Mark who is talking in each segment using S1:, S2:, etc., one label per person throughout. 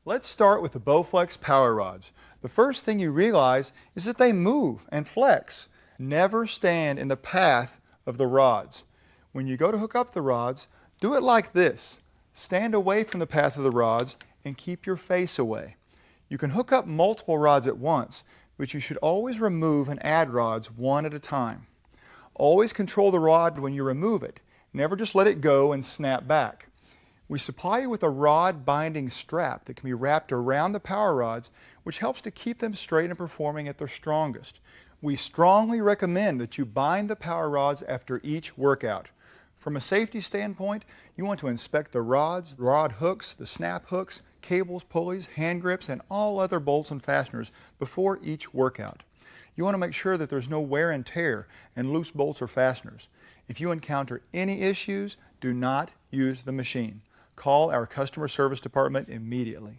S1: Let's start with the Bowflex power rods. The first thing you realize is that they move and flex. Never stand in the path of the rods. When you go to hook up the rods, do it like this. Stand away from the path of the rods and keep your face away. You can hook up multiple rods at once, but you should always remove and add rods one at a time. Always control the rod when you remove it. Never just let it go and snap back. We supply you with a rod binding strap that can be wrapped around the power rods, which helps to keep them straight and performing at their strongest. We strongly recommend that you bind the power rods after each workout. From a safety standpoint, you want to inspect the rods, rod hooks, the snap hooks, cables, pulleys, hand grips, and all other bolts and fasteners before each workout. You want to make sure that there's no wear and tear and loose bolts or fasteners. If you encounter any issues, do not use the machine. Call our customer service department immediately.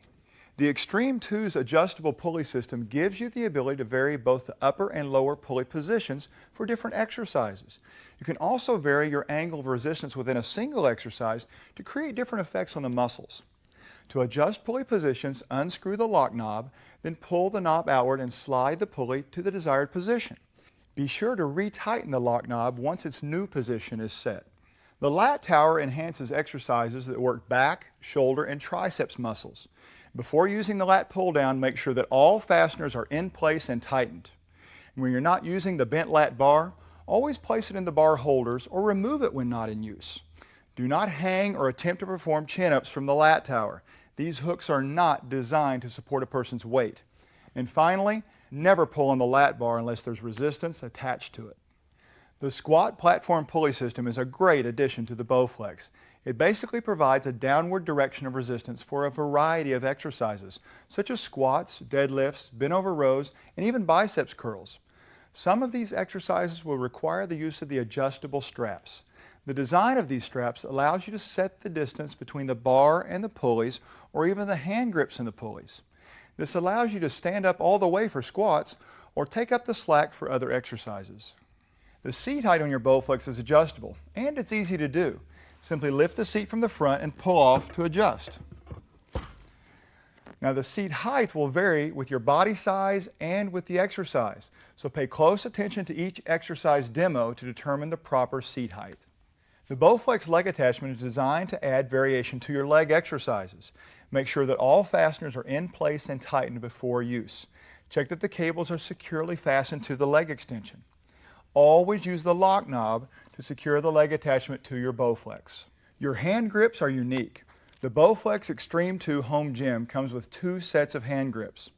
S1: The XTREME 2's adjustable pulley system gives you the ability to vary both the upper and lower pulley positions for different exercises. You can also vary your angle of resistance within a single exercise to create different effects on the muscles. To adjust pulley positions, unscrew the lock knob, then pull the knob outward and slide the pulley to the desired position. Be sure to retighten the lock knob once its new position is set. The lat tower enhances exercises that work back, shoulder, and triceps muscles. Before using the lat pull-down, make sure that all fasteners are in place and tightened. And when you're not using the bent lat bar, always place it in the bar holders or remove it when not in use. Do not hang or attempt to perform chin-ups from the lat tower. These hooks are not designed to support a person's weight. And finally, never pull on the lat bar unless there's resistance attached to it. The squat platform pulley system is a great addition to the Bowflex. It basically provides a downward direction of resistance for a variety of exercises, such as squats, deadlifts, bent over rows, and even biceps curls. Some of these exercises will require the use of the adjustable straps. The design of these straps allows you to set the distance between the bar and the pulleys, or even the hand grips and the pulleys. This allows you to stand up all the way for squats, or take up the slack for other exercises. The seat height on your Bowflex is adjustable, and it's easy to do. Simply lift the seat from the front and pull off to adjust. Now the seat height will vary with your body size and with the exercise, so pay close attention to each exercise demo to determine the proper seat height. The Bowflex leg attachment is designed to add variation to your leg exercises. Make sure that all fasteners are in place and tightened before use. Check that the cables are securely fastened to the leg extension. Always use the lock knob to secure the leg attachment to your Bowflex. Your hand grips are unique. The Bowflex XTREME 2 Home Gym comes with two sets of hand grips.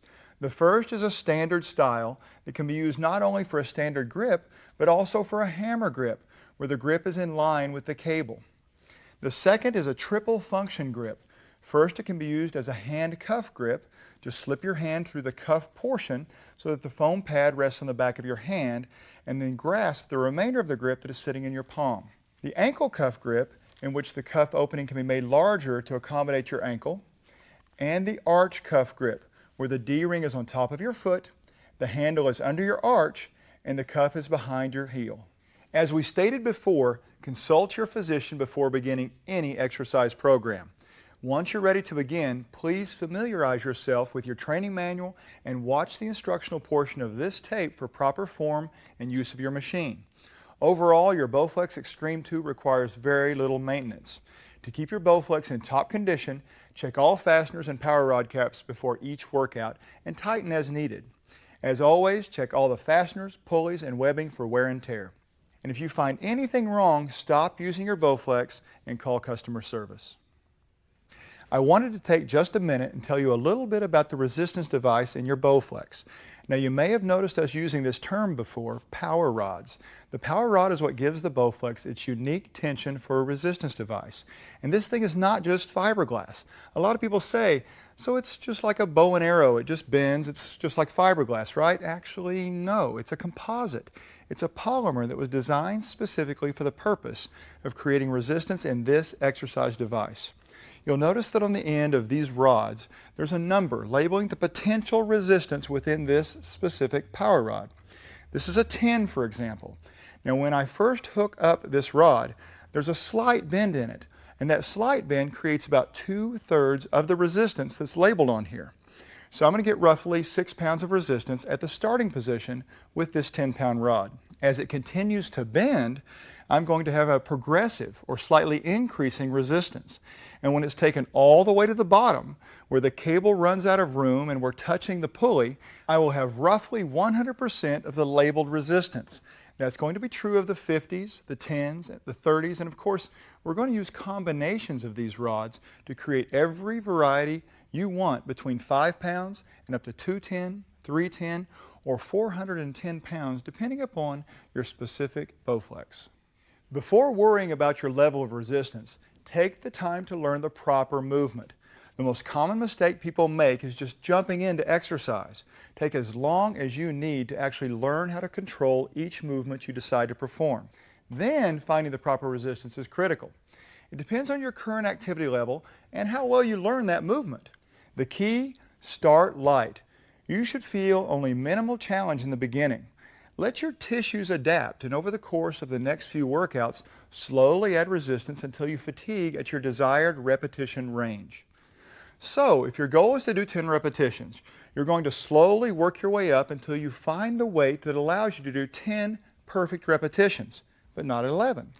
S1: The first is a standard style that can be used not only for a standard grip, but also for a hammer grip, where the grip is in line with the cable. The second is a triple function grip. First, it can be used as a hand cuff grip. Just slip your hand through the cuff portion so that the foam pad rests on the back of your hand, and then grasp the remainder of the grip that is sitting in your palm. The ankle cuff grip, in which the cuff opening can be made larger to accommodate your ankle, and the arch cuff grip, where the D-ring is on top of your foot, the handle is under your arch, and the cuff is behind your heel. As we stated before, consult your physician before beginning any exercise program. Once you're ready to begin, please familiarize yourself with your training manual and watch the instructional portion of this tape for proper form and use of your machine. Overall, your Bowflex XTREME 2 requires very little maintenance. To keep your Bowflex in top condition, check all fasteners and power rod caps before each workout and tighten as needed. As always, check all the fasteners, pulleys, and webbing for wear and tear. And if you find anything wrong, stop using your Bowflex and call customer service. I wanted to take just a minute and tell you a little bit about the resistance device in your Bowflex. Now you may have noticed us using this term before, power rods. The power rod is what gives the Bowflex its unique tension for a resistance device. And this thing is not just fiberglass. A lot of people say, so it's just like a bow and arrow, it just bends, it's just like fiberglass, right? Actually, no, it's a composite. It's a polymer that was designed specifically for the purpose of creating resistance in this exercise device. You'll notice that on the end of these rods, there's a number labeling the potential resistance within this specific power rod. This is a 10, for example. Now, when I first hook up this rod, there's a slight bend in it, And that slight bend creates about 2/3 of the resistance that's labeled on here. So I'm going to get roughly 6 pounds of resistance at the starting position with this 10-pound rod. As it continues to bend, I'm going to have a progressive or slightly increasing resistance. And when it's taken all the way to the bottom, where the cable runs out of room and we're touching the pulley, I will have roughly 100% of the labeled resistance. That's going to be true of the 50s, the 10s, the 30s, and of course, we're going to use combinations of these rods to create every variety you want between 5 pounds and up to 210, 310, or 410 pounds, depending upon your specific Bowflex. Before worrying about your level of resistance, take the time to learn the proper movement. The most common mistake people make is just jumping into exercise. Take as long as you need to actually learn how to control each movement you decide to perform. Then finding the proper resistance is critical. It depends on your current activity level and how well you learn that movement. The key, start light. You should feel only minimal challenge in the beginning. Let your tissues adapt, and over the course of the next few workouts, slowly add resistance until you fatigue at your desired repetition range. So, if your goal is to do 10 repetitions, you're going to slowly work your way up until you find the weight that allows you to do 10 perfect repetitions, but not 11.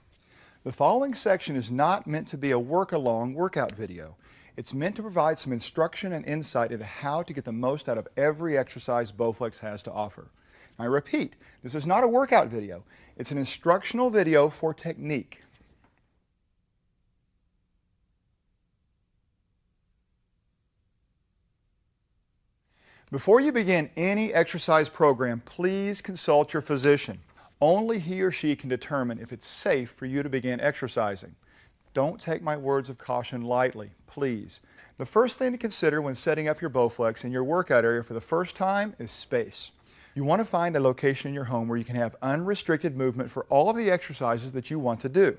S1: The following section is not meant to be a work-along workout video. It's meant to provide some instruction and insight into how to get the most out of every exercise Bowflex has to offer. I repeat, this is not a workout video. It's an instructional video for technique. Before you begin any exercise program, please consult your physician. Only he or she can determine if it's safe for you to begin exercising. Don't take my words of caution lightly, please. The first thing to consider when setting up your Bowflex in your workout area for the first time is space. You want to find a location in your home where you can have unrestricted movement for all of the exercises that you want to do.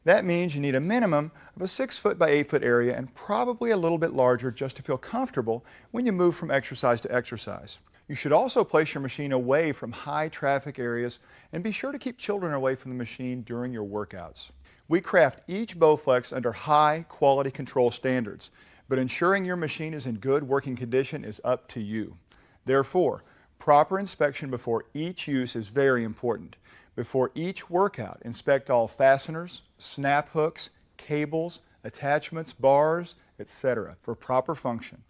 S1: That means you need a minimum of a 6 foot by 8 foot area and probably a little bit larger just to feel comfortable when you move from exercise to exercise. You should also place your machine away from high traffic areas and be sure to keep children away from the machine during your workouts. We craft each Bowflex under high quality control standards, but ensuring your machine is in good working condition is up to you. Therefore, proper inspection before each use is very important. Before each workout, inspect all fasteners, snap hooks, cables, attachments, bars, etc. for proper function.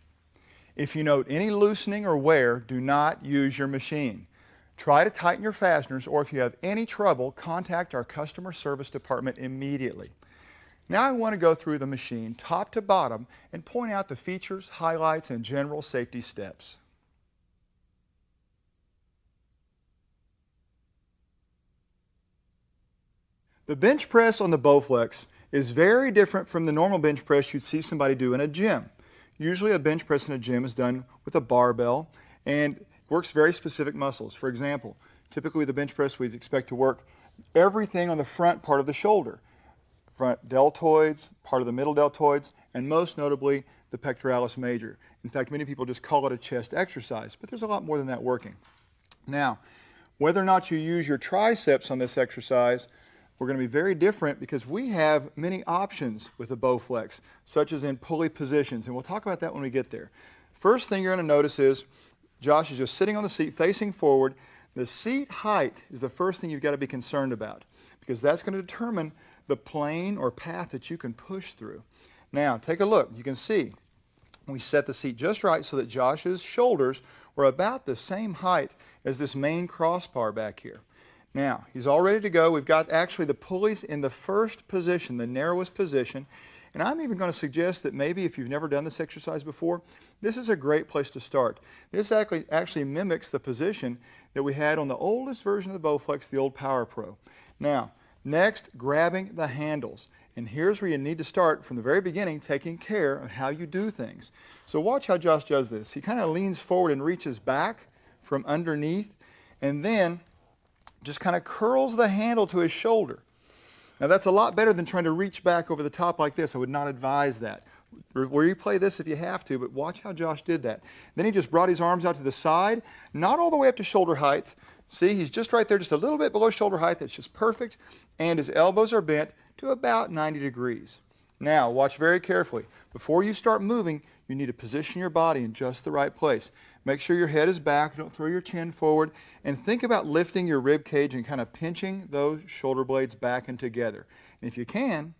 S1: If you note any loosening or wear, do not use your machine. Try to tighten your fasteners, or if you have any trouble, contact our customer service department immediately. Now I want to go through the machine top to bottom and point out the features, highlights, and general safety steps. The bench press on the Bowflex is very different from the normal bench press you'd see somebody do in a gym. Usually a bench press in a gym is done with a barbell and works very specific muscles. For example, typically with the bench press we'd expect to work everything on the front part of the shoulder. Front deltoids, part of the middle deltoids, and most notably the pectoralis major. In fact, many people just call it a chest exercise, but there's a lot more than that working. Now, whether or not you use your triceps on this exercise, we're going to be very different because we have many options with the Bowflex, such as in pulley positions, and we'll talk about that when we get there. First thing you're going to notice is Josh is just sitting on the seat facing forward. The seat height is the first thing you've got to be concerned about because that's going to determine the plane or path that you can push through. Now, take a look. You can see we set the seat just right so that Josh's shoulders were about the same height as this main crossbar back here. Now, he's all ready to go. We've got actually the pulleys in the first position, the narrowest position. And I'm even going to suggest that maybe if you've never done this exercise before, this is a great place to start. This actually mimics the position that we had on the oldest version of the Bowflex, the old Power Pro. Now, next, grabbing the handles. And here's where you need to start from the very beginning, taking care of how you do things. So watch how Josh does this. He kind of leans forward and reaches back from underneath, and then just kind of curls the handle to his shoulder. Now that's a lot better than trying to reach back over the top like this. I would not advise that. Replay this if you have to, but watch how Josh did that. Then he just brought his arms out to the side, not all the way up to shoulder height. See, he's just right there, just a little bit below shoulder height. That's just perfect. And his elbows are bent to about 90 degrees. Now, watch very carefully. Before you start moving, you need to position your body in just the right place. Make sure your head is back, don't throw your chin forward, and think about lifting your rib cage and kind of pinching those shoulder blades back and together. And if you can,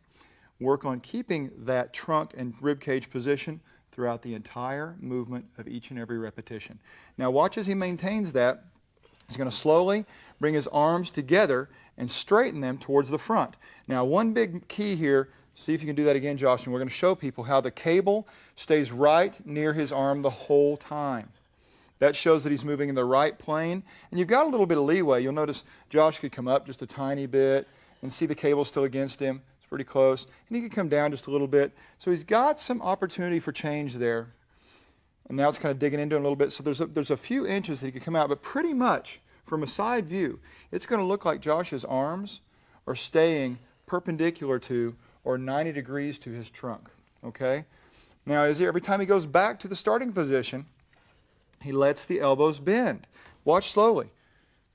S1: work on keeping that trunk and rib cage position throughout the entire movement of each and every repetition. Now watch as he maintains that. He's going to slowly bring his arms together and straighten them towards the front. Now one big key here, see if you can do that again, Josh, and we're going to show people how the cable stays right near his arm the whole time. That shows that he's moving in the right plane, and you've got a little bit of leeway. You'll notice Josh could come up just a tiny bit and see the cable still against him. It's pretty close. And he could come down just a little bit. So he's got some opportunity for change there. And now it's kind of digging into it a little bit. So there's a few inches that he could come out, but pretty much from a side view, it's going to look like Josh's arms are staying perpendicular to or 90 degrees to his trunk. Okay? Now, every time he goes back to the starting position, he lets the elbows bend. Watch slowly.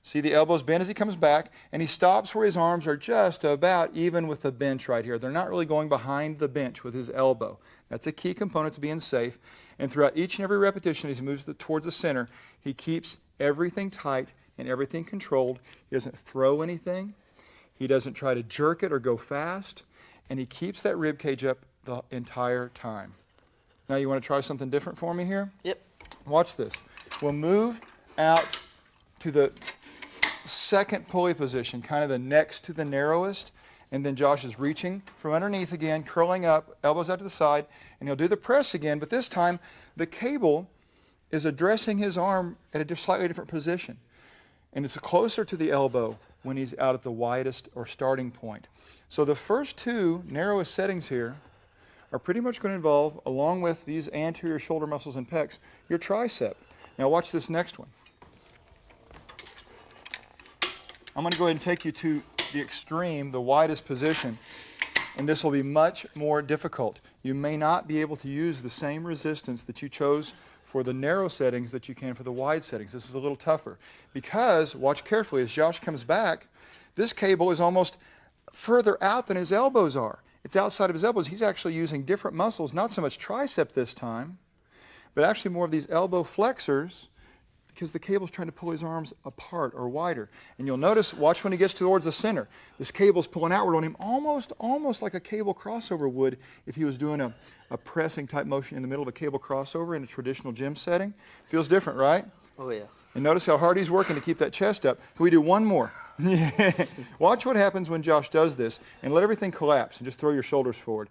S1: See the elbows bend as he comes back, and he stops where his arms are just about even with the bench right here. They're not really going behind the bench with his elbow. That's a key component to being safe. And throughout each and every repetition, as he moves towards the center, he keeps everything tight and everything controlled. He doesn't throw anything. He doesn't try to jerk it or go fast. And he keeps that rib cage up the entire time. Now you want to try something different for me here?
S2: Yep.
S1: Watch this. We'll move out to the second pulley position, kind of the next to the narrowest, and then Josh is reaching from underneath again, curling up, elbows out to the side, and he'll do the press again, but this time the cable is addressing his arm at a slightly different position, and it's closer to the elbow when he's out at the widest or starting point. So the first two narrowest settings here are pretty much going to involve, along with these anterior shoulder muscles and pecs, your tricep. Now watch this next one. I'm going to go ahead and take you to the extreme, the widest position, and this will be much more difficult. You may not be able to use the same resistance that you chose for the narrow settings that you can for the wide settings. This is a little tougher because, watch carefully, as Josh comes back, this cable is almost further out than his elbows are. It's outside of his elbows. He's actually using different muscles, not so much tricep this time, but actually more of these elbow flexors because the cable's trying to pull his arms apart or wider. And you'll notice, watch when he gets towards the center. This cable's pulling outward on him almost like a cable crossover would if he was doing a pressing type motion in the middle of a cable crossover in a traditional gym setting. Feels different, right?
S2: Oh, yeah.
S1: And notice how hard he's working to keep that chest up. Can we do one more? Watch what happens when Josh does this and let everything collapse and just throw your shoulders forward.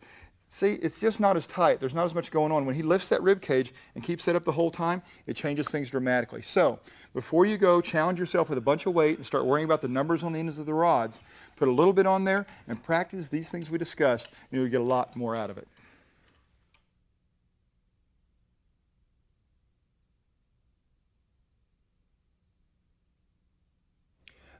S1: See, it's just not as tight. There's not as much going on. When he lifts that rib cage and keeps that up the whole time, it changes things dramatically. So, before you go, challenge yourself with a bunch of weight and start worrying about the numbers on the ends of the rods. Put a little bit on there and practice these things we discussed, and you'll get a lot more out of it.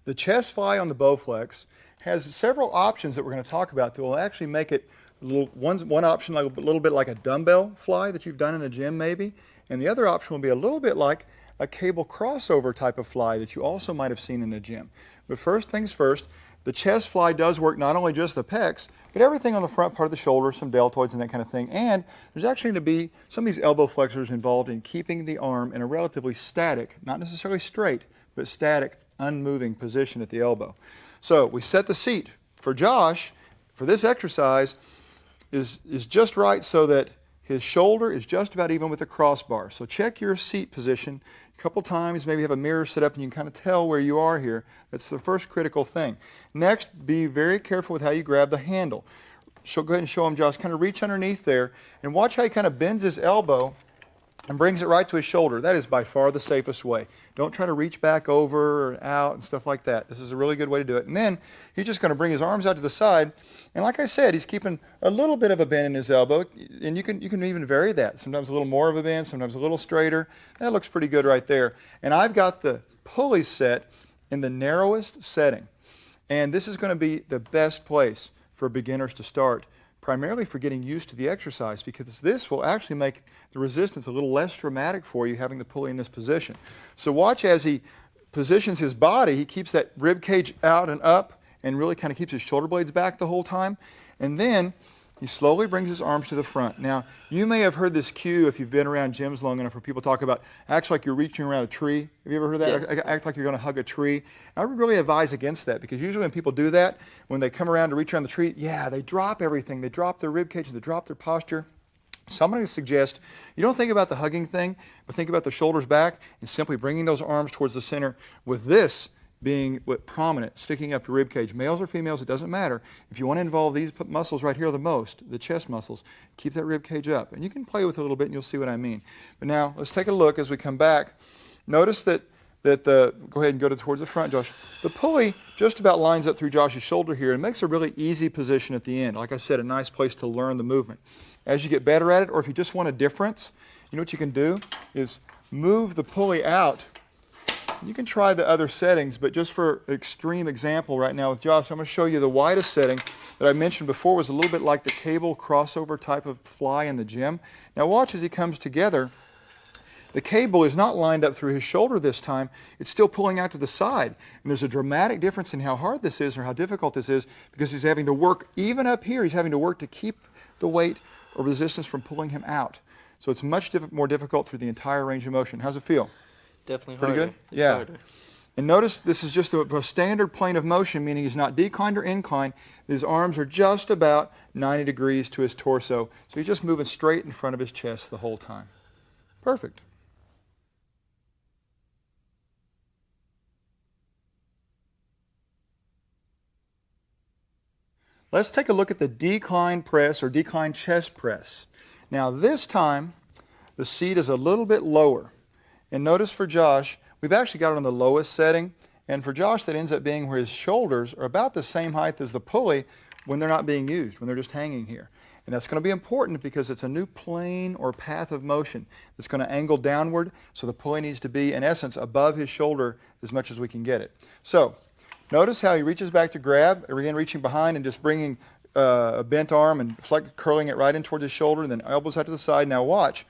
S1: The chest fly on the Bowflex has several options that we're going to talk about that will actually make it one option like a little bit like a dumbbell fly that you've done in a gym maybe, and the other option will be a little bit like a cable crossover type of fly that you also might have seen in a gym. But first things first, the chest fly does work not only just the pecs, but everything on the front part of the shoulder, some deltoids and that kind of thing, and there's actually going to be some of these elbow flexors involved in keeping the arm in a relatively static, not necessarily straight, but static, unmoving position at the elbow. So we set the seat for Josh for this exercise is just right so that his shoulder is just about even with the crossbar. So check your seat position a couple times, maybe have a mirror set up and you can kind of tell where you are here. That's the first critical thing. Next, be very careful with how you grab the handle. Go ahead and show him, Josh, kind of reach underneath there and watch how he kind of bends his elbow and brings it right to his shoulder. That is by far the safest way. Don't try to reach back over or out and stuff like that. This is a really good way to do it. And then he's just going to bring his arms out to the side. And like I said, he's keeping a little bit of a bend in his elbow. And you can even vary that. Sometimes a little more of a bend, sometimes a little straighter. That looks pretty good right there. And I've got the pulley set in the narrowest setting. And this is going to be the best place for beginners to start, primarily for getting used to the exercise, because this will actually make the resistance a little less dramatic for you having the pulley in this position. So watch as he positions his body, he keeps that rib cage out and up and really kind of keeps his shoulder blades back the whole time. And then He slowly brings his arms to the front. Now, you may have heard this cue if you've been around gyms long enough where people talk about act like you're reaching around a tree. Have you ever heard that?
S2: Yeah.
S1: Act like you're going to hug a tree. I would really advise against that because usually when people do that, when they come around to reach around the tree, yeah, they drop everything. They drop their rib cage, they drop their posture. So I'm going to suggest you don't think about the hugging thing, but think about the shoulders back and simply bringing those arms towards the center with this being prominent, sticking up your rib cage. Males or females, it doesn't matter. If you want to involve these muscles right here the most, the chest muscles, keep that rib cage up. And you can play with it a little bit and you'll see what I mean. But now let's take a look as we come back. Notice that go ahead and go towards the front, Josh. The pulley just about lines up through Josh's shoulder here and makes a really easy position at the end. Like I said, a nice place to learn the movement. As you get better at it, or if you just want a difference, you know what you can do is move the pulley out. You can try the other settings, but just for extreme example right now with Josh, I'm going to show you the widest setting that I mentioned before was a little bit like the cable crossover type of fly in the gym. Now watch as he comes together. The cable is not lined up through his shoulder this time. It's still pulling out to the side. And there's a dramatic difference in how hard this is or how difficult this is because he's having to work, even up here, he's having to work to keep the weight or resistance from pulling him out. So it's much more difficult through the entire range of motion. How's it feel?
S2: Definitely
S1: Pretty
S2: harder.
S1: good?
S2: It's
S1: Yeah.
S2: harder.
S1: And notice this is just a standard plane of motion, meaning he's not declined or inclined. His arms are just about 90 degrees to his torso. So he's just moving straight in front of his chest the whole time. Perfect. Let's take a look at the decline press or decline chest press. Now this time, the seat is a little bit lower. And notice for Josh, we've actually got it on the lowest setting. And for Josh, that ends up being where his shoulders are about the same height as the pulley when they're not being used, when they're just hanging here. And that's going to be important because it's a new plane or path of motion that's going to angle downward. So the pulley needs to be, in essence, above his shoulder as much as we can get it. So notice how he reaches back to grab, again reaching behind and just bringing a bent arm and curling it right in towards his shoulder, and then elbows out to the side. Now watch.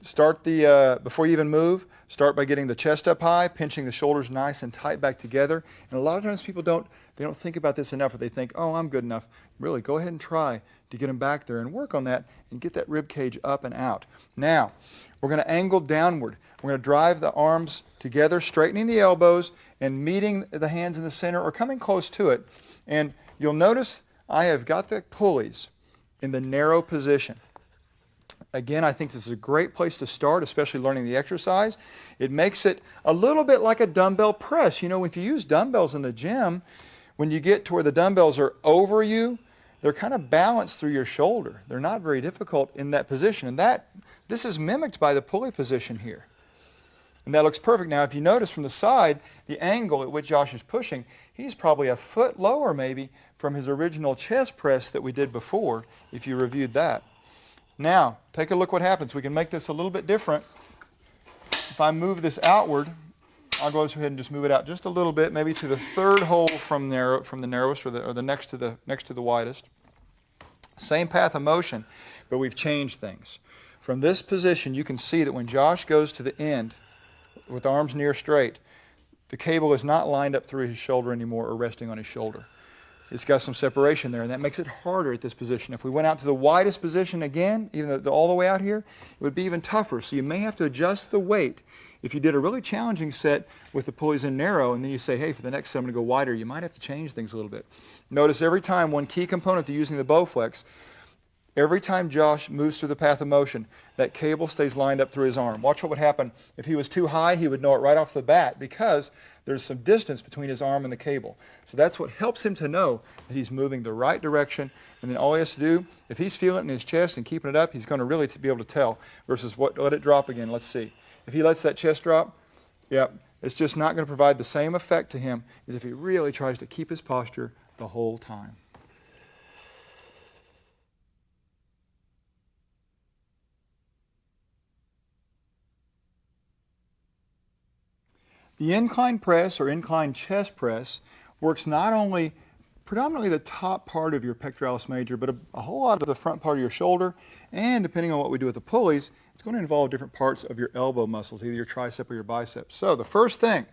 S1: Start before you even move, start by getting the chest up high, pinching the shoulders nice and tight back together. And a lot of times people don't think about this enough, or they think, oh, I'm good enough. Really, go ahead and try to get them back there and work on that and get that rib cage up and out. Now, we're going to angle downward. We're going to drive the arms together, straightening the elbows and meeting the hands in the center or coming close to it. And you'll notice I have got the pulleys in the narrow position. Again, I think this is a great place to start, especially learning the exercise. It makes it a little bit like a dumbbell press. You know, if you use dumbbells in the gym, when you get to where the dumbbells are over you, they're kind of balanced through your shoulder. They're not very difficult in that position. And this is mimicked by the pulley position here. And that looks perfect. Now, if you notice from the side, the angle at which Josh is pushing, he's probably a foot lower maybe from his original chest press that we did before, if you reviewed that. Now, take a look what happens. We can make this a little bit different. If I move this outward, I'll go ahead and just move it out just a little bit, maybe to the third hole from the narrowest or the next to the widest. Same path of motion, but we've changed things. From this position, you can see that when Josh goes to the end with arms near straight, the cable is not lined up through his shoulder anymore or resting on his shoulder. It's got some separation there, and that makes it harder at this position. If we went out to the widest position again, even all the way out here, it would be even tougher. So you may have to adjust the weight. If you did a really challenging set with the pulleys in narrow, and then you say, hey, for the next set I'm going to go wider, you might have to change things a little bit. Notice every time, one key component to using the Bowflex, every time Josh moves through the path of motion, that cable stays lined up through his arm. Watch what would happen. If he was too high, he would know it right off the bat because there's some distance between his arm and the cable. So that's what helps him to know that he's moving the right direction. And then all he has to do, if he's feeling it in his chest and keeping it up, he's going to really be able to tell versus let it drop again. Let's see. If he lets that chest drop, yep, it's just not going to provide the same effect to him as if he really tries to keep his posture the whole time. The incline press or incline chest press works not only predominantly the top part of your pectoralis major, but a whole lot of the front part of your shoulder, and depending on what we do with the pulleys, it's going to involve different parts of your elbow muscles, either your tricep or your biceps. So the first thing,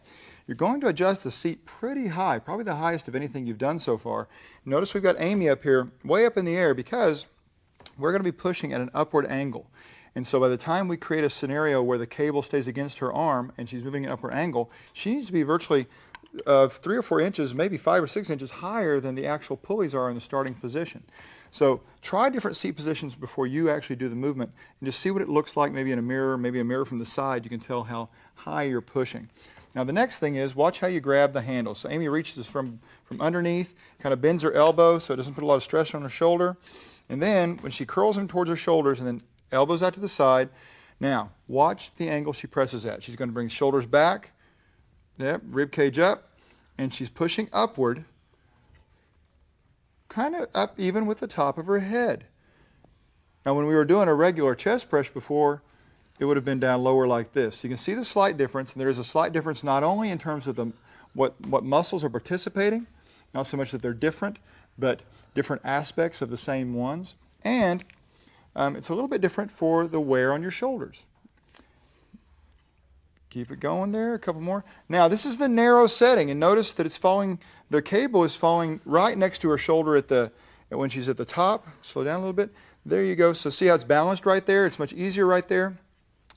S1: you're going to adjust the seat pretty high, probably the highest of anything you've done so far. Notice we've got Amy up here, way up in the air, because we're going to be pushing at an upward angle. And so by the time we create a scenario where the cable stays against her arm and she's moving at an upward angle, she needs to be virtually 3 or 4 inches, maybe 5 or 6 inches higher than the actual pulleys are in the starting position. So try different seat positions before you actually do the movement and just see what it looks like, maybe in a mirror, maybe a mirror from the side. You can tell how high you're pushing. Now the next thing is watch how you grab the handle. So Amy reaches from underneath, kind of bends her elbow so it doesn't put a lot of stress on her shoulder. And then when she curls them towards her shoulders and then elbows out to the side, now watch the angle she presses at. She's going to bring shoulders back, yep, rib cage up, and she's pushing upward, kind of up even with the top of her head. Now when we were doing a regular chest press before, it would have been down lower like this. You can see the slight difference, and there is a slight difference not only in terms of what muscles are participating, not so much that they're different, but different aspects of the same ones, and it's a little bit different for the wear on your shoulders. Keep it going there, a couple more. Now this is the narrow setting, and notice that it's falling, the cable is falling right next to her shoulder when she's at the top. Slow down a little bit. There you go. So see how it's balanced right there? It's much easier right there.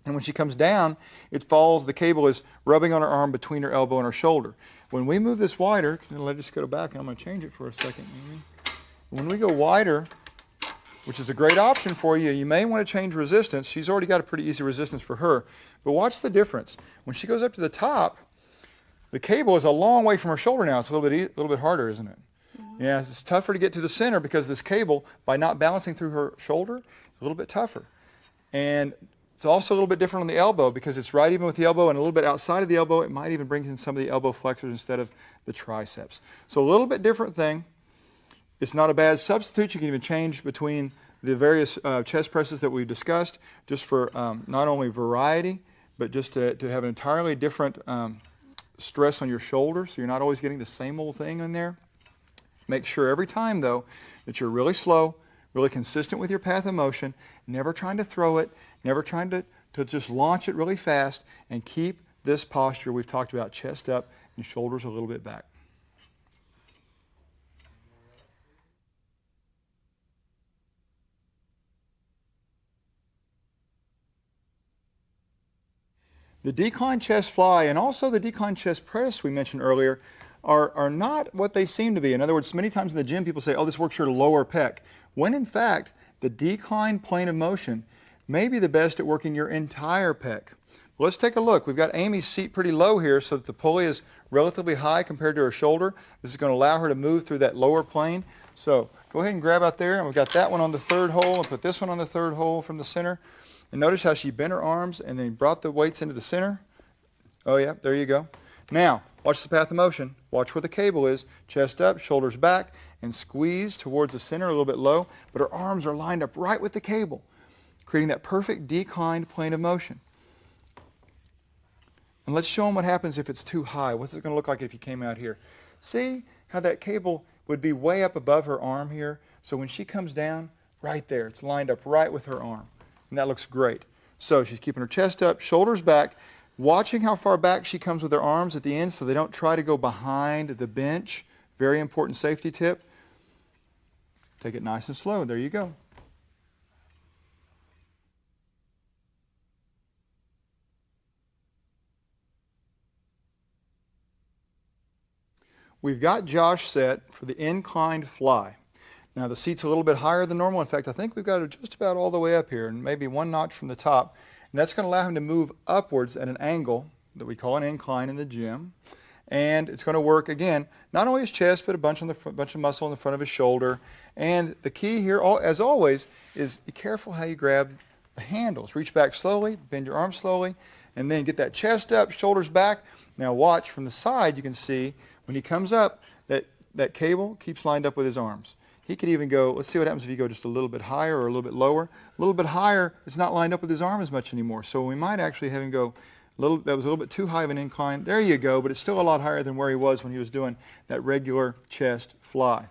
S1: And when she comes down, it falls, the cable is rubbing on her arm between her elbow and her shoulder. When we move this wider, let us go back, and I'm going to change it for a second, Amy. When we go wider, which is a great option for you, you may want to change resistance. She's already got a pretty easy resistance for her. But watch the difference. When she goes up to the top, the cable is a long way from her shoulder now. It's a little bit harder, isn't it? Mm-hmm. Yeah, it's tougher to get to the center because this cable, by not balancing through her shoulder, is a little bit tougher. And it's also a little bit different on the elbow because it's right even with the elbow and a little bit outside of the elbow. It might even bring in some of the elbow flexors instead of the triceps. So a little bit different thing. It's not a bad substitute. You can even change between the various chest presses that we've discussed just for not only variety, but just to have an entirely different stress on your shoulders so you're not always getting the same old thing in there. Make sure every time, though, that you're really slow, really consistent with your path of motion, never trying to throw it, never trying to just launch it really fast, and keep this posture we've talked about, chest up and shoulders a little bit back. The decline chest fly and also the decline chest press we mentioned earlier are not what they seem to be. In other words, many times in the gym people say, oh, this works your lower pec, when in fact the decline plane of motion may be the best at working your entire pec. Well, let's take a look. We've got Amy's seat pretty low here so that the pulley is relatively high compared to her shoulder. This is going to allow her to move through that lower plane. So go ahead and grab out there, and we've got that one on the third hole, and put this one on the third hole from the center. And notice how she bent her arms and then brought the weights into the center. Oh yeah, there you go. Now, watch the path of motion. Watch where the cable is. Chest up, shoulders back, and squeeze towards the center a little bit low. But her arms are lined up right with the cable, creating that perfect declined plane of motion. And let's show them what happens if it's too high. What's it going to look like if you came out here? See how that cable would be way up above her arm here? So when she comes down, right there, it's lined up right with her arm. And that looks great. So she's keeping her chest up, shoulders back, watching how far back she comes with her arms at the end so they don't try to go behind the bench. Very important safety tip. Take it nice and slow. There you go. We've got Josh set for the inclined fly. Now the seat's a little bit higher than normal. In fact, I think we've got it just about all the way up here and maybe one notch from the top. And that's going to allow him to move upwards at an angle that we call an incline in the gym. And it's going to work, again, not only his chest, but a bunch of muscle in the front of his shoulder. And the key here, as always, is be careful how you grab the handles. Reach back slowly, bend your arm slowly, and then get that chest up, shoulders back. Now watch from the side, you can see when he comes up, that cable keeps lined up with his arms. He could even go, let's see what happens if you go just a little bit higher or a little bit lower. A little bit higher, it's not lined up with his arm as much anymore. So we might actually have him go That was a little bit too high of an incline. There you go, but it's still a lot higher than where he was when he was doing that regular chest fly.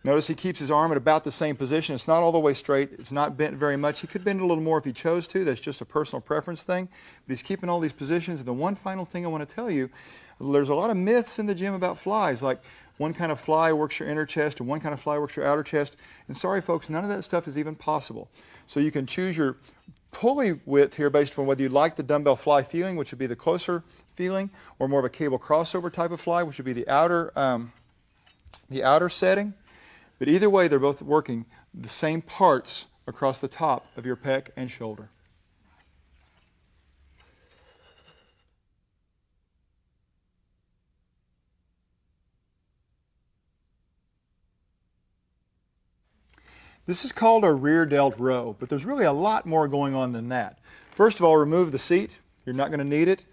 S1: Notice he keeps his arm at about the same position. It's not all the way straight. It's not bent very much. He could bend it a little more if he chose to. That's just a personal preference thing. But he's keeping all these positions. And the one final thing I want to tell you, there's a lot of myths in the gym about flies, like one kind of fly works your inner chest and one kind of fly works your outer chest. And sorry, folks, none of that stuff is even possible. So you can choose your pulley width here based on whether you like the dumbbell fly feeling, which would be the closer feeling, or more of a cable crossover type of fly, which would be the outer setting. But either way, they're both working the same parts across the top of your pec and shoulder. This is called a rear delt row, but there's really a lot more going on than that. First of all, remove the seat. You're not going to need it.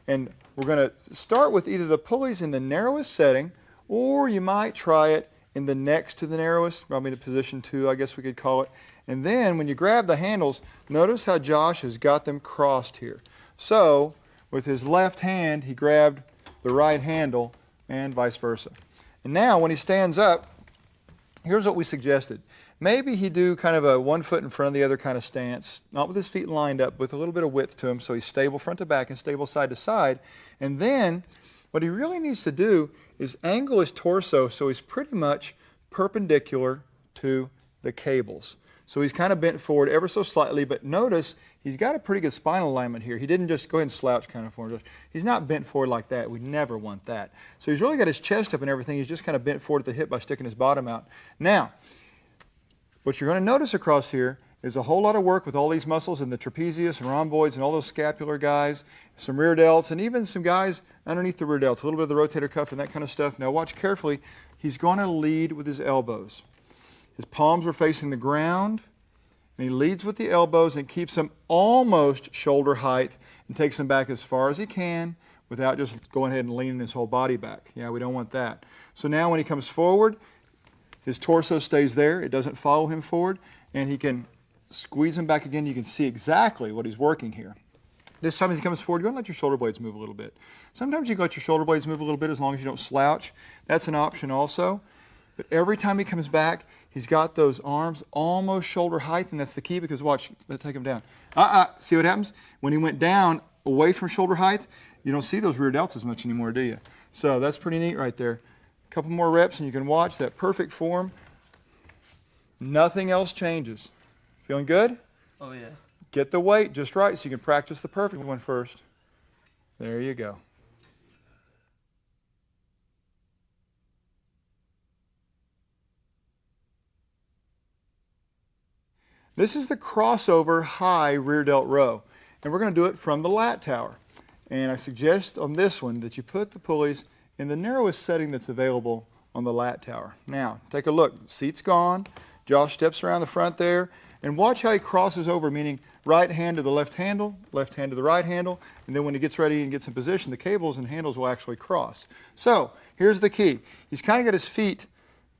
S1: And we're going to start with either the pulleys in the narrowest setting, or you might try it in the next to the narrowest, probably in position 2, I guess we could call it. And then when you grab the handles, notice how Josh has got them crossed here. So with his left hand, he grabbed the right handle and vice versa. And now when he stands up, here's what we suggested. Maybe he do kind of a one foot in front of the other kind of stance, not with his feet lined up, with a little bit of width to him so he's stable front to back and stable side to side. And then what he really needs to do is angle his torso so he's pretty much perpendicular to the cables. So he's kind of bent forward ever so slightly, but notice he's got a pretty good spinal alignment here. He didn't just go ahead and slouch kind of forward. He's not bent forward like that. We never want that. So he's really got his chest up and everything. He's just kind of bent forward at the hip by sticking his bottom out. Now, what you're going to notice across here is a whole lot of work with all these muscles in the trapezius and rhomboids and all those scapular guys, some rear delts, and even some guys underneath the rear delts, a little bit of the rotator cuff and that kind of stuff. Now watch carefully. He's going to lead with his elbows. His palms are facing the ground, and he leads with the elbows and keeps them almost shoulder height and takes them back as far as he can without just going ahead and leaning his whole body back. Yeah, we don't want that. So now when he comes forward, his torso stays there. It doesn't follow him forward, and he can squeeze him back again. You can see exactly what he's working here. This time as he comes forward, you're going to let your shoulder blades move a little bit. Sometimes you can let your shoulder blades move a little bit as long as you don't slouch. That's an option also. But every time he comes back, he's got those arms almost shoulder height, and that's the key because watch, let's take him down. See what happens? When he went down away from shoulder height, you don't see those rear delts as much anymore, do you? So that's pretty neat right there. A couple more reps and you can watch that perfect form. Nothing else changes. Feeling good?
S2: Oh yeah.
S1: Get the weight just right so you can practice the perfect one first. There you go. This is the crossover high rear delt row, and we're going to do it from the lat tower. And I suggest on this one that you put the pulleys in the narrowest setting that's available on the lat tower. Now, take a look. Seat's gone. Josh steps around the front there, and watch how he crosses over, meaning right hand to the left handle, left hand to the right handle, and then when he gets ready and gets in position, the cables and handles will actually cross. So, here's the key. He's kind of got his feet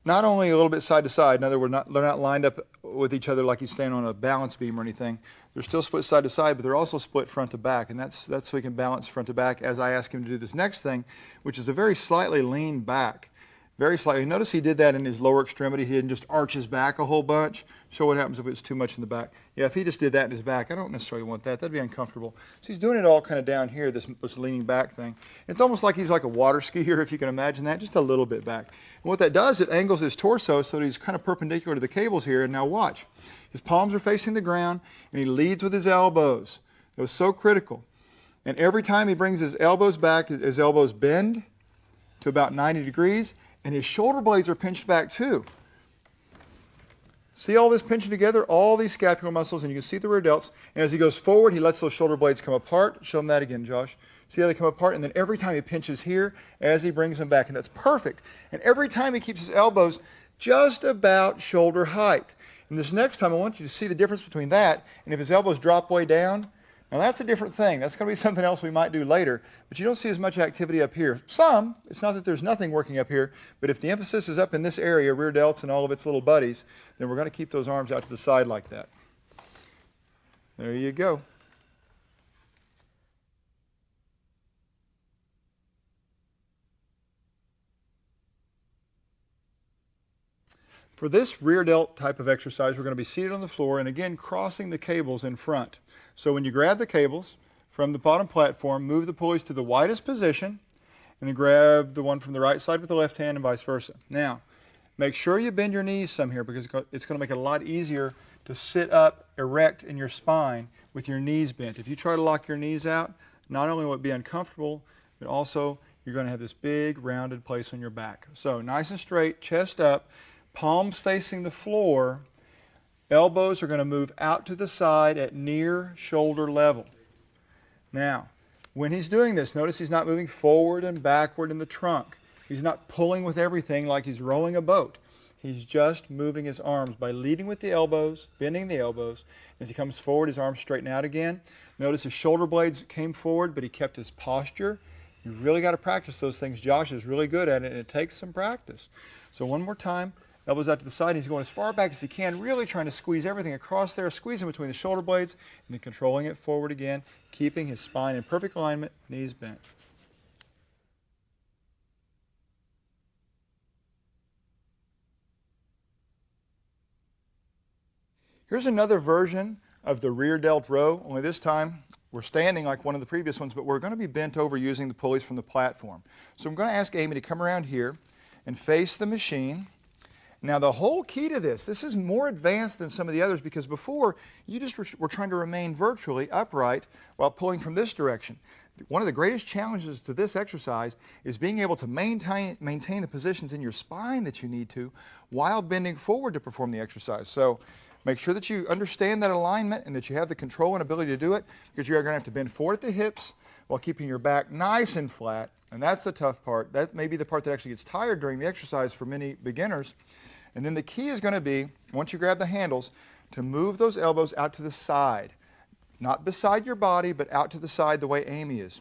S1: not only a little bit side to side, in other words, they're not lined up with each other like he's standing on a balance beam or anything. They're still split side to side, but they're also split front to back, and that's so he can balance front to back as I ask him to do this next thing, which is a very slightly lean back. Very slightly. Notice he did that in his lower extremity. He didn't just arch his back a whole bunch. Show what happens if it's too much in the back. Yeah, if he just did that in his back, I don't necessarily want that. That'd be uncomfortable. So he's doing it all kind of down here, this leaning back thing. It's almost like he's like a water skier, if you can imagine that, just a little bit back. And what that does, it angles his torso so that he's kind of perpendicular to the cables here. And now watch. His palms are facing the ground, and he leads with his elbows. It was so critical. And every time he brings his elbows back, his elbows bend to about 90 degrees, and his shoulder blades are pinched back too. See all this pinching together, all these scapular muscles, and you can see the rear delts. And as he goes forward, he lets those shoulder blades come apart. Show him that again, Josh. See how they come apart? And then every time he pinches here, as he brings them back, and that's perfect. And every time he keeps his elbows just about shoulder height. And this next time, I want you to see the difference between that and if his elbows drop way down. Now that's a different thing. That's going to be something else we might do later, but you don't see as much activity up here. Some, it's not that there's nothing working up here, but if the emphasis is up in this area, rear delts and all of its little buddies, then we're going to keep those arms out to the side like that. There you go. For this rear delt type of exercise, we're going to be seated on the floor and again crossing the cables in front. So when you grab the cables from the bottom platform, move the pulleys to the widest position and then grab the one from the right side with the left hand and vice versa. Now, make sure you bend your knees some here because it's going to make it a lot easier to sit up erect in your spine with your knees bent. If you try to lock your knees out, not only will it be uncomfortable, but also you're going to have this big rounded place on your back. So nice and straight, chest up, palms facing the floor, elbows are going to move out to the side at near shoulder level. Now, when he's doing this, notice he's not moving forward and backward in the trunk. He's not pulling with everything like he's rowing a boat. He's just moving his arms by leading with the elbows, bending the elbows. As he comes forward, his arms straighten out again. Notice his shoulder blades came forward, but he kept his posture. You really got to practice those things. Josh is really good at it, and it takes some practice. So one more time. Elbows out to the side. He's going as far back as he can, really trying to squeeze everything across there, squeezing between the shoulder blades, and then controlling it forward again, keeping his spine in perfect alignment, knees bent. Here's another version of the rear delt row, only this time we're standing like one of the previous ones, but we're going to be bent over using the pulleys from the platform. So I'm going to ask Amy to come around here and face the machine. Now the whole key to this is more advanced than some of the others because before you just were trying to remain virtually upright while pulling from this direction. One of the greatest challenges to this exercise is being able to maintain the positions in your spine that you need to while bending forward to perform the exercise. So make sure that you understand that alignment and that you have the control and ability to do it because you're going to have to bend forward at the hips while keeping your back nice and flat. And that's the tough part. That may be the part that actually gets tired during the exercise for many beginners. And then the key is going to be, once you grab the handles, to move those elbows out to the side. Not beside your body, but out to the side the way Amy is.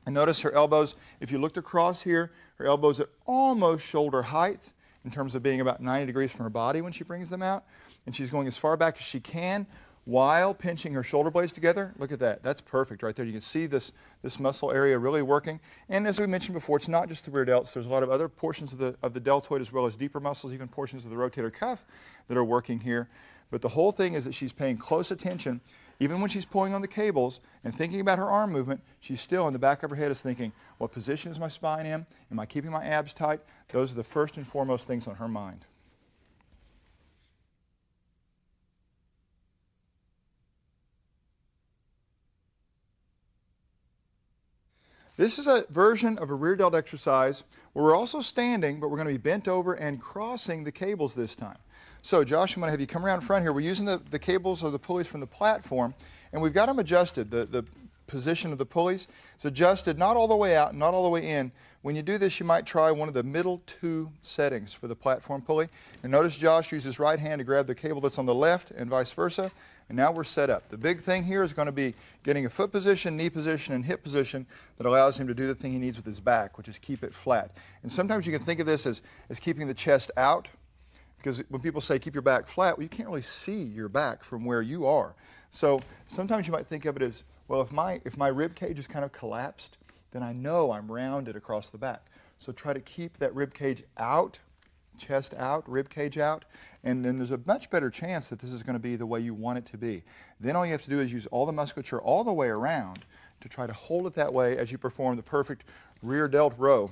S1: And notice her elbows, if you looked across here, her elbows at almost shoulder height in terms of being about 90 degrees from her body when she brings them out. And she's going as far back as she can while pinching her shoulder blades together. Look at that. That's perfect right there. You can see this muscle area really working. And as we mentioned before, it's not just the rear delts. There's a lot of other portions of the deltoid as well as deeper muscles, even portions of the rotator cuff that are working here. But the whole thing is that she's paying close attention. Even when she's pulling on the cables and thinking about her arm movement, she's still in the back of her head is thinking, what position is my spine in? Am I keeping my abs tight? Those are the first and foremost things on her mind. This is a version of a rear delt exercise where we're also standing, but we're going to be bent over and crossing the cables this time. So Josh, I'm going to have you come around front here. We're using the cables or the pulleys from the platform, and we've got them adjusted. The position of the pulleys is adjusted not all the way out, not all the way in. When you do this, you might try one of the middle two settings for the platform pulley. And notice Josh uses his right hand to grab the cable that's on the left and vice versa. And now we're set up. The big thing here is going to be getting a foot position, knee position, and hip position that allows him to do the thing he needs with his back, which is keep it flat. And sometimes you can think of this as keeping the chest out, because when people say keep your back flat, well, you can't really see your back from where you are. So sometimes you might think of it as, well, if my rib cage is kind of collapsed, then I know I'm rounded across the back. So try to keep that rib cage out, chest out, rib cage out, and then there's a much better chance that this is going to be the way you want it to be. Then all you have to do is use all the musculature all the way around to try to hold it that way as you perform the perfect rear delt row,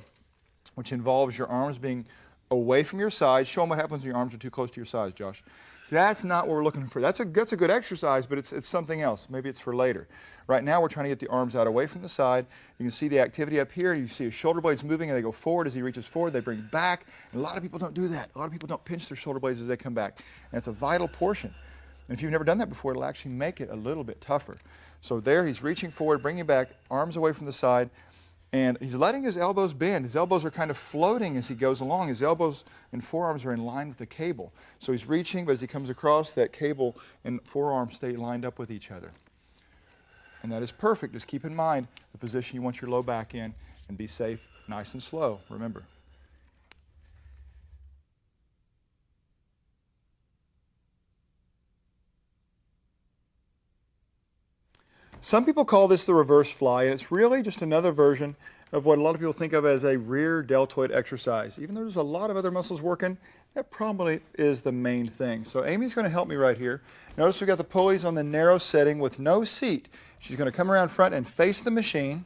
S1: which involves your arms being away from your sides. Show them what happens when your arms are too close to your sides, Josh. See, that's not what we're looking for. That's a good exercise, but it's something else. Maybe it's for later. Right now, we're trying to get the arms out away from the side. You can see the activity up here. You see his shoulder blades moving, and they go forward. As he reaches forward, they bring back. And a lot of people don't do that. A lot of people don't pinch their shoulder blades as they come back. And it's a vital portion. And if you've never done that before, it'll actually make it a little bit tougher. So there, he's reaching forward, bringing back, arms away from the side. And he's letting his elbows bend. His elbows are kind of floating as he goes along. His elbows and forearms are in line with the cable. So he's reaching, but as he comes across, that cable and forearm stay lined up with each other. And that is perfect. Just keep in mind the position you want your low back in and be safe, nice and slow, remember. Some people call this the reverse fly, and it's really just another version of what a lot of people think of as a rear deltoid exercise. Even though there's a lot of other muscles working, that probably is the main thing. So Amy's going to help me right here. Notice we've got the pulleys on the narrow setting with no seat. She's going to come around front and face the machine,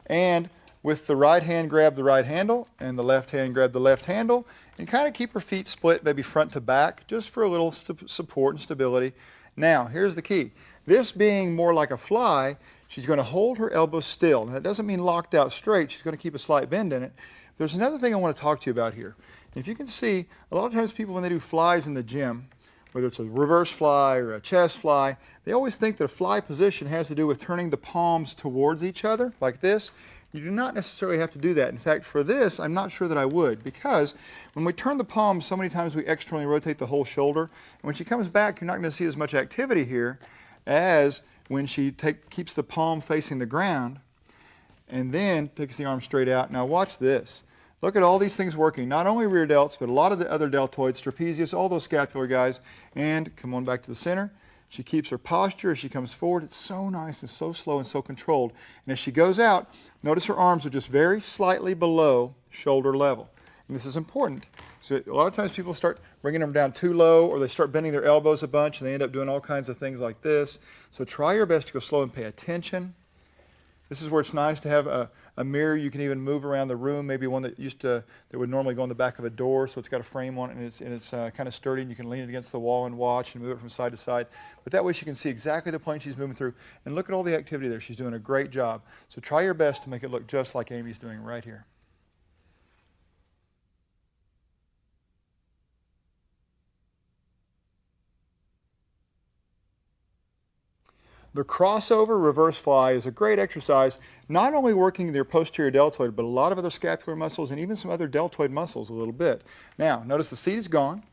S1: and with the right hand grab the right handle and the left hand grab the left handle, and kind of keep her feet split maybe front to back just for a little support and stability. Now here's the key. This being more like a fly, she's going to hold her elbow still. Now that doesn't mean locked out straight. She's going to keep a slight bend in it. There's another thing I want to talk to you about here. If you can see, a lot of times people when they do flies in the gym, whether it's a reverse fly or a chest fly, they always think that a fly position has to do with turning the palms towards each other like this. You do not necessarily have to do that. In fact, for this, I'm not sure that I would, because when we turn the palms, so many times we externally rotate the whole shoulder, and when she comes back, you're not going to see as much activity here as when she keeps the palm facing the ground and then takes the arm straight out. Now watch this. Look at all these things working, not only rear delts, but a lot of the other deltoids, trapezius, all those scapular guys. And come on back to the center. She keeps her posture as she comes forward. It's so nice and so slow and so controlled. And as she goes out, notice her arms are just very slightly below shoulder level. And this is important. So a lot of times people start bringing them down too low, or they start bending their elbows a bunch and they end up doing all kinds of things like this. So try your best to go slow and pay attention. This is where it's nice to have a mirror you can even move around the room, maybe one that would normally go on the back of a door, so it's got a frame on it and it's kind of sturdy, and you can lean it against the wall and watch and move it from side to side. But that way she can see exactly the plane she's moving through, and look at all the activity there. She's doing a great job. So try your best to make it look just like Amy's doing right here. The crossover reverse fly is a great exercise, not only working their posterior deltoid, but a lot of other scapular muscles and even some other deltoid muscles a little bit. Now, notice the seat is gone.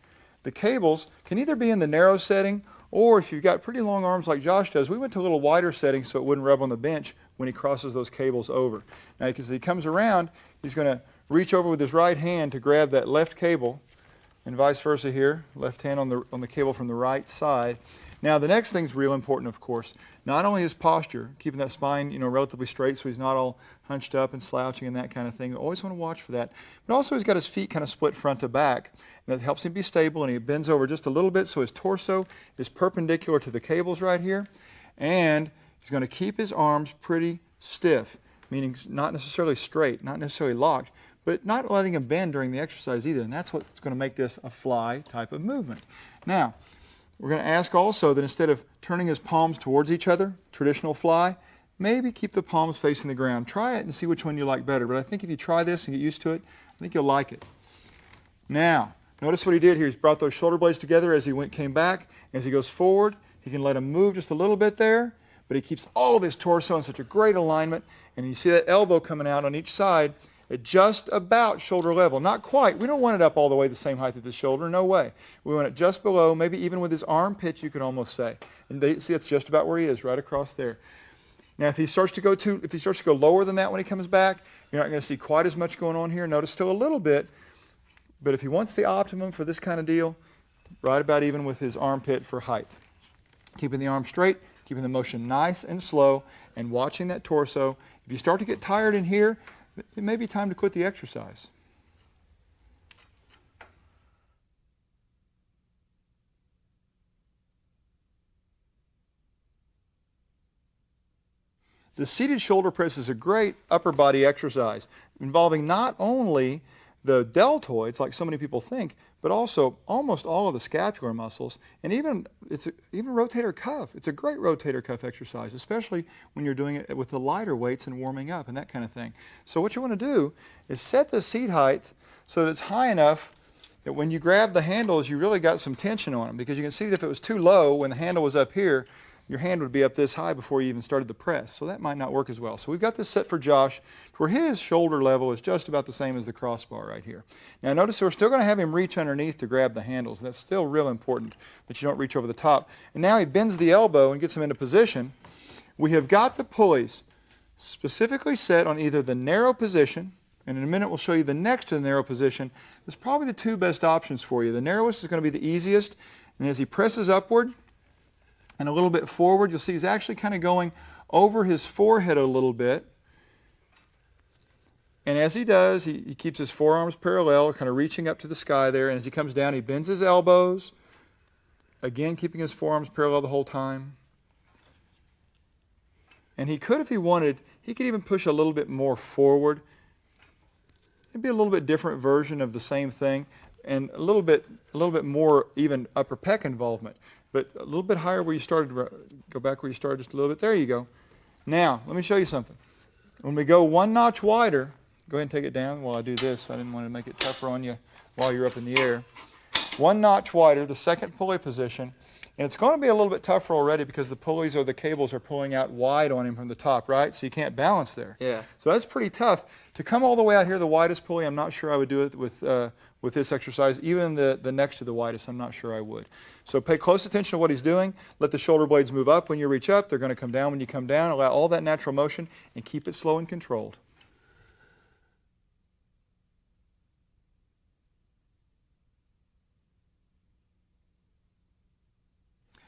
S1: The cables can either be in the narrow setting, or if you've got pretty long arms like Josh does, we went to a little wider setting so it wouldn't rub on the bench when he crosses those cables over. Now, as he comes around, he's going to reach over with his right hand to grab that left cable, and vice versa here, left hand on the cable from the right side. Now the next thing is real important, of course. Not only his posture, keeping that spine, relatively straight so he's not all hunched up and slouching and that kind of thing. You always want to watch for that. But also he's got his feet kind of split front to back. And that helps him be stable, and he bends over just a little bit so his torso is perpendicular to the cables right here. And he's going to keep his arms pretty stiff, meaning not necessarily straight, not necessarily locked, but not letting him bend during the exercise either. And that's what's going to make this a fly type of movement. Now, we're going to ask also that instead of turning his palms towards each other, traditional fly, maybe keep the palms facing the ground. Try it and see which one you like better. But I think if you try this and get used to it, I think you'll like it. Now, notice what he did here. He's brought those shoulder blades together as he came back. As he goes forward, he can let them move just a little bit there, but he keeps all of his torso in such a great alignment. And you see that elbow coming out on each side at just about shoulder level. Not quite. We don't want it up all the way the same height as the shoulder. No way. We want it just below, maybe even with his armpit, you could almost say. And see, that's just about where he is, right across there. Now, if he starts to go lower than that when he comes back, you're not going to see quite as much going on here. Notice still a little bit. But if he wants the optimum for this kind of deal, right about even with his armpit for height. Keeping the arm straight, keeping the motion nice and slow, and watching that torso. If you start to get tired in here, it may be time to quit the exercise. The seated shoulder press is a great upper body exercise involving not only the deltoids, like so many people think, but also almost all of the scapular muscles, and even rotator cuff. It's a great rotator cuff exercise, especially when you're doing it with the lighter weights and warming up and that kind of thing. So what you want to do is set the seat height so that it's high enough that when you grab the handles, you really got some tension on them, because you can see that if it was too low, when the handle was up here, your hand would be up this high before you even started the press. So that might not work as well. So we've got this set for Josh where his shoulder level is just about the same as the crossbar right here. Now notice we're still going to have him reach underneath to grab the handles. That's still real important that you don't reach over the top. And now he bends the elbow and gets him into position. We have got the pulleys specifically set on either the narrow position, and in a minute we'll show you the next to the narrow position. There's probably the two best options for you. The narrowest is going to be the easiest, and as he presses upward and a little bit forward, you'll see he's actually kind of going over his forehead a little bit. And as he does, he keeps his forearms parallel, kind of reaching up to the sky there. And as he comes down, he bends his elbows, again keeping his forearms parallel the whole time. And he could, if he wanted, he could even push a little bit more forward. It'd be a little bit different version of the same thing, and a little bit more even upper pec involvement. But a little bit higher where you started. Go back where you started just a little bit. There you go. Now, let me show you something. When we go one notch wider, go ahead and take it down while I do this. I didn't want to make it tougher on you while you're up in the air. One notch wider, the second pulley position. And it's going to be a little bit tougher already because the pulleys or the cables are pulling out wide on him from the top, right? So you can't balance there.
S2: Yeah.
S1: So that's pretty tough. To come all the way out here, the widest pulley, I'm not sure I would do it with this exercise. Even the next to the widest, I'm not sure I would. So pay close attention to what he's doing. Let the shoulder blades move up when you reach up. They're going to come down when you come down. Allow all that natural motion and keep it slow and controlled.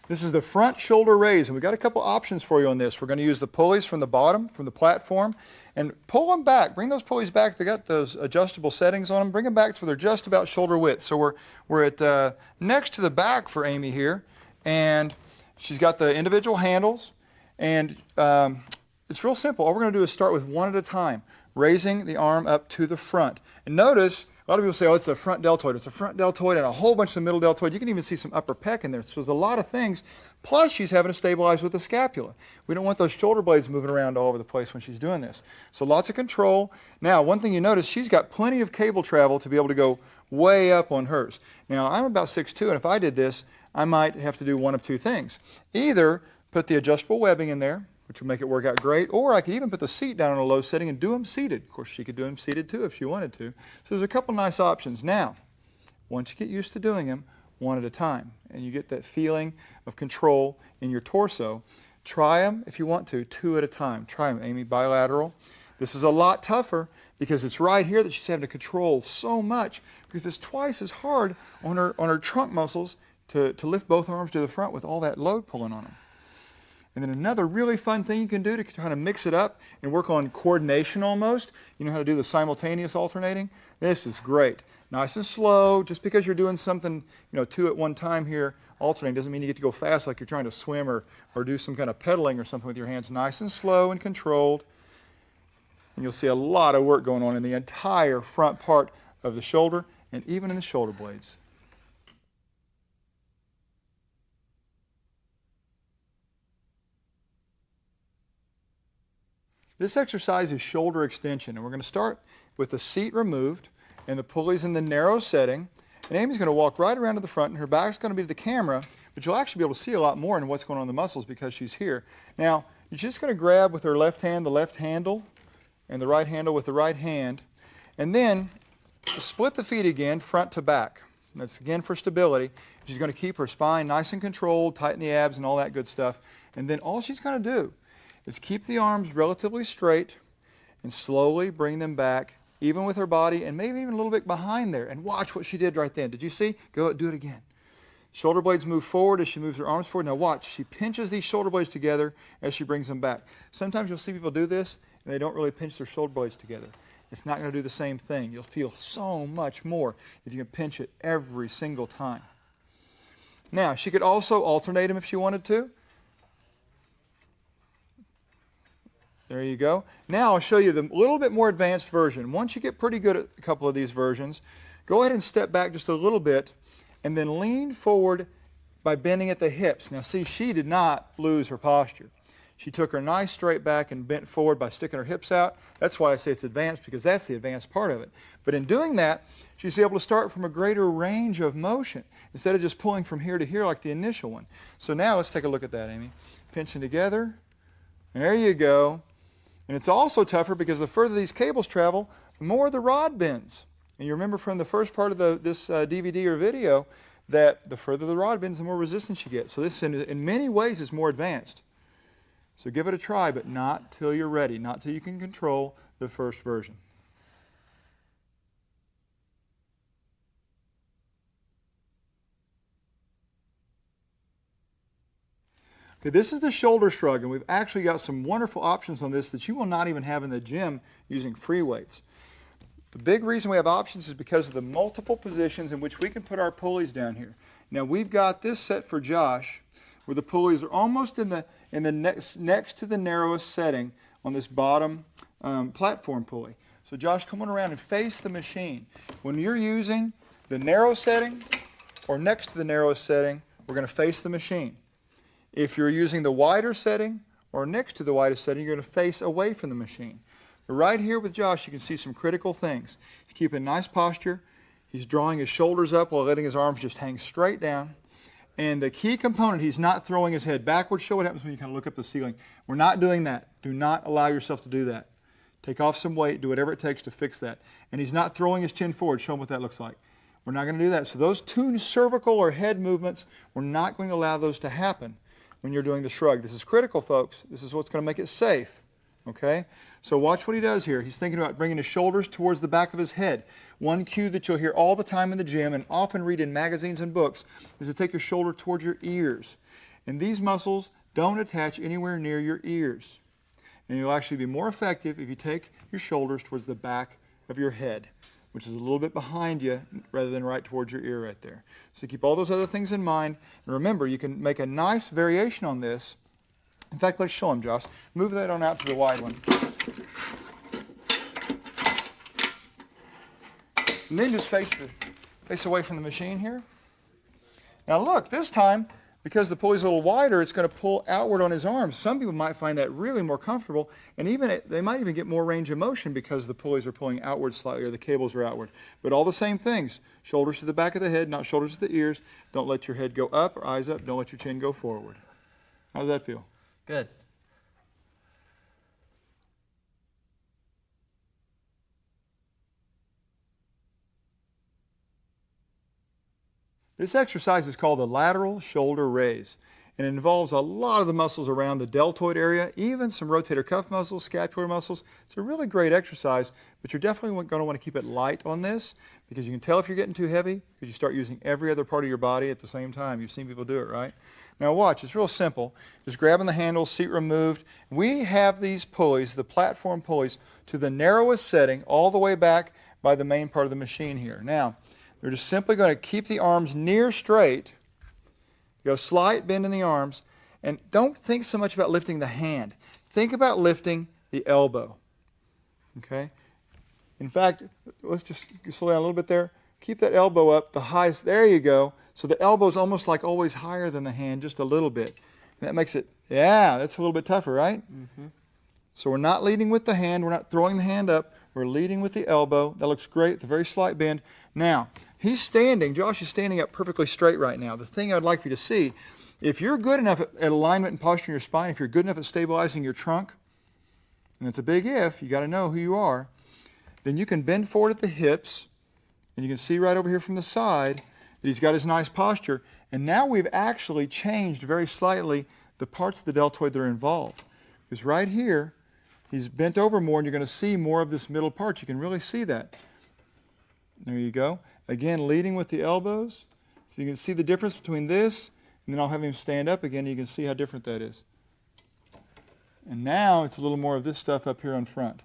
S1: This is the front shoulder raise, and we've got a couple options for you on this. We're going to use the pulleys from the bottom, from the platform, and pull them back. Bring those pulleys back. They got those adjustable settings on them. Bring them back so they're just about shoulder width. So we're at next to the back for Amy here, and she's got the individual handles, and it's real simple. All we're going to do is start with one at a time, raising the arm up to the front. And notice, a lot of people say, oh, it's the front deltoid. It's a front deltoid and a whole bunch of the middle deltoid. You can even see some upper pec in there. So there's a lot of things. Plus, she's having to stabilize with the scapula. We don't want those shoulder blades moving around all over the place when she's doing this. So lots of control. Now, one thing you notice, she's got plenty of cable travel to be able to go way up on hers. Now, I'm about 6'2", and if I did this, I might have to do one of two things. Either put the adjustable webbing in there, which would make it work out great, or I could even put the seat down on a low setting and do them seated. Of course, she could do them seated too if she wanted to. So there's a couple nice options. Now, once you get used to doing them, one at a time, and you get that feeling of control in your torso, try them if you want to, two at a time. Try them, Amy, bilateral. This is a lot tougher because it's right here that she's having to control so much because it's twice as hard on her trunk muscles to lift both arms to the front with all that load pulling on them. And then another really fun thing you can do to kind of mix it up and work on coordination almost. You know how to do the simultaneous alternating? This is great. Nice and slow. Just because you're doing something, two at one time here, alternating, doesn't mean you get to go fast like you're trying to swim or do some kind of pedaling or something with your hands. Nice and slow and controlled. And you'll see a lot of work going on in the entire front part of the shoulder and even in the shoulder blades. This exercise is shoulder extension, and we're going to start with the seat removed and the pulleys in the narrow setting. And Amy's going to walk right around to the front, and her back's going to be to the camera, but you'll actually be able to see a lot more in what's going on in the muscles because she's here. Now, you're just going to grab with her left hand the left handle and the right handle with the right hand, and then split the feet again, front to back. That's again for stability. She's going to keep her spine nice and controlled, tighten the abs and all that good stuff. And then all she's going to do is keep the arms relatively straight and slowly bring them back, even with her body, and maybe even a little bit behind there. And watch what she did right then. Did you see? Go do it again. Shoulder blades move forward as she moves her arms forward. Now watch, she pinches these shoulder blades together as she brings them back. Sometimes you'll see people do this, and they don't really pinch their shoulder blades together. It's not going to do the same thing. You'll feel so much more if you can pinch it every single time. Now, she could also alternate them if she wanted to. There you go. Now I'll show you the little bit more advanced version. Once you get pretty good at a couple of these versions, go ahead and step back just a little bit and then lean forward by bending at the hips. Now see, she did not lose her posture. She took her nice straight back and bent forward by sticking her hips out. That's why I say it's advanced, because that's the advanced part of it. But in doing that, she's able to start from a greater range of motion instead of just pulling from here to here like the initial one. So now let's take a look at that, Amy. Pinching together. There you go. And it's also tougher because the further these cables travel, the more the rod bends. And you remember from the first part of this DVD or video that the further the rod bends, the more resistance you get. So this, in many ways, is more advanced. So give it a try, but not till you're ready, not till you can control the first version. Okay, this is the shoulder shrug, and we've actually got some wonderful options on this that you will not even have in the gym using free weights. The big reason we have options is because of the multiple positions in which we can put our pulleys down here. Now we've got this set for Josh where the pulleys are almost in the next to the narrowest setting on this bottom platform pulley. So Josh, come on around and face the machine. When you're using the narrow setting or next to the narrowest setting, we're going to face the machine. If you're using the wider setting or next to the widest setting, you're going to face away from the machine. But right here with Josh, you can see some critical things. He's keeping nice posture. He's drawing his shoulders up while letting his arms just hang straight down. And the key component, he's not throwing his head backwards. Show what happens when you kind of look up the ceiling. We're not doing that. Do not allow yourself to do that. Take off some weight, do whatever it takes to fix that. And he's not throwing his chin forward. Show him what that looks like. We're not going to do that. So those two cervical or head movements, we're not going to allow those to happen when you're doing the shrug. This is critical, folks. This is what's going to make it safe. Okay? So watch what he does here. He's thinking about bringing his shoulders towards the back of his head. One cue that you'll hear all the time in the gym and often read in magazines and books is to take your shoulder towards your ears. And these muscles don't attach anywhere near your ears. And you'll actually be more effective if you take your shoulders towards the back of your head, which is a little bit behind you rather than right towards your ear right there. So keep all those other things in mind. And remember, you can make a nice variation on this. In fact, let's show them, Josh. Move that on out to the wide one. And then just face away from the machine here. Now look, this time, because the pulley's a little wider, it's going to pull outward on his arms. Some people might find that really more comfortable, and they might even get more range of motion because the pulleys are pulling outward slightly or the cables are outward. But all the same things. Shoulders to the back of the head, not shoulders to the ears. Don't let your head go up or eyes up. Don't let your chin go forward. How does that feel?
S2: Good.
S1: This exercise is called the lateral shoulder raise, and it involves a lot of the muscles around the deltoid area, even some rotator cuff muscles, scapular muscles. It's a really great exercise, but you're definitely going to want to keep it light on this because you can tell if you're getting too heavy because you start using every other part of your body at the same time. You've seen people do it, right? Now watch, it's real simple. Just grabbing the handle, seat removed. We have these pulleys, the platform pulleys, to the narrowest setting all the way back by the main part of the machine here. Now, they're just simply going to keep the arms near straight. You got a slight bend in the arms, and don't think so much about lifting the hand. Think about lifting the elbow. Okay? In fact, let's just slow down a little bit there. Keep that elbow up, the highest. There you go. So the elbow's almost like always higher than the hand, just a little bit. And that makes it, yeah, that's a little bit tougher, right? Mm-hmm. So we're not leading with the hand. We're not throwing the hand up. We're leading with the elbow. That looks great, the very slight bend. Now, he's standing, Josh is standing up perfectly straight right now. The thing I'd like for you to see, if you're good enough at alignment and posture in your spine, if you're good enough at stabilizing your trunk, and it's a big if, you got to know who you are, then you can bend forward at the hips, and you can see right over here from the side that he's got his nice posture. And now we've actually changed very slightly the parts of the deltoid that are involved. Because right here, he's bent over more, and you're going to see more of this middle part. You can really see that. There you go. Again, leading with the elbows. So you can see the difference between this, and then I'll have him stand up again, and you can see how different that is. And now it's a little more of this stuff up here on front.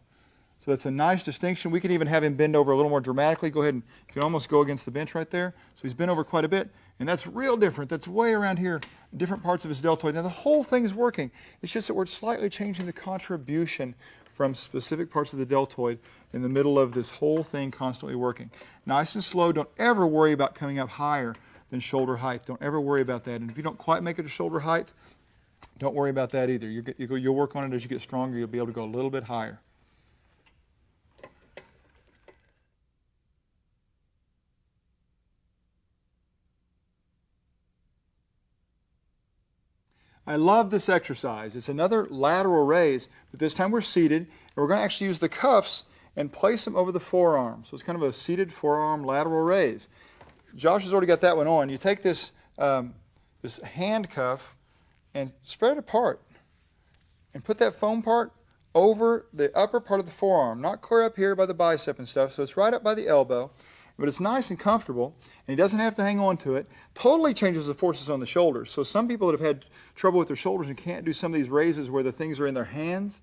S1: So that's a nice distinction. We could even have him bend over a little more dramatically. Go ahead and you can almost go against the bench right there. So he's bent over quite a bit, and that's real different. That's way around here, different parts of his deltoid. Now the whole thing is working. It's just that we're slightly changing the contribution from specific parts of the deltoid in the middle of this whole thing constantly working. Nice and slow. Don't ever worry about coming up higher than shoulder height. Don't ever worry about that. And if you don't quite make it to shoulder height, don't worry about that either. You'll work on it as you get stronger. You'll be able to go a little bit higher. I love this exercise. It's another lateral raise, but this time we're seated, and we're going to actually use the cuffs and place them over the forearm. So it's kind of a seated forearm lateral raise. Josh has already got that one on. You take this, this hand cuff and spread it apart and put that foam part over the upper part of the forearm, not clear up here by the bicep and stuff, so it's right up by the elbow. But it's nice and comfortable, and he doesn't have to hang on to it. Totally changes the forces on the shoulders. So some people that have had trouble with their shoulders and can't do some of these raises where the things are in their hands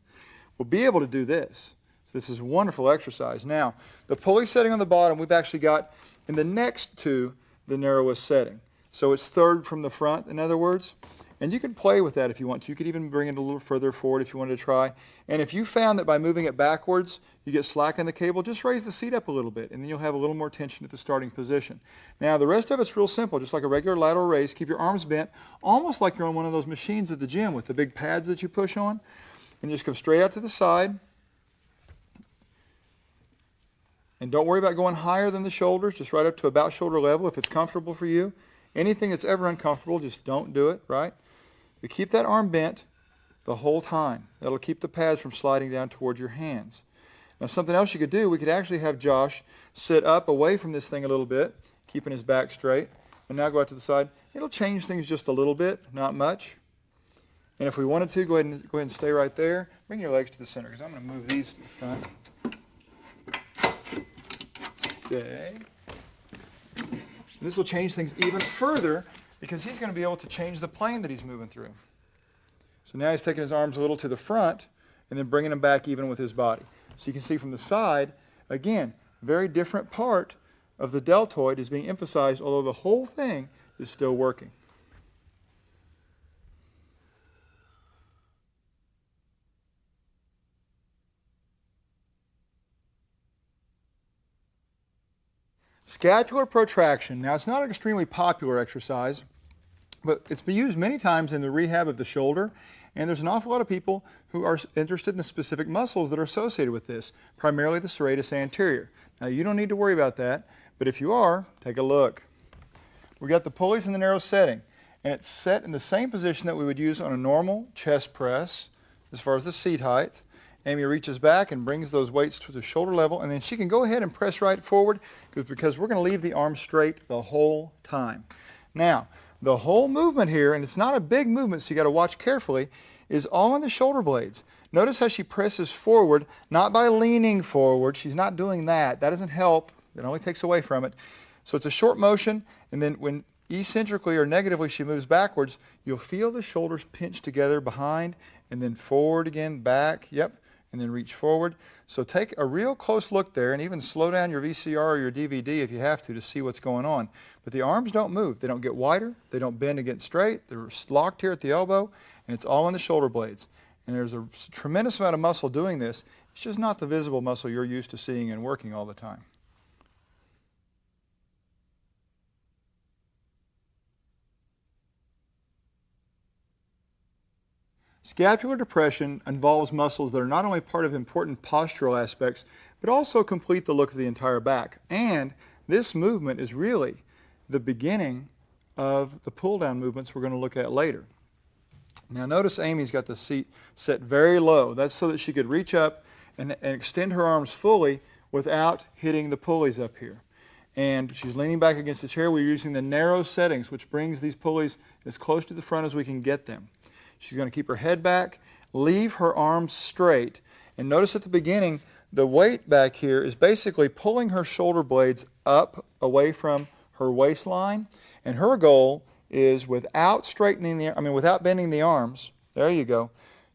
S1: will be able to do this. So So this is a wonderful exercise. Now, the pulley setting on the bottom, we've actually got in the next to the narrowest setting. So it's third from the front, in other words. And you can play with that if you want to. You could even bring it a little further forward if you wanted to try. And if you found that by moving it backwards, you get slack in the cable, just raise the seat up a little bit, and then you'll have a little more tension at the starting position. Now, the rest of it's real simple, just like a regular lateral raise. Keep your arms bent, almost like you're on one of those machines at the gym with the big pads that you push on. And just come straight out to the side. And don't worry about going higher than the shoulders, just right up to about shoulder level if it's comfortable for you. Anything that's ever uncomfortable, just don't do it, right? You keep that arm bent the whole time. That'll keep the pads from sliding down towards your hands. Now, something else you could do, we could actually have Josh sit up away from this thing a little bit, keeping his back straight, and now go out to the side. It'll change things just a little bit, not much. And if we wanted to, go ahead and stay right there. Bring your legs to the center, because I'm going to move these to the front. Stay. And this will change things even further, because he's going to be able to change the plane that he's moving through. So now he's taking his arms a little to the front and then bringing them back even with his body. So you can see from the side, again, very different part of the deltoid is being emphasized, although the whole thing is still working. Scapular protraction. Now, it's not an extremely popular exercise, but it's been used many times in the rehab of the shoulder, and there's an awful lot of people who are interested in the specific muscles that are associated with this, primarily the serratus anterior. Now, you don't need to worry about that, but if you are, take a look. We've got the pulleys in the narrow setting, and it's set in the same position that we would use on a normal chest press as far as the seat height. Amy reaches back and brings those weights to the shoulder level, and then she can go ahead and press right forward because we're going to leave the arm straight the whole time. Now, the whole movement here, and it's not a big movement, so you got to watch carefully, is all in the shoulder blades. Notice how she presses forward, not by leaning forward. She's not doing that. That doesn't help. It only takes away from it. So it's a short motion, and then when eccentrically or negatively she moves backwards, you'll feel the shoulders pinch together behind, and then forward again, back, yep, and then reach forward. So take a real close look there, and even slow down your VCR or your DVD if you have to see what's going on. But the arms don't move. They don't get wider. They don't bend and get straight. They're locked here at the elbow, and it's all in the shoulder blades. And there's a tremendous amount of muscle doing this. It's just not the visible muscle you're used to seeing and working all the time. Scapular depression involves muscles that are not only part of important postural aspects, but also complete the look of the entire back. And this movement is really the beginning of the pull-down movements we're going to look at later. Now notice Amy's got the seat set very low. That's so that she could reach up and extend her arms fully without hitting the pulleys up here. And she's leaning back against the chair. We're using the narrow settings, which brings these pulleys as close to the front as we can get them. She's going to keep her head back, leave her arms straight, and notice at the beginning, the weight back here is basically pulling her shoulder blades up away from her waistline, and her goal is without bending the arms, there you go,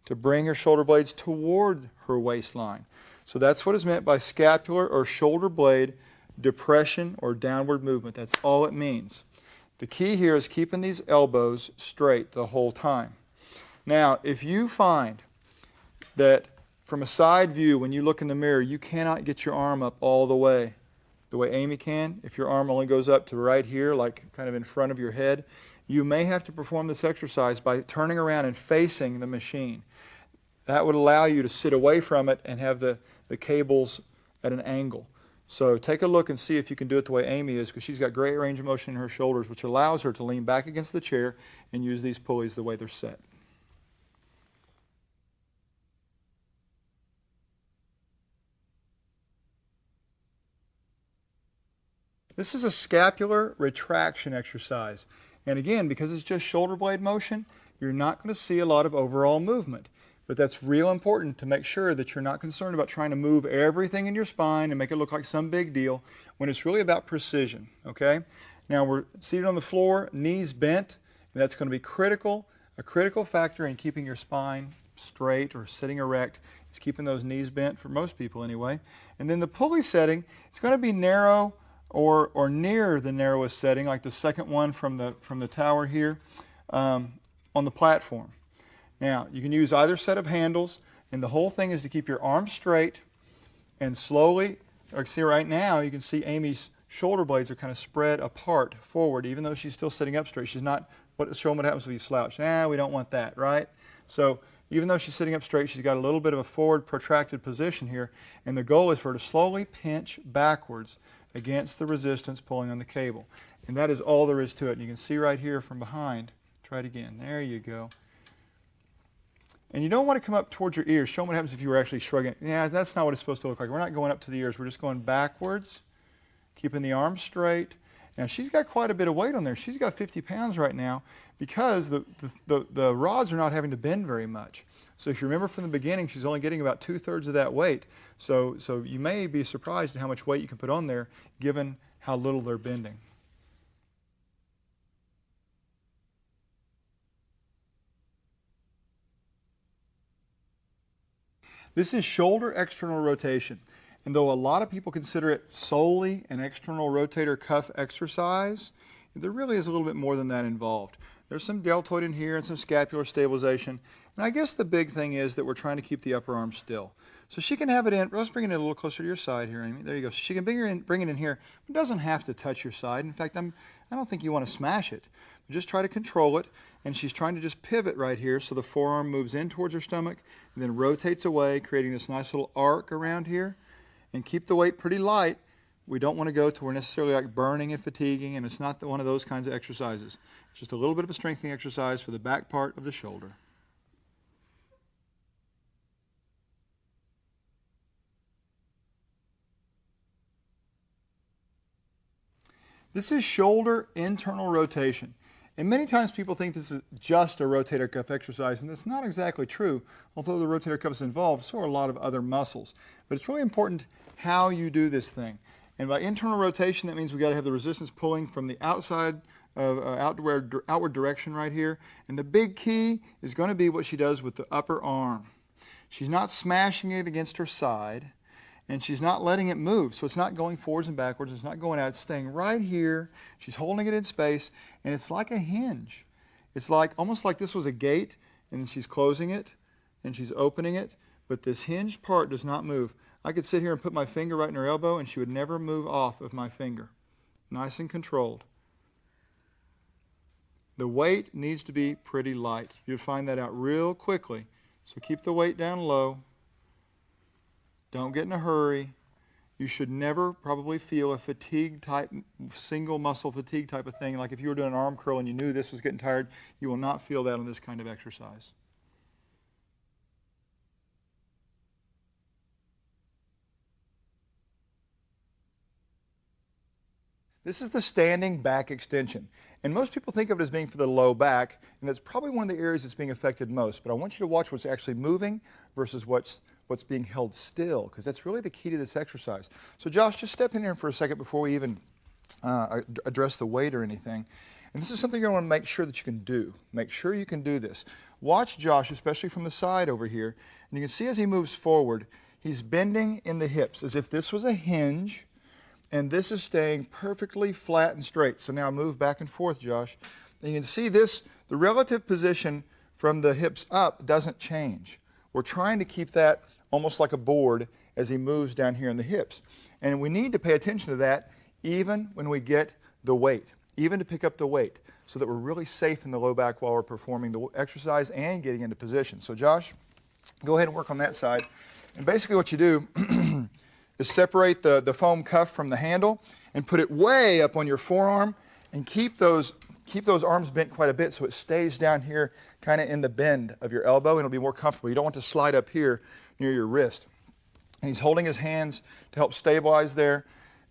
S1: to bring her shoulder blades toward her waistline. So that's what is meant by scapular or shoulder blade depression or downward movement. That's all it means. The key here is keeping these elbows straight the whole time. Now, if you find that from a side view, when you look in the mirror, you cannot get your arm up all the way Amy can, if your arm only goes up to right here, like kind of in front of your head, you may have to perform this exercise by turning around and facing the machine. That would allow you to sit away from it and have the cables at an angle. So take a look and see if you can do it the way Amy is, because she's got great range of motion in her shoulders, which allows her to lean back against the chair and use these pulleys the way they're set. This is a scapular retraction exercise. And again, because it's just shoulder blade motion, you're not going to see a lot of overall movement. But that's real important to make sure that you're not concerned about trying to move everything in your spine and make it look like some big deal when it's really about precision, okay? Now we're seated on the floor, knees bent, and that's going to be critical, a critical factor in keeping your spine straight or sitting erect. It's keeping those knees bent for most people anyway. And then the pulley setting, it's going to be narrow or near the narrowest setting, like the second one from the tower here on the platform. Now, you can use either set of handles, and the whole thing is to keep your arms straight and slowly, like see right now, you can see Amy's shoulder blades are kind of spread apart forward, even though she's still sitting up straight. She's not showing what happens when you slouch. We don't want that, right? So even though she's sitting up straight, she's got a little bit of a forward protracted position here, and the goal is for her to slowly pinch backwards against the resistance pulling on the cable. And that is all there is to it. And you can see right here from behind. Try it again. There you go. And you don't want to come up towards your ears. Show them what happens if you were actually shrugging. Yeah, that's not what it's supposed to look like. We're not going up to the ears. We're just going backwards, keeping the arms straight. Now, she's got quite a bit of weight on there. She's got 50 pounds right now because the rods are not having to bend very much. So if you remember from the beginning, she's only getting about 2/3 of that weight. So you may be surprised at how much weight you can put on there given how little they're bending. This is shoulder external rotation. And though a lot of people consider it solely an external rotator cuff exercise, there really is a little bit more than that involved. There's some deltoid in here and some scapular stabilization. And I guess the big thing is that we're trying to keep the upper arm still. So she can have it in, let's bring it in a little closer to your side here, Amy. There you go. So she can bring it in here. It doesn't have to touch your side. In fact, I don't think you want to smash it. But just try to control it. And she's trying to just pivot right here so the forearm moves in towards her stomach and then rotates away, creating this nice little arc around here. And keep the weight pretty light. We don't want to go to where necessarily like burning and fatiguing, and it's not one of those kinds of exercises. It's just a little bit of a strengthening exercise for the back part of the shoulder. This is shoulder internal rotation. And many times people think this is just a rotator cuff exercise, and that's not exactly true. Although the rotator cuff is involved, so are a lot of other muscles. But it's really important how you do this thing. And by internal rotation, that means we've got to have the resistance pulling from the outside of outward direction right here. And the big key is going to be what she does with the upper arm. She's not smashing it against her side, and she's not letting it move. So it's not going forwards and backwards. It's not going out. It's staying right here. She's holding it in space, and it's like a hinge. It's like almost like this was a gate, and she's closing it, and she's opening it, but this hinged part does not move. I could sit here and put my finger right in her elbow, and she would never move off of my finger. Nice and controlled. The weight needs to be pretty light. You'll find that out real quickly. So keep the weight down low. Don't get in a hurry. You should never probably feel a fatigue type, single muscle fatigue type of thing. Like if you were doing an arm curl and you knew this was getting tired, you will not feel that on this kind of exercise. This is the standing back extension. And most people think of it as being for the low back, and that's probably one of the areas that's being affected most. But I want you to watch what's actually moving versus what's being held still, because that's really the key to this exercise. So Josh, just step in here for a second before we even address the weight or anything. And this is something you're going to want to make sure that you can do. Make sure you can do this. Watch Josh, especially from the side over here, and you can see as he moves forward, he's bending in the hips as if this was a hinge, and this is staying perfectly flat and straight. So now move back and forth, Josh. And you can see this, the relative position from the hips up doesn't change. We're trying to keep that almost like a board as he moves down here in the hips. And we need to pay attention to that even when we get the weight, even to pick up the weight, so that we're really safe in the low back while we're performing the exercise and getting into position. So Josh, go ahead and work on that side. And basically what you do is separate the foam cuff from the handle and put it way up on your forearm and keep those arms bent quite a bit so it stays down here kind of in the bend of your elbow, and it'll be more comfortable. You don't want to slide up here near your wrist. And he's holding his hands to help stabilize there.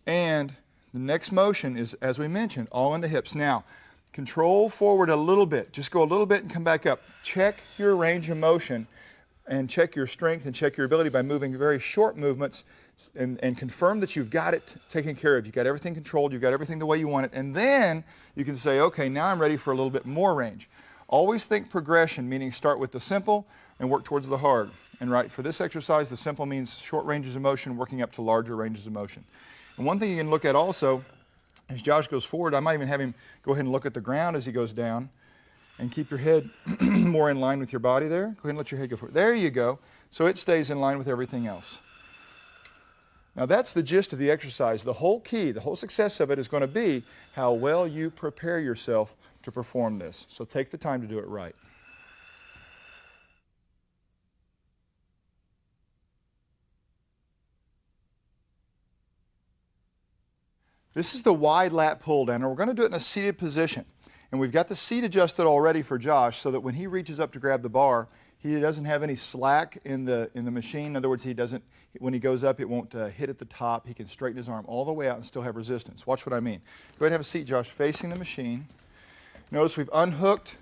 S1: And the next motion is, as we mentioned, all in the hips. Now, control forward a little bit. Just go a little bit and come back up. Check your range of motion and check your strength and check your ability by moving very short movements and confirm that you've got it taken care of. You've got everything controlled. You've got everything the way you want it. And then you can say, okay, now I'm ready for a little bit more range. Always think progression, meaning start with the simple and work towards the hard. And right, for this exercise, the simple means short ranges of motion, working up to larger ranges of motion. And one thing you can look at also, as Josh goes forward, I might even have him go ahead and look at the ground as he goes down, and keep your head more in line with your body there. Go ahead and let your head go forward. There you go. So it stays in line with everything else. Now that's the gist of the exercise. The whole key, the whole success of it is going to be how well you prepare yourself to perform this. So take the time to do it right. This is the wide lat pull down, and we're going to do it in a seated position. And we've got the seat adjusted already for Josh so that when he reaches up to grab the bar, he doesn't have any slack in the machine. In other words, when he goes up, it won't hit at the top. He can straighten his arm all the way out and still have resistance. Watch what I mean. Go ahead and have a seat, Josh, facing the machine. Notice we've unhooked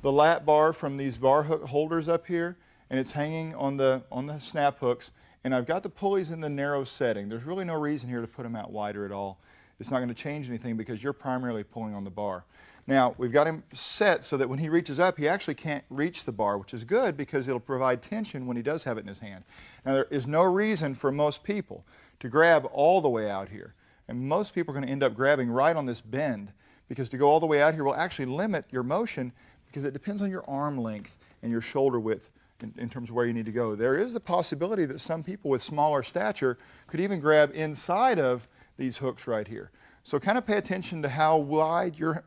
S1: the lat bar from these bar hook holders up here, and it's hanging on the snap hooks. And I've got the pulleys in the narrow setting. There's really no reason here to put them out wider at all. It's not going to change anything because you're primarily pulling on the bar. Now, we've got him set so that when he reaches up, he actually can't reach the bar, which is good because it'll provide tension when he does have it in his hand. Now, there is no reason for most people to grab all the way out here. And most people are going to end up grabbing right on this bend because to go all the way out here will actually limit your motion because it depends on your arm length and your shoulder width in terms of where you need to go. There is the possibility that some people with smaller stature could even grab inside of these hooks right here. So kind of pay attention to how wide your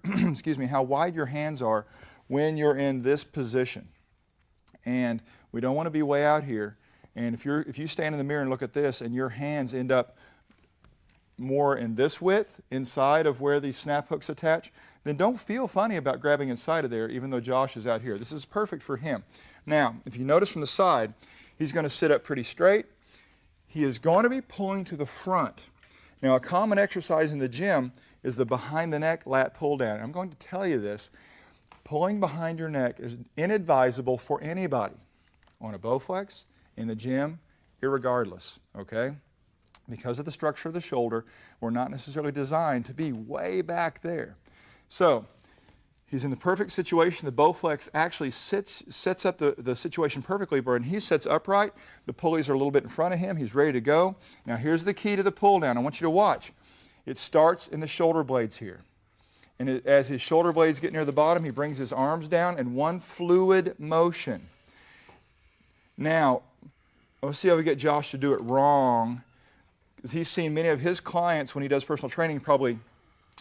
S1: how wide your hands are when you're in this position. And we don't want to be way out here. And if you stand in the mirror and look at this and your hands end up more in this width inside of where these snap hooks attach, then don't feel funny about grabbing inside of there even though Josh is out here. This is perfect for him. Now, if you notice from the side, he's going to sit up pretty straight. He is going to be pulling to the front. Now, a common exercise in the gym is the behind the neck lat pull down. I'm going to tell you this. Pulling behind your neck is inadvisable for anybody on a Bowflex, in the gym, irregardless, okay? Because of the structure of the shoulder, we're not necessarily designed to be way back there. So, he's in the perfect situation. The Bowflex actually sets up the situation perfectly, but when he sits upright, the pulleys are a little bit in front of him. He's ready to go. Now here's the key to the pull down. I want you to watch. It starts in the shoulder blades here. And as his shoulder blades get near the bottom, he brings his arms down in one fluid motion. Now, let's see how we get Josh to do it wrong, because he's seen many of his clients when he does personal training probably.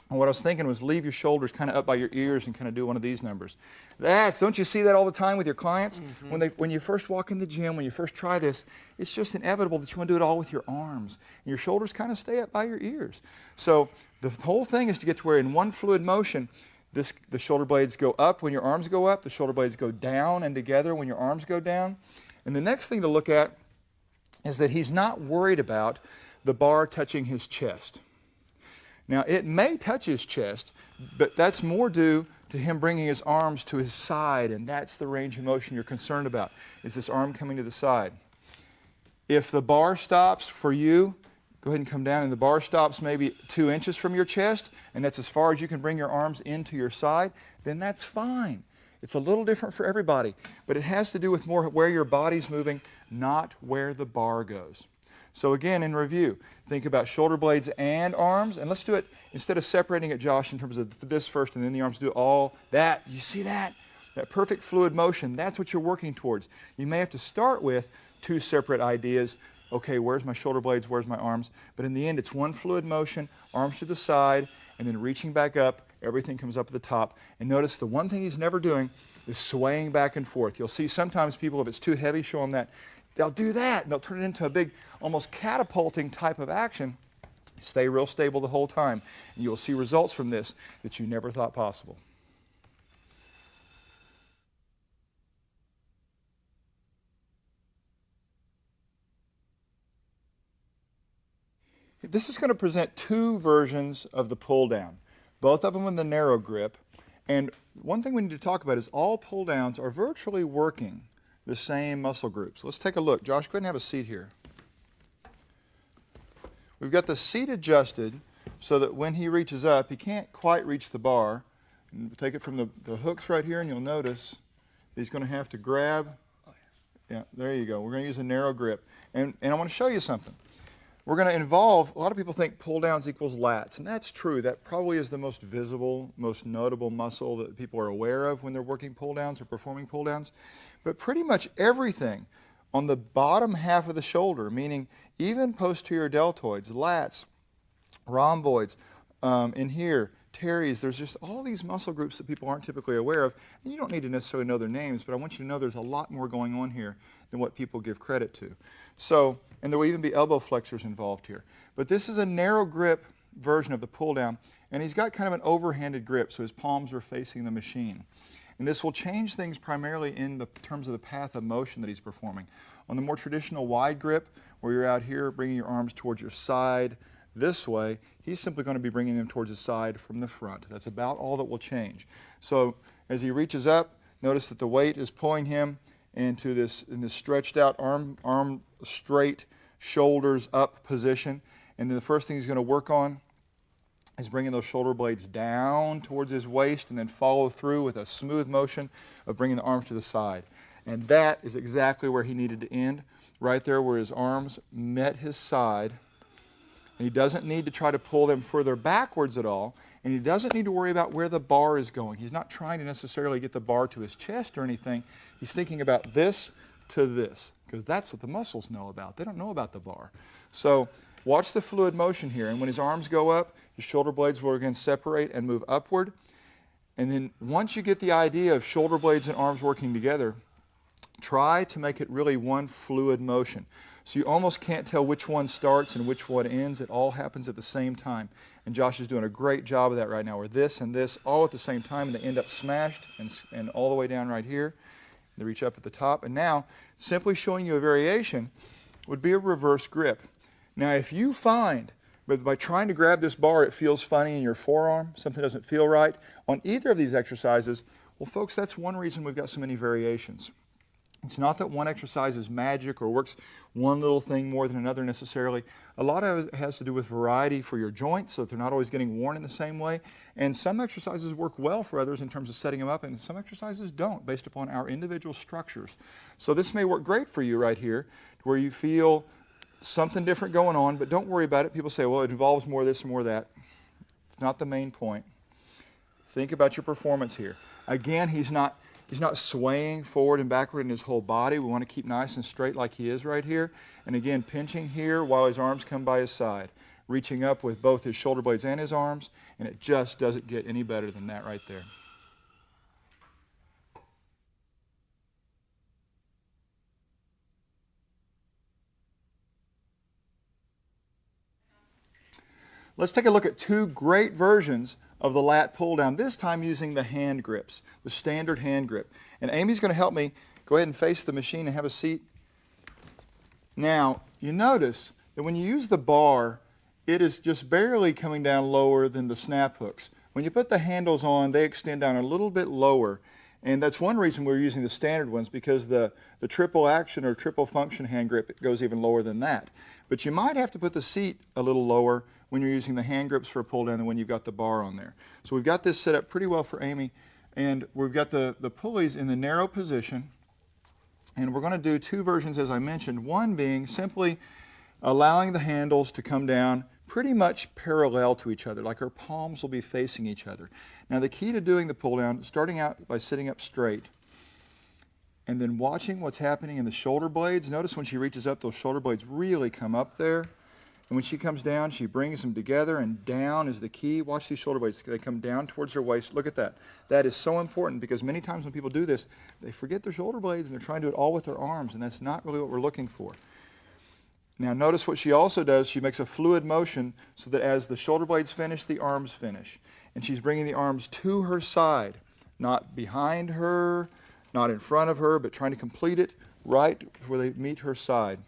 S1: And what I was thinking was leave your shoulders kind of up by your ears and kind of do one of these numbers. Don't you see that all the time with your clients? Mm-hmm. When you first walk in the gym, when you first try this, it's just inevitable that you want to do it all with your arms. And your shoulders kind of stay up by your ears. So the whole thing is to get to where in one fluid motion, the shoulder blades go up when your arms go up, the shoulder blades go down and together when your arms go down. And the next thing to look at is that he's not worried about the bar touching his chest. Now, it may touch his chest, but that's more due to him bringing his arms to his side, and that's the range of motion you're concerned about, is this arm coming to the side. If the bar stops for you, go ahead and come down, and the bar stops maybe 2 inches from your chest, and that's as far as you can bring your arms into your side, then that's fine. It's a little different for everybody, but it has to do with more where your body's moving, not where the bar goes. So again, in review, think about shoulder blades and arms, and let's do it, instead of separating it, Josh, in terms of this first and then the arms, do all that. You see that? That perfect fluid motion, that's what you're working towards. You may have to start with 2 separate ideas. Okay, where's my shoulder blades, where's my arms? But in the end, it's one fluid motion, arms to the side, and then reaching back up, everything comes up at the top. And notice the one thing he's never doing is swaying back and forth. You'll see sometimes people, if it's too heavy, show them that. They'll do that, and they'll turn it into a big, almost catapulting type of action. Stay real stable the whole time, and you'll see results from this that you never thought possible. This is going to present 2 versions of the pull down, both of them in the narrow grip. And one thing we need to talk about is all pull downs are virtually working the same muscle groups. Let's take a look. Josh, go ahead and have a seat here. We've got the seat adjusted so that when he reaches up, he can't quite reach the bar. Take it from the hooks right here, and you'll notice he's going to have to grab. Yeah, there you go. We're going to use a narrow grip. And I want to show you something. We're going to involve, a lot of people think pull downs equals lats, and that's true. That probably is the most visible, most notable muscle that people are aware of when they're working pull downs or performing pull downs. But pretty much everything on the bottom half of the shoulder, meaning even posterior deltoids, lats, rhomboids, in here, teres, there's just all these muscle groups that people aren't typically aware of, and you don't need to necessarily know their names, but I want you to know there's a lot more going on here than what people give credit to. So, and there will even be elbow flexors involved here. But this is a narrow grip version of the pull down, and he's got kind of an overhanded grip, so his palms are facing the machine. And this will change things primarily in the terms of the path of motion that he's performing. On the more traditional wide grip, where you're out here bringing your arms towards your side this way, he's simply going to be bringing them towards the side from the front. That's about all that will change. So as he reaches up, notice that the weight is pulling him into this stretched out arm straight, shoulders up position. And then the first thing he's going to work on is bringing those shoulder blades down towards his waist, and then follow through with a smooth motion of bringing the arms to the side. And that is exactly where he needed to end, right there where his arms met his side. And he doesn't need to try to pull them further backwards at all, and he doesn't need to worry about where the bar is going. He's not trying to necessarily get the bar to his chest or anything. He's thinking about this to this, because that's what the muscles know about. They don't know about the bar. So watch the fluid motion here, and when his arms go up, his shoulder blades will again separate and move upward. And then once you get the idea of shoulder blades and arms working together, try to make it really one fluid motion. So you almost can't tell which one starts and which one ends. It all happens at the same time. And Josh is doing a great job of that right now, where this and this all at the same time, and they end up smashed and all the way down right here. They reach up at the top. And now, simply showing you a variation would be a reverse grip. Now, if you find but by trying to grab this bar, it feels funny in your forearm, something doesn't feel right on either of these exercises, well, folks, that's one reason we've got so many variations. It's not that one exercise is magic or works one little thing more than another necessarily. A lot of it has to do with variety for your joints, so that they're not always getting worn in the same way. And some exercises work well for others in terms of setting them up, and some exercises don't, based upon our individual structures. So this may work great for you right here, where you feel something different going on, but don't worry about it. People say, well, it involves more of this and more of that. It's not the main point. Think about your performance here. Again, he's not swaying forward and backward in his whole body. We want to keep nice and straight like he is right here. And again, pinching here while his arms come by his side. Reaching up with both his shoulder blades and his arms, and it just doesn't get any better than that right there. Let's take a look at two great versions of the lat pull down, this time using the hand grips, the standard hand grip. And Amy's going to help me go ahead and face the machine and have a seat. Now, you notice that when you use the bar, it is just barely coming down lower than the snap hooks. When you put the handles on, they extend down a little bit lower. And that's one reason we're using the standard ones, because the triple action or triple function hand grip, it goes even lower than that. But you might have to put the seat a little lower when you're using the hand grips for a pull down than when you've got the bar on there. So we've got this set up pretty well for Amy, and we've got the pulleys in the narrow position. And we're going to do two versions, as I mentioned, one being simply allowing the handles to come down pretty much parallel to each other, like our palms will be facing each other. Now the key to doing the pull down, starting out by sitting up straight, and then watching what's happening in the shoulder blades. Notice when she reaches up, those shoulder blades really come up there. And when she comes down, she brings them together, and down is the key. Watch these shoulder blades. They come down towards her waist. Look at that. That is so important, because many times when people do this, they forget their shoulder blades, and they're trying to do it all with their arms, and that's not really what we're looking for. Now notice what she also does. She makes a fluid motion so that as the shoulder blades finish, the arms finish. And she's bringing the arms to her side, not behind her, not in front of her, but trying to complete it right where they meet her side.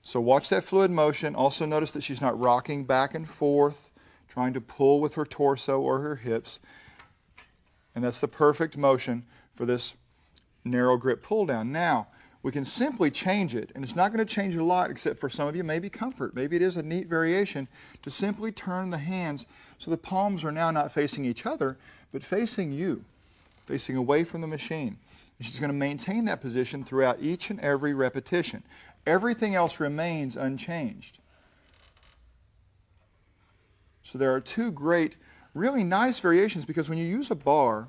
S1: So watch that fluid motion. Also notice that she's not rocking back and forth, trying to pull with her torso or her hips. And that's the perfect motion for this narrow grip pull down. Now, we can simply change it, and it's not going to change a lot except for some of you maybe comfort. Maybe it is a neat variation to simply turn the hands so the palms are now not facing each other, but facing you, facing away from the machine. And she's going to maintain that position throughout each and every repetition. Everything else remains unchanged. So there are two great, really nice variations, because when you use a bar,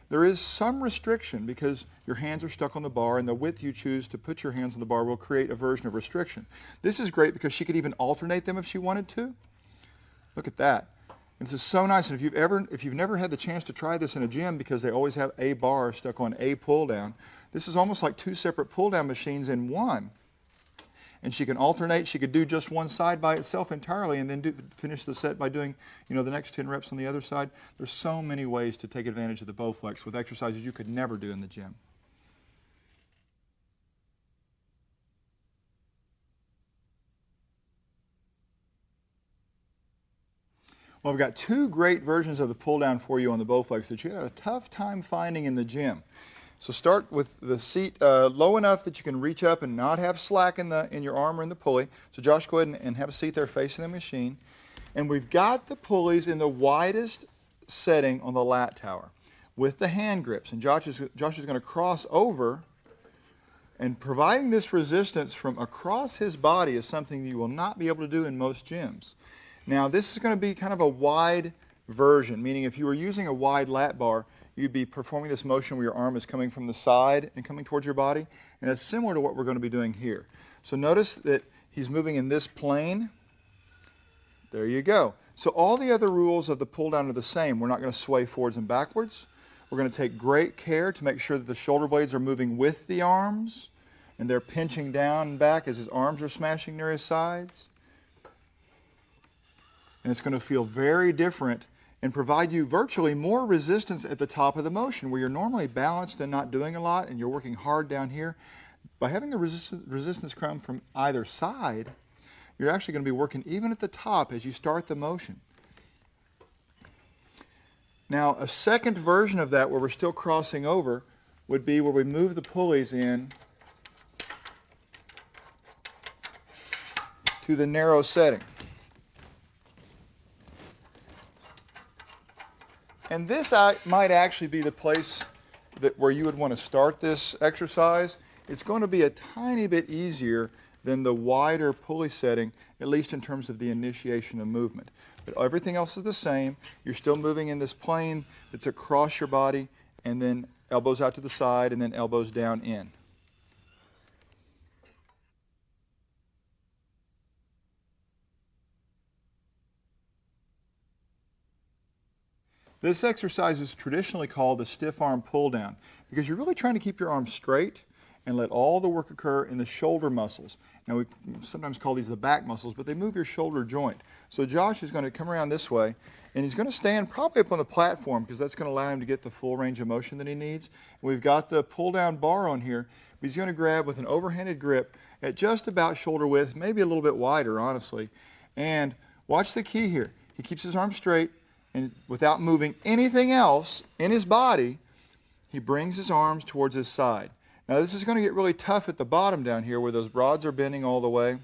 S1: there is some restriction because your hands are stuck on the bar, and the width you choose to put your hands on the bar will create a version of restriction. This is great because she could even alternate them if she wanted to. Look at that. This is so nice. And if you've never had the chance to try this in a gym, because they always have a bar stuck on a pull down, this is almost like two separate pull down machines in one. And she can alternate. She could do just one side by itself entirely and then finish the set by doing, the next 10 reps on the other side. There's so many ways to take advantage of the Bowflex with exercises you could never do in the gym. Well, I've got two great versions of the pull down for you on the Bowflex that you have a tough time finding in the gym. So start with the seat low enough that you can reach up and not have slack in your arm or in the pulley. So Josh, go ahead and have a seat there facing the machine. And we've got the pulleys in the widest setting on the lat tower with the hand grips. And Josh is going to cross over, and providing this resistance from across his body is something you will not be able to do in most gyms. Now this is going to be kind of a wide version, meaning if you were using a wide lat bar, you'd be performing this motion where your arm is coming from the side and coming towards your body, and it's similar to what we're going to be doing here. So notice that he's moving in this plane. There you go. So all the other rules of the pull down are the same. We're not going to sway forwards and backwards. We're going to take great care to make sure that the shoulder blades are moving with the arms, and they're pinching down and back as his arms are smashing near his sides. And it's going to feel very different and provide you virtually more resistance at the top of the motion, where you're normally balanced and not doing a lot and you're working hard down here. By having the resistance come from either side, you're actually going to be working even at the top as you start the motion. Now, a second version of that where we're still crossing over would be where we move the pulleys in to the narrow setting. And this might actually be the place where you would want to start this exercise. It's going to be a tiny bit easier than the wider pulley setting, at least in terms of the initiation of movement. But everything else is the same. You're still moving in this plane that's across your body, and then elbows out to the side, and then elbows down in. This exercise is traditionally called the stiff arm pull down because you're really trying to keep your arms straight and let all the work occur in the shoulder muscles. Now we sometimes call these the back muscles, but they move your shoulder joint. So Josh is going to come around this way, and he's going to stand probably up on the platform because that's going to allow him to get the full range of motion that he needs. We've got the pull down bar on here, but he's going to grab with an overhanded grip at just about shoulder width, maybe a little bit wider, honestly. And watch the key here. He keeps his arms straight, and without moving anything else in his body, he brings his arms towards his side. Now this is going to get really tough at the bottom down here where those rods are bending all the way.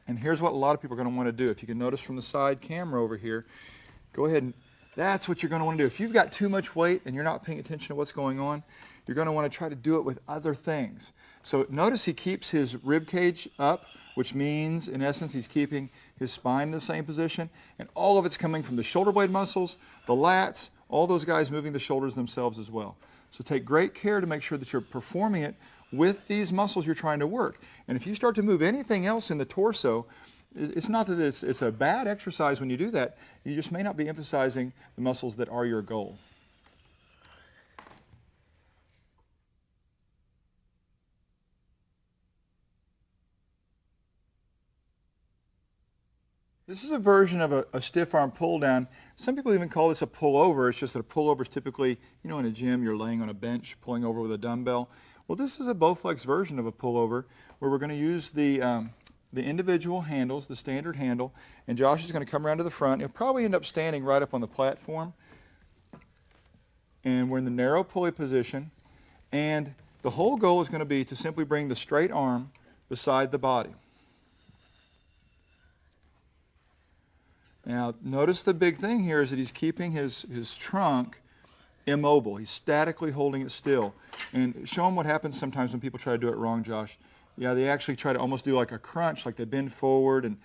S1: And here's what a lot of people are going to want to do. If you can notice from the side camera over here, go ahead and that's what you're going to want to do. If you've got too much weight and you're not paying attention to what's going on, you're going to want to try to do it with other things. So notice he keeps his rib cage up, which means in essence he's keeping his spine in the same position, and all of it's coming from the shoulder blade muscles, the lats, all those guys moving the shoulders themselves as well. So take great care to make sure that you're performing it with these muscles you're trying to work. And if you start to move anything else in the torso, it's not that it's a bad exercise when you do that, you just may not be emphasizing the muscles that are your goal. This is a version of a stiff arm pull down. Some people even call this a pullover. It's just that a pullover is typically, in a gym, you're laying on a bench, pulling over with a dumbbell. Well, this is a Bowflex version of a pullover where we're going to use the individual handles, the standard handle, and Josh is going to come around to the front. He'll probably end up standing right up on the platform. And we're in the narrow pulley position. And The whole goal is going to be to simply bring the straight arm beside the body. Now, notice the big thing here is that he's keeping his trunk immobile. He's statically holding it still. And show him what happens sometimes when people try to do it wrong, Josh. Yeah, they actually try to almost do like a crunch, like they bend forward. And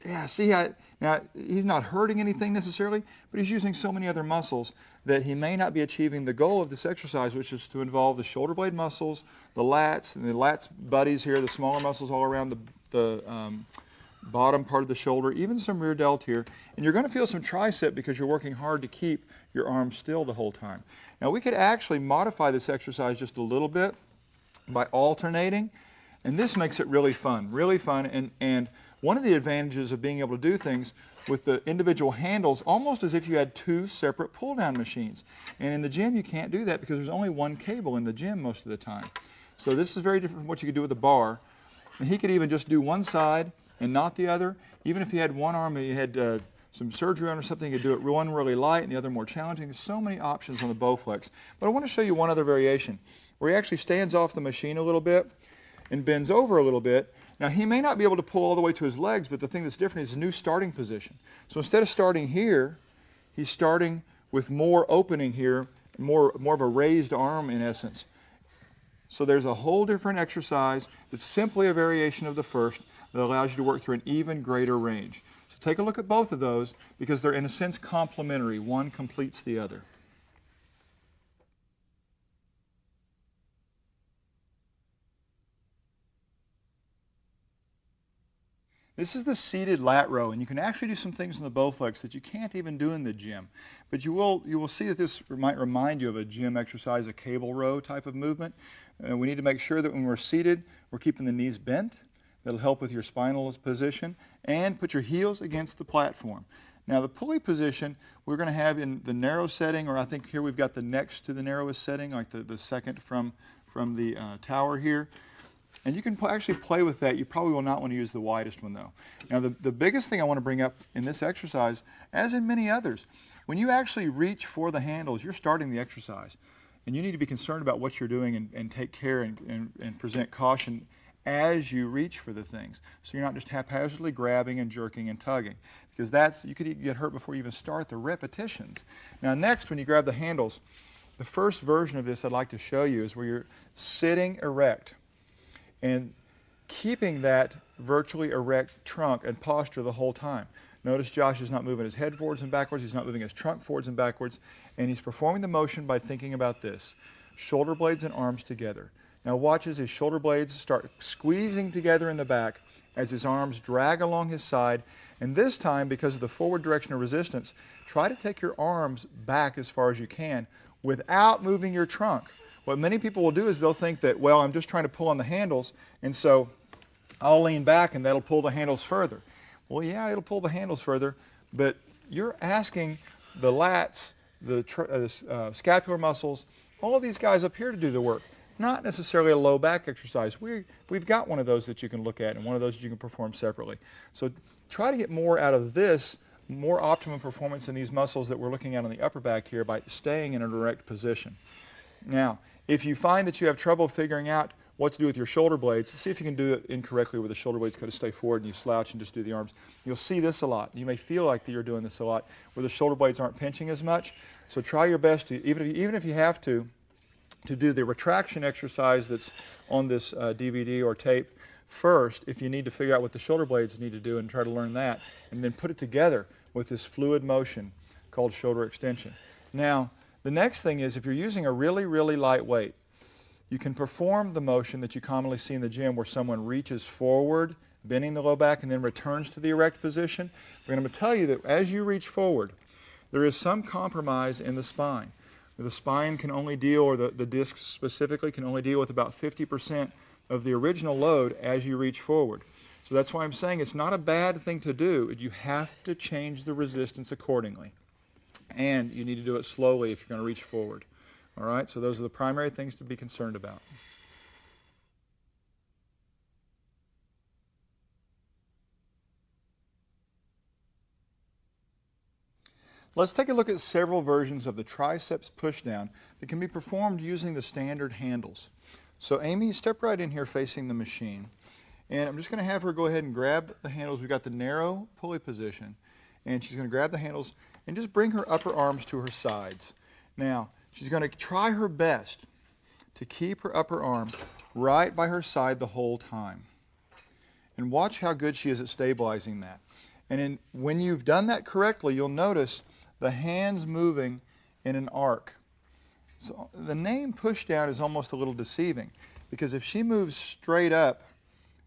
S1: yeah, see how, now he's not hurting anything necessarily, but he's using so many other muscles that he may not be achieving the goal of this exercise, which is to involve the shoulder blade muscles, the lats, and the lats buddies here, the smaller muscles all around the bottom part of the shoulder, even some rear delt here. And you're going to feel some tricep because you're working hard to keep your arms still the whole time. Now we could actually modify this exercise just a little bit by alternating, and this makes it really fun, and one of the advantages of being able to do things with the individual handles, almost as if you had two separate pull-down machines. And in the gym you can't do that because there's only one cable in the gym most of the time. So this is very different from what you could do with a bar. And he could even just do one side and not the other. Even if he had one arm and he had some surgery on or something, you could do it one really light and the other more challenging. There's so many options on the Bowflex. But I want to show you one other variation where he actually stands off the machine a little bit and bends over a little bit. Now he may not be able to pull all the way to his legs, but the thing that's different is his new starting position. So instead of starting here, he's starting with more opening here, more of a raised arm in essence. So there's a whole different exercise that's simply a variation of the first that allows you to work through an even greater range. So take a look at both of those because they're in a sense complementary. One completes the other. This is the seated lat row, and you can actually do some things in the Bowflex that you can't even do in the gym. But you will see that this might remind you of a gym exercise, a cable row type of movement. We need to make sure that when we're seated, we're keeping the knees bent. That'll help with your spinal position, and put your heels against the platform. Now the pulley position we're going to have in the narrow setting, or I think here we've got the next to the narrowest setting, like the second from the tower here. And you can actually play with that. You probably will not want to use the widest one though. Now the biggest thing I want to bring up in this exercise, as in many others, when you actually reach for the handles, you're starting the exercise. And you need to be concerned about what you're doing and take care and present caution as you reach for the things. So you're not just haphazardly grabbing and jerking and tugging. Because you could get hurt before you even start the repetitions. Now next, when you grab the handles, the first version of this I'd like to show you is where you're sitting erect and keeping that virtually erect trunk and posture the whole time. Notice Josh is not moving his head forwards and backwards, he's not moving his trunk forwards and backwards, and he's performing the motion by thinking about this. Shoulder blades and arms together. Now watch as his shoulder blades start squeezing together in the back as his arms drag along his side, and this time, because of the forward direction of resistance, try to take your arms back as far as you can without moving your trunk. What many people will do is they'll think that, well, I'm just trying to pull on the handles, and so I'll lean back and that'll pull the handles further. Well, yeah, it'll pull the handles further, but you're asking the lats, the scapular muscles, all of these guys up here to do the work, not necessarily a low back exercise. We've got one of those that you can look at and one of those that you can perform separately. So try to get more out of this, more optimum performance in these muscles that we're looking at on the upper back here by staying in a direct position. Now, if you find that you have trouble figuring out what to do with your shoulder blades, see if you can do it incorrectly where the shoulder blades kind of stay forward and you slouch and just do the arms. You'll see this a lot. You may feel like that you're doing this a lot where the shoulder blades aren't pinching as much. So try your best to, even if you have to do the retraction exercise that's on this DVD or tape first, if you need to figure out what the shoulder blades need to do and try to learn that, and then put it together with this fluid motion called shoulder extension. Now, the next thing is if you're using a really, really light weight, you can perform the motion that you commonly see in the gym where someone reaches forward, bending the low back, and then returns to the erect position. We're going to tell you that as you reach forward, there is some compromise in the spine. The spine can only deal, or the discs specifically, can only deal with about 50% of the original load as you reach forward. So that's why I'm saying it's not a bad thing to do. You have to change the resistance accordingly. And you need to do it slowly if you're going to reach forward. All right, so those are the primary things to be concerned about. Let's take a look at several versions of the Triceps Pushdown that can be performed using the standard handles. So Amy, step right in here facing the machine. And I'm just going to have her go ahead and grab the handles. We've got the narrow pulley position. And she's going to grab the handles and just bring her upper arms to her sides. Now, she's going to try her best to keep her upper arm right by her side the whole time. And watch how good she is at stabilizing that. And when you've done that correctly, you'll notice the hands moving in an arc. So the name pushdown is almost a little deceiving, because if she moves straight up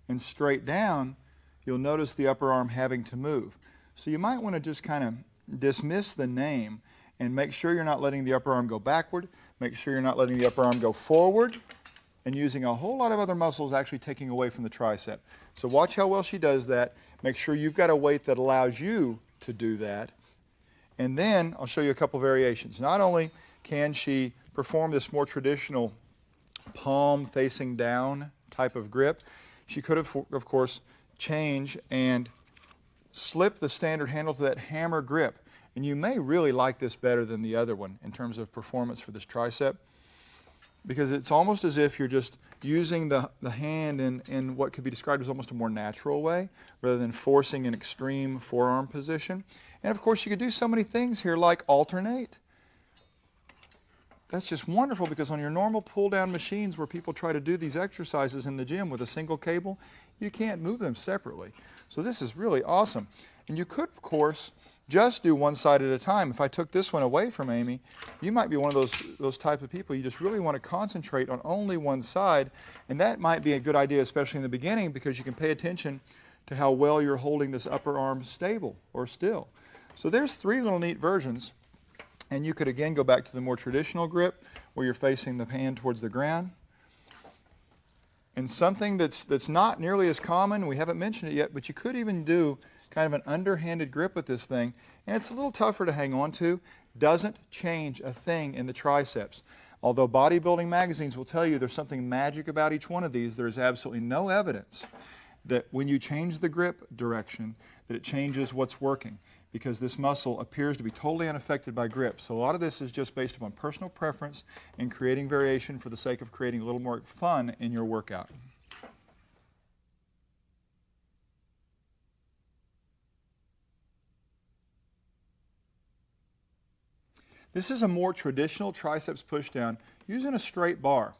S1: and straight down, you'll notice the upper arm having to move. So you might want to just kind of dismiss the name and make sure you're not letting the upper arm go backward, make sure you're not letting the upper arm go forward, and using a whole lot of other muscles actually taking away from the tricep. So watch how well she does that. Make sure you've got a weight that allows you to do that. And then I'll show you a couple variations. Not only can she perform this more traditional palm facing down type of grip, she could have, of course, change and slip the standard handle to that hammer grip. And you may really like this better than the other one in terms of performance for this tricep, because it's almost as if you're just using the hand in what could be described as almost a more natural way, rather than forcing an extreme forearm position. And of course, you could do so many things here like alternate. That's just wonderful, because on your normal pull-down machines where people try to do these exercises in the gym with a single cable, you can't move them separately. So this is really awesome. And you could, of course, just do one side at a time. If I took this one away from Amy, you might be one of those type of people. You just really want to concentrate on only one side, and that might be a good idea, especially in the beginning, because you can pay attention to how well you're holding this upper arm stable or still. So there's three little neat versions, and you could again go back to the more traditional grip where you're facing the hand towards the ground. And something that's not nearly as common, we haven't mentioned it yet, but you could even do kind of an underhanded grip with this thing, and it's a little tougher to hang on to. Doesn't change a thing in the triceps. Although bodybuilding magazines will tell you there's something magic about each one of these, there is absolutely no evidence that when you change the grip direction that it changes what's working, because this muscle appears to be totally unaffected by grip. So a lot of this is just based upon personal preference and creating variation for the sake of creating a little more fun in your workout. This is a more traditional triceps pushdown using a straight bar.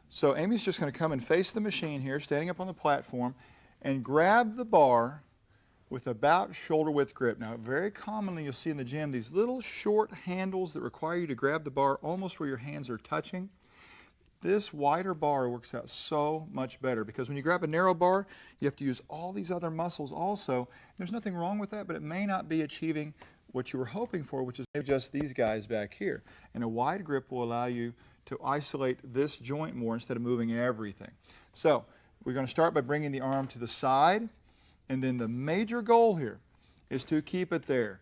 S1: So Amy's just going to come and face the machine here, standing up on the platform, and grab the bar with about shoulder width grip. Now, very commonly you'll see in the gym these little short handles that require you to grab the bar almost where your hands are touching. This wider bar works out so much better, because when you grab a narrow bar, you have to use all these other muscles also. There's nothing wrong with that, but it may not be achieving what you were hoping for, which is maybe just these guys back here. And a wide grip will allow you to isolate this joint more instead of moving everything. So we're going to start by bringing the arm to the side, and then the major goal here is to keep it there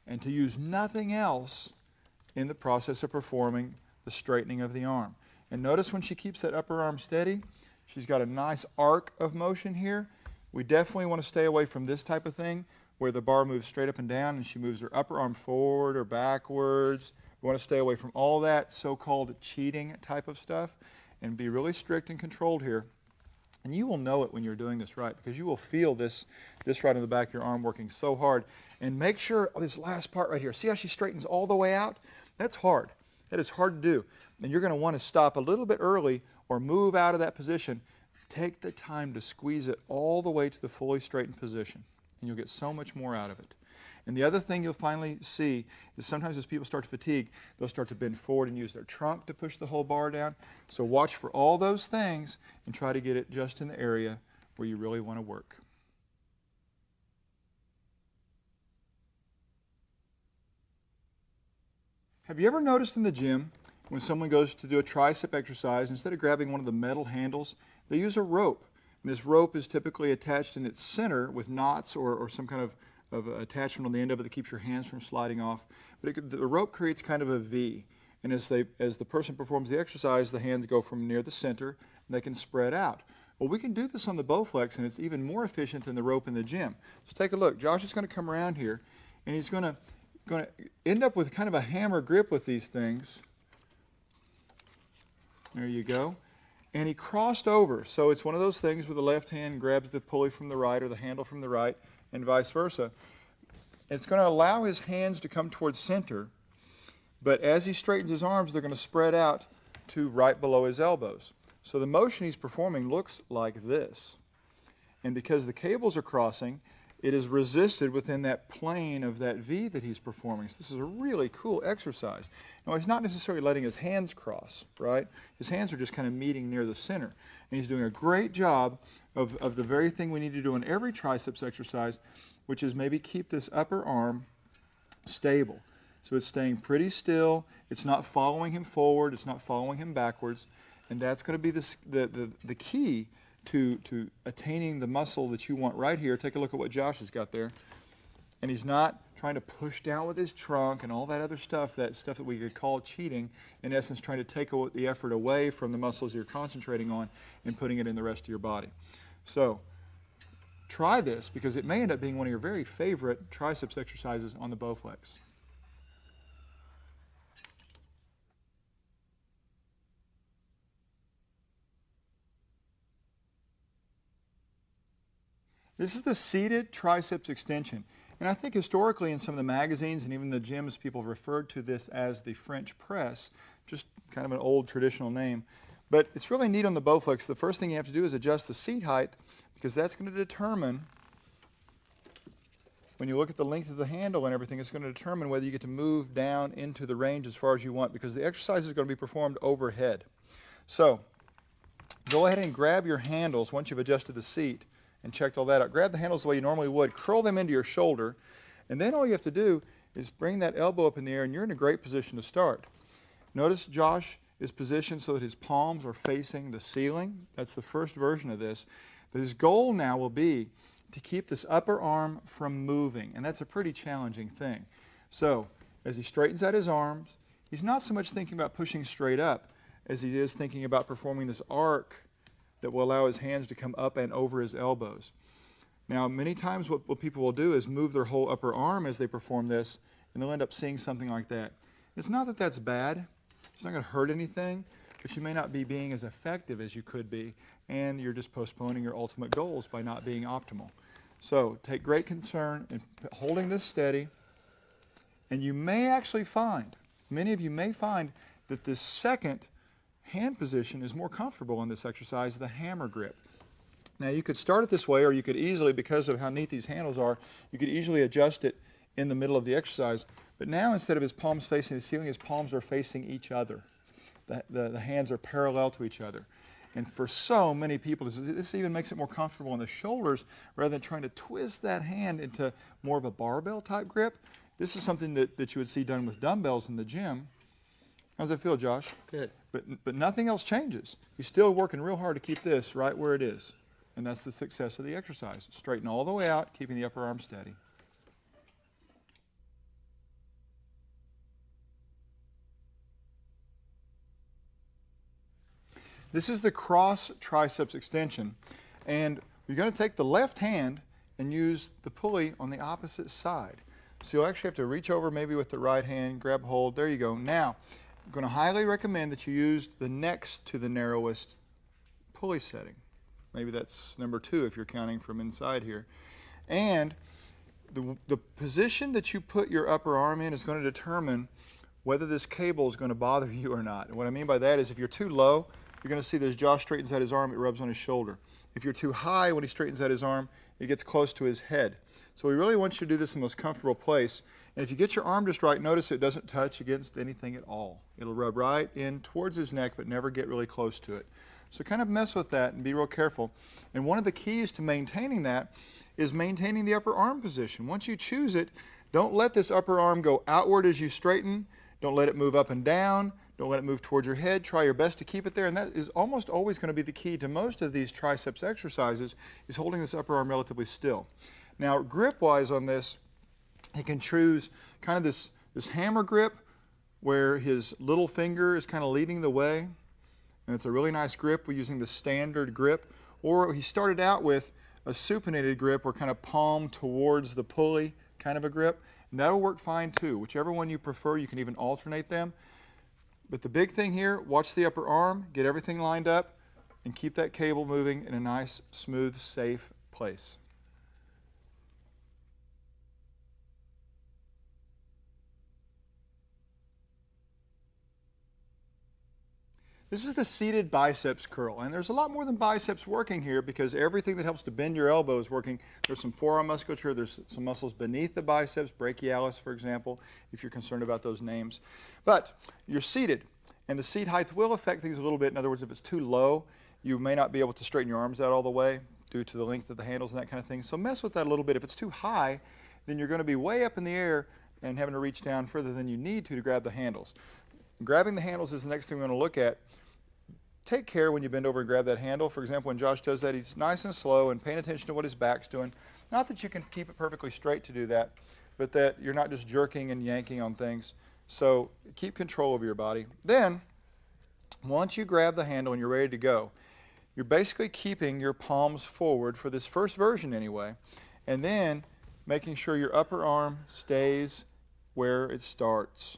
S1: and to use nothing else in the process of performing the straightening of the arm. And notice when she keeps that upper arm steady, she's got a nice arc of motion here. We definitely want to stay away from this type of thing where the bar moves straight up and down and she moves her upper arm forward or backwards. We want to stay away from all that so-called cheating type of stuff and be really strict and controlled here. And you will know it when you're doing this right, because you will feel this right in the back of your arm working so hard. And make sure, this last part right here, see how she straightens all the way out? That's hard. That is hard to do. And you're going to want to stop a little bit early or move out of that position. Take the time to squeeze it all the way to the fully straightened position, and you'll get so much more out of it. And the other thing you'll finally see is sometimes as people start to fatigue, they'll start to bend forward and use their trunk to push the whole bar down. So watch for all those things and try to get it just in the area where you really want to work. Have you ever noticed in the gym when someone goes to do a tricep exercise, instead of grabbing one of the metal handles, they use a rope? And this rope is typically attached in its center with knots or some kind of attachment on the end of it that keeps your hands from sliding off. But the rope creates kind of a V. And as the person performs the exercise, the hands go from near the center and they can spread out. Well, we can do this on the Bowflex, and it's even more efficient than the rope in the gym. So take a look. Josh is going to come around here, and he's going to end up with kind of a hammer grip with these things. There you go. and he crossed over. So it's one of those things where the left hand grabs the pulley from the right or the handle from the right and vice versa. It's going to allow his hands to come towards center, but as he straightens his arms, they're going to spread out to right below his elbows. So the motion he's performing looks like this. And because the cables are crossing, it is resisted within that plane of that V that he's performing. So this is a really cool exercise. Now, he's not necessarily letting his hands cross, right? His hands are just kind of meeting near the center. And he's doing a great job of the very thing we need to do in every triceps exercise, which is maybe keep this upper arm stable. So it's staying pretty still. It's not following him forward. It's not following him backwards. And that's going to be the key to attaining the muscle that you want right here. Take a look at what Josh has got there. And he's not trying to push down with his trunk and all that other stuff, that stuff that we could call cheating, in essence trying to take the effort away from the muscles you're concentrating on and putting it in the rest of your body. So try this, because it may end up being one of your very favorite triceps exercises on the Bowflex. This is the seated triceps extension. And I think historically in some of the magazines and even the gyms, people have referred to this as the French press, just kind of an old traditional name. But it's really neat on the Bowflex. The first thing you have to do is adjust the seat height, because that's going to determine, when you look at the length of the handle and everything, it's going to determine whether you get to move down into the range as far as you want, because the exercise is going to be performed overhead. So go ahead and grab your handles once you've adjusted the seat and checked all that out. Grab the handles the way you normally would, curl them into your shoulder, and then all you have to do is bring that elbow up in the air, and you're in a great position to start. Notice Josh is positioned so that his palms are facing the ceiling. That's the first version of this. His goal now will be to keep this upper arm from moving, and that's a pretty challenging thing. So as he straightens out his arms, he's not so much thinking about pushing straight up as he is thinking about performing this arc that will allow his hands to come up and over his elbows. Now, many times what people will do is move their whole upper arm as they perform this, and they'll end up seeing something like that. It's not that that's bad. It's not going to hurt anything, but you may not be being as effective as you could be, and you're just postponing your ultimate goals by not being optimal. So take great concern in holding this steady, and you may actually find, many of you may find, that this second hand position is more comfortable in this exercise, the hammer grip. Now you could start it this way, or you could easily, because of how neat these handles are, you could easily adjust it in the middle of the exercise. But now instead of his palms facing the ceiling, his palms are facing each other. The hands are parallel to each other. And for so many people, this even makes it more comfortable on the shoulders rather than trying to twist that hand into more of a barbell type grip. This is something that you would see done with dumbbells in the gym. How's that feel, Josh?
S2: Good.
S1: But nothing else changes. You're still working real hard to keep this right where it is. And that's the success of the exercise. Straighten all the way out, keeping the upper arm steady. This is the cross triceps extension. And you're going to take the left hand and use the pulley on the opposite side. So you'll actually have to reach over maybe with the right hand, grab hold. There you go. Now, I'm going to highly recommend that you use the next to the narrowest pulley setting. Maybe that's number 2 if you're counting from inside here. And the position that you put your upper arm in is going to determine whether this cable is going to bother you or not. And what I mean by that is if you're too low, you're going to see that as Josh straightens out his arm, it rubs on his shoulder. If you're too high when he straightens out his arm, it gets close to his head. So we really want you to do this in the most comfortable place. And if you get your arm just right, notice it doesn't touch against anything at all. It'll rub right in towards his neck, but never get really close to it. So kind of mess with that and be real careful. And one of the keys to maintaining that is maintaining the upper arm position. Once you choose it, don't let this upper arm go outward as you straighten. Don't let it move up and down. Don't let it move towards your head. Try your best to keep it there. And that is almost always going to be the key to most of these triceps exercises, is holding this upper arm relatively still. Now, grip-wise on this, he can choose kind of this hammer grip where his little finger is kind of leading the way. And it's a really nice grip. We're using the standard grip. Or he started out with a supinated grip, or kind of palm towards the pulley kind of a grip. And that'll work fine too. Whichever one you prefer, you can even alternate them. But the big thing here, watch the upper arm, get everything lined up, and keep that cable moving in a nice, smooth, safe place. This is the seated biceps curl, and there's a lot more than biceps working here because everything that helps to bend your elbow is working. There's some forearm musculature, there's some muscles beneath the biceps, brachialis, for example, if you're concerned about those names. But you're seated, and the seat height will affect things a little bit. In other words, if it's too low, you may not be able to straighten your arms out all the way due to the length of the handles and that kind of thing. So mess with that a little bit. If it's too high, then you're going to be way up in the air and having to reach down further than you need to grab the handles. Grabbing the handles is the next thing we're going to look at. Take care when you bend over and grab that handle. For example, when Josh does that, he's nice and slow and paying attention to what his back's doing. Not that you can keep it perfectly straight to do that, but that you're not just jerking and yanking on things. So keep control over your body. Then, once you grab the handle and you're ready to go, you're basically keeping your palms forward for this first version anyway, and then making sure your upper arm stays where it starts.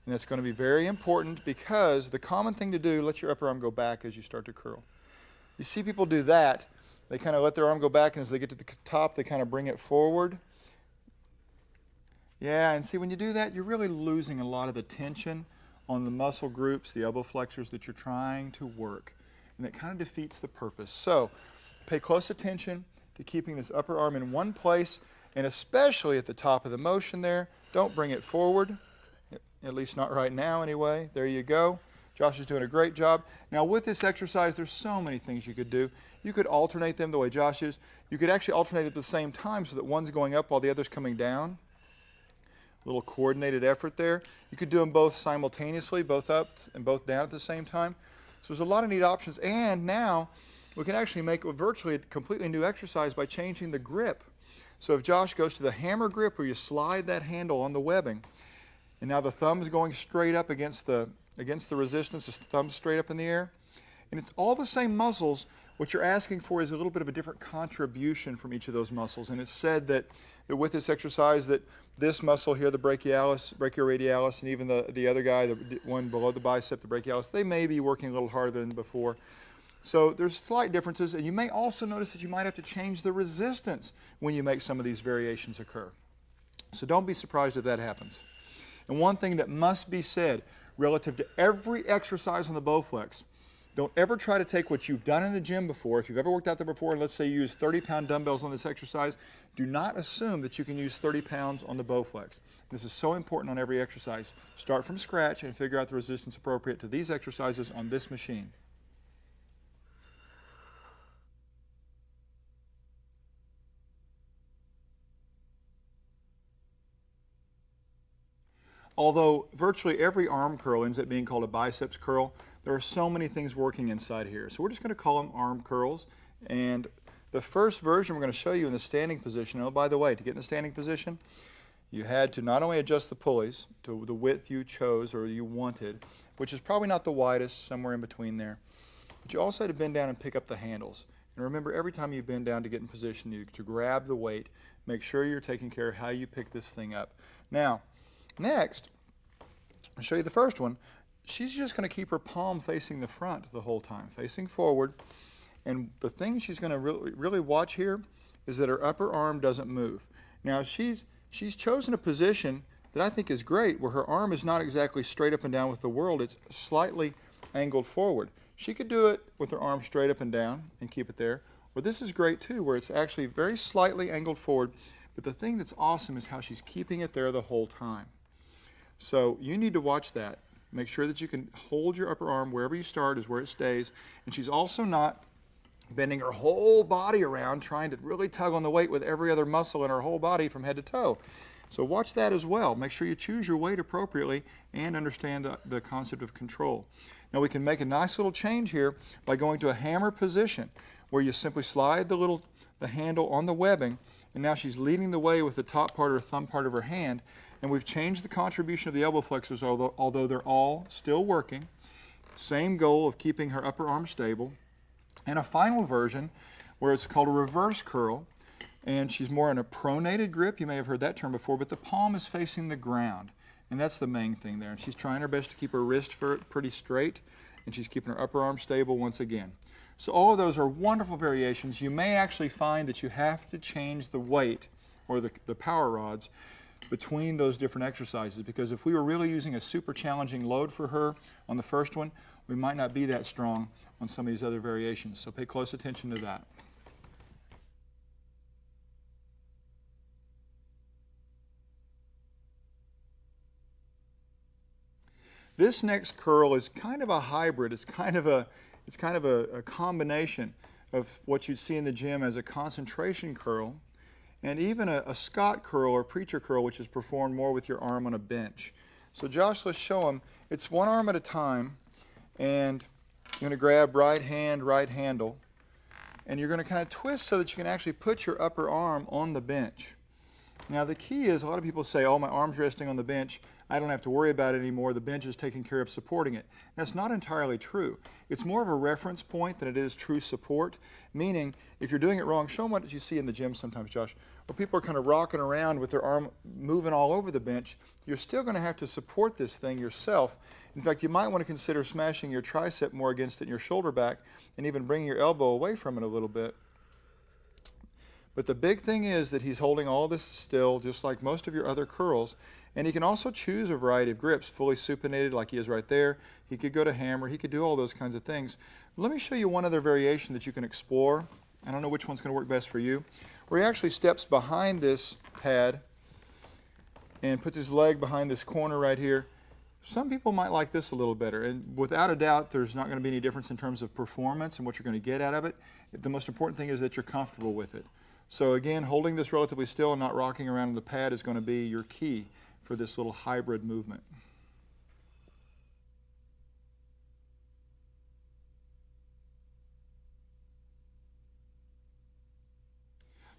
S1: And that's going to be very important because the common thing to do, let your upper arm go back as you start to curl. You see people do that. They kind of let their arm go back, and as they get to the top, they kind of bring it forward. Yeah, and see, when you do that, you're really losing a lot of the tension on the muscle groups, the elbow flexors that you're trying to work. And that kind of defeats the purpose. So pay close attention to keeping this upper arm in one place, and especially at the top of the motion there. Don't bring it forward. At least not right now anyway. There you go. Josh is doing a great job. Now with this exercise, there's so many things you could do. You could alternate them the way Josh is. You could actually alternate at the same time so that one's going up while the other's coming down. A little coordinated effort there. You could do them both simultaneously, both up and both down at the same time. So there's a lot of neat options. And now we can actually make a virtually a completely new exercise by changing the grip. So if Josh goes to the hammer grip where you slide that handle on the webbing, and now the thumb is going straight up against the resistance, the thumb's straight up in the air. And it's all the same muscles. What you're asking for is a little bit of a different contribution from each of those muscles. And it's said that with this exercise that this muscle here, the brachioradialis, and even the other guy, the one below the bicep, the brachialis, they may be working a little harder than before. So there's slight differences. And you may also notice that you might have to change the resistance when you make some of these variations occur. So don't be surprised if that happens. And one thing that must be said relative to every exercise on the Bowflex, don't ever try to take what you've done in the gym before. If you've ever worked out there before, and let's say you use 30-pound dumbbells on this exercise, do not assume that you can use 30 pounds on the Bowflex. This is so important on every exercise. Start from scratch and figure out the resistance appropriate to these exercises on this machine. Although virtually every arm curl ends up being called a biceps curl, there are so many things working inside here. So we're just going to call them arm curls. And the first version we're going to show you in the standing position. Oh, by the way, to get in the standing position, you had to not only adjust the pulleys to the width you chose or you wanted, which is probably not the widest, somewhere in between there, but you also had to bend down and pick up the handles. And remember, every time you bend down to get in position, to grab the weight, make sure you're taking care of how you pick this thing up. Now, next, I'll show you the first one. She's just going to keep her palm facing the front the whole time, facing forward. And the thing she's going to really watch here is that her upper arm doesn't move. Now, she's chosen a position that I think is great, where her arm is not exactly straight up and down with the world. It's slightly angled forward. She could do it with her arm straight up and down and keep it there. Or this is great too, where it's actually very slightly angled forward. But the thing that's awesome is how she's keeping it there the whole time. So you need to watch that. Make sure that you can hold your upper arm wherever you start is where it stays. And she's also not bending her whole body around, trying to really tug on the weight with every other muscle in her whole body from head to toe. So watch that as well. Make sure you choose your weight appropriately and understand the concept of control. Now we can make a nice little change here by going to a hammer position where you simply slide the handle on the webbing, and now she's leading the way with the top part or thumb part of her hand, and we've changed the contribution of the elbow flexors, although they're all still working. Same goal of keeping her upper arm stable. And a final version where it's called a reverse curl, and she's more in a pronated grip. You may have heard that term before, but the palm is facing the ground, and that's the main thing there. And she's trying her best to keep her wrist pretty straight and she's keeping her upper arm stable once again. So all of those are wonderful variations. You may actually find that you have to change the weight or the power rods between those different exercises, because if we were really using a super challenging load for her on the first one, we might not be that strong on some of these other variations. So pay close attention to that. This next curl is kind of a hybrid. It's kind of a combination of what you'd see in the gym as a concentration curl and even a Scott curl or preacher curl, which is performed more with your arm on a bench. So Josh, let's show him. It's one arm at a time, and you're going to grab right hand, right handle, and you're going to kind of twist so that you can actually put your upper arm on the bench. Now the key is, a lot of people say, oh, my arm's resting on the bench, I don't have to worry about it anymore, the bench is taking care of supporting it. That's not entirely true. It's more of a reference point than it is true support, meaning if you're doing it wrong, show them what you see in the gym sometimes, Josh, where people are kind of rocking around with their arm moving all over the bench. You're still going to have to support this thing yourself. In fact, you might want to consider smashing your tricep more against it and your shoulder back, and even bringing your elbow away from it a little bit. But the big thing is that he's holding all this still, just like most of your other curls. And he can also choose a variety of grips, fully supinated like he is right there. He could go to hammer. He could do all those kinds of things. Let me show you one other variation that you can explore. I don't know which one's going to work best for you. Where he actually steps behind this pad and puts his leg behind this corner right here. Some people might like this a little better. And without a doubt, there's not going to be any difference in terms of performance and what you're going to get out of it. The most important thing is that you're comfortable with it. So again, holding this relatively still and not rocking around on the pad is going to be your key for this little hybrid movement.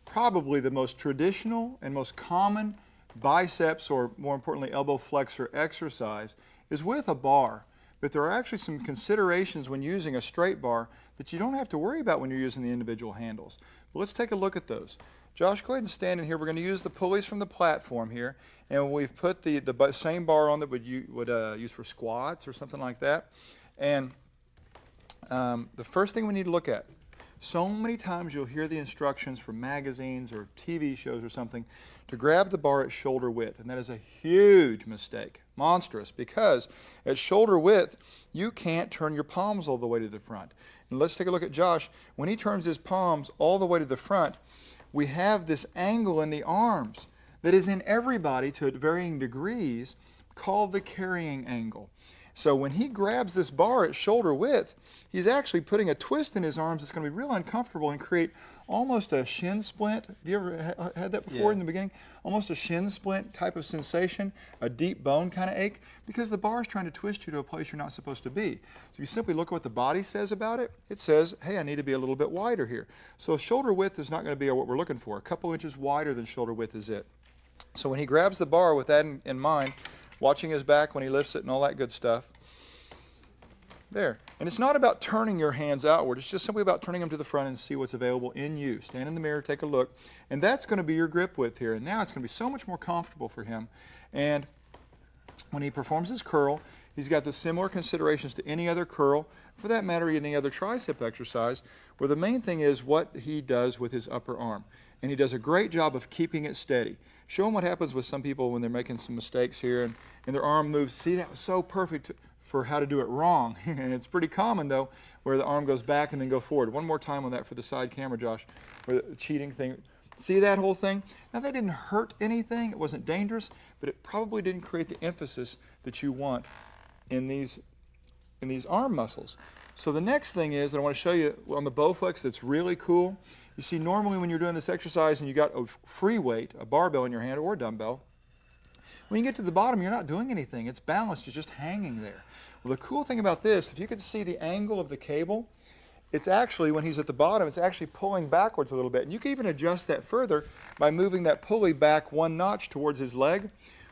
S1: Probably the most traditional and most common biceps, or more importantly elbow flexor exercise, is with a bar. But there are actually some considerations when using a straight bar that you don't have to worry about when you're using the individual handles. But let's take a look at those. Josh, go ahead and stand in here. We're going to use the pulleys from the platform here, and we've put the same bar on that you would use for squats or something like that. And the first thing we need to look at, so many times you'll hear the instructions from magazines or TV shows or something to grab the bar at shoulder width, and that is a huge mistake, monstrous, because at shoulder width you can't turn your palms all the way to the front. And let's take a look at Josh. When he turns his palms all the way to the front, we have this angle in the arms that is in everybody to varying degrees called the carrying angle. So when he grabs this bar at shoulder width, he's actually putting a twist in his arms that's going to be real uncomfortable and create almost a shin splint. Have you ever had that before in the beginning? Almost a shin splint type of sensation, a deep bone kind of ache, because the bar is trying to twist you to a place you're not supposed to be. So you simply look at what the body says about it. It says, hey, I need to be a little bit wider here. So shoulder width is not going to be what we're looking for. A couple inches wider than shoulder width is it. So when he grabs the bar with that in mind, watching his back when he lifts it and all that good stuff, there. And it's not about turning your hands outward. It's just simply about turning them to the front and see what's available in you. Stand in the mirror, take a look, and that's going to be your grip width here. And now it's going to be so much more comfortable for him. And when he performs his curl, he's got the similar considerations to any other curl, for that matter, any other tricep exercise, where the main thing is what he does with his upper arm. And he does a great job of keeping it steady. Show him what happens with some people when they're making some mistakes here and their arm moves. See, that was so perfect for how to do it wrong. And it's pretty common, though, where the arm goes back and then go forward. One more time on that for the side camera, Josh, where the cheating thing. See that whole thing? Now, that didn't hurt anything. It wasn't dangerous, but it probably didn't create the emphasis that you want in these arm muscles. So the next thing is that I want to show you on the Bowflex that's really cool. You see, normally when you're doing this exercise and you got a free weight, a barbell in your hand or a dumbbell, when you get to the bottom, you're not doing anything. It's balanced. It's just hanging there. Well, the cool thing about this, if you could see the angle of the cable, it's actually, when he's at the bottom, it's actually pulling backwards a little bit. And you can even adjust that further by moving that pulley back one notch towards his leg.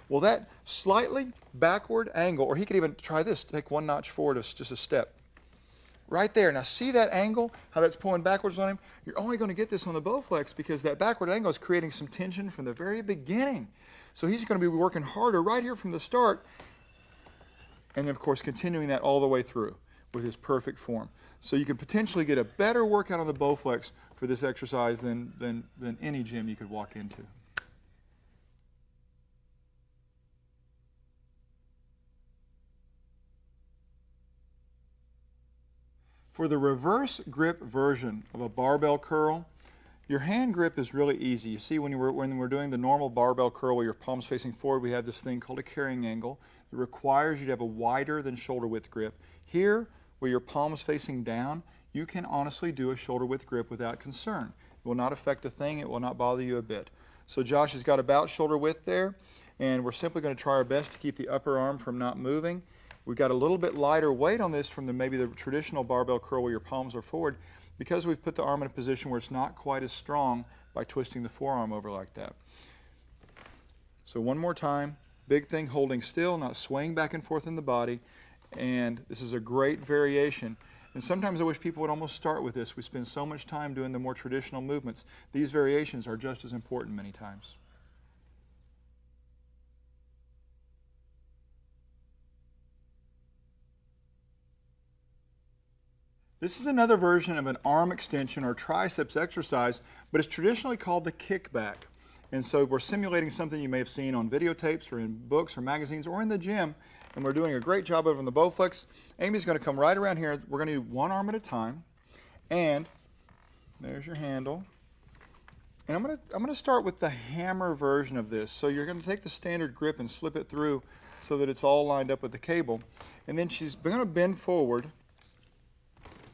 S1: Well, that slightly backward angle, or he could even try this, take one notch forward, just a step. Right there. Now see that angle, how that's pulling backwards on him? You're only going to get this on the Bowflex because that backward angle is creating some tension from the very beginning. So he's going to be working harder right here from the start, and of course continuing that all the way through. with his perfect form. So you can potentially get a better workout on the Bowflex for this exercise than any gym you could walk into. For the reverse grip version of a barbell curl, your hand grip is really easy. You see when we're doing the normal barbell curl where your palms facing forward, we have this thing called a carrying angle that requires you to have a wider than shoulder width grip. Here, where your palms facing down, you can honestly do a shoulder width grip without concern. It will not affect a thing, it will not bother you a bit. So Josh has got about shoulder width there, and we're simply going to try our best to keep the upper arm from not moving. We've got a little bit lighter weight on this from maybe the traditional barbell curl where your palms are forward, because we've put the arm in a position where it's not quite as strong by twisting the forearm over like that. So one more time, big thing, holding still, not swaying back and forth in the body, and this is a great variation. And sometimes I wish people would almost start with this. We spend so much time doing the more traditional movements. These variations are just as important many times. This is another version of an arm extension or triceps exercise, but it's traditionally called the kickback. And so we're simulating something you may have seen on videotapes or in books or magazines or in the gym, and we're doing a great job of it on the Bowflex. Amy's going to come right around here. We're going to do one arm at a time, and there's your handle. And I'm going to start with the hammer version of this. So you're going to take the standard grip and slip it through so that it's all lined up with the cable. And then she's going to bend forward,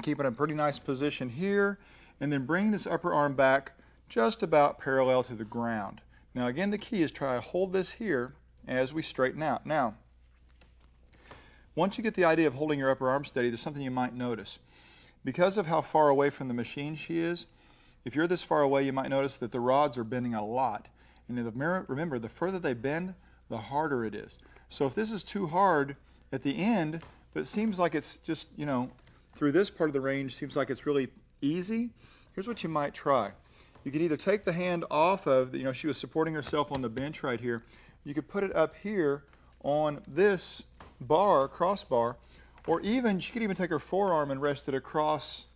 S1: keep it in a pretty nice position here, and then bring this upper arm back just about parallel to the ground. Now again, the key is try to hold this here as we straighten out. Now, once you get the idea of holding your upper arm steady, there's something you might notice. Because of how far away from the machine she is, if you're this far away, you might notice that the rods are bending a lot. And remember, the further they bend, the harder it is. So if this is too hard at the end, but it seems like it's just, you know, through this part of the range seems like it's really easy, here's what you might try. You could either take the hand off of, you know, she was supporting herself on the bench right here. You could put it up here on this bar, crossbar, or even, she could even take her forearm and rest it across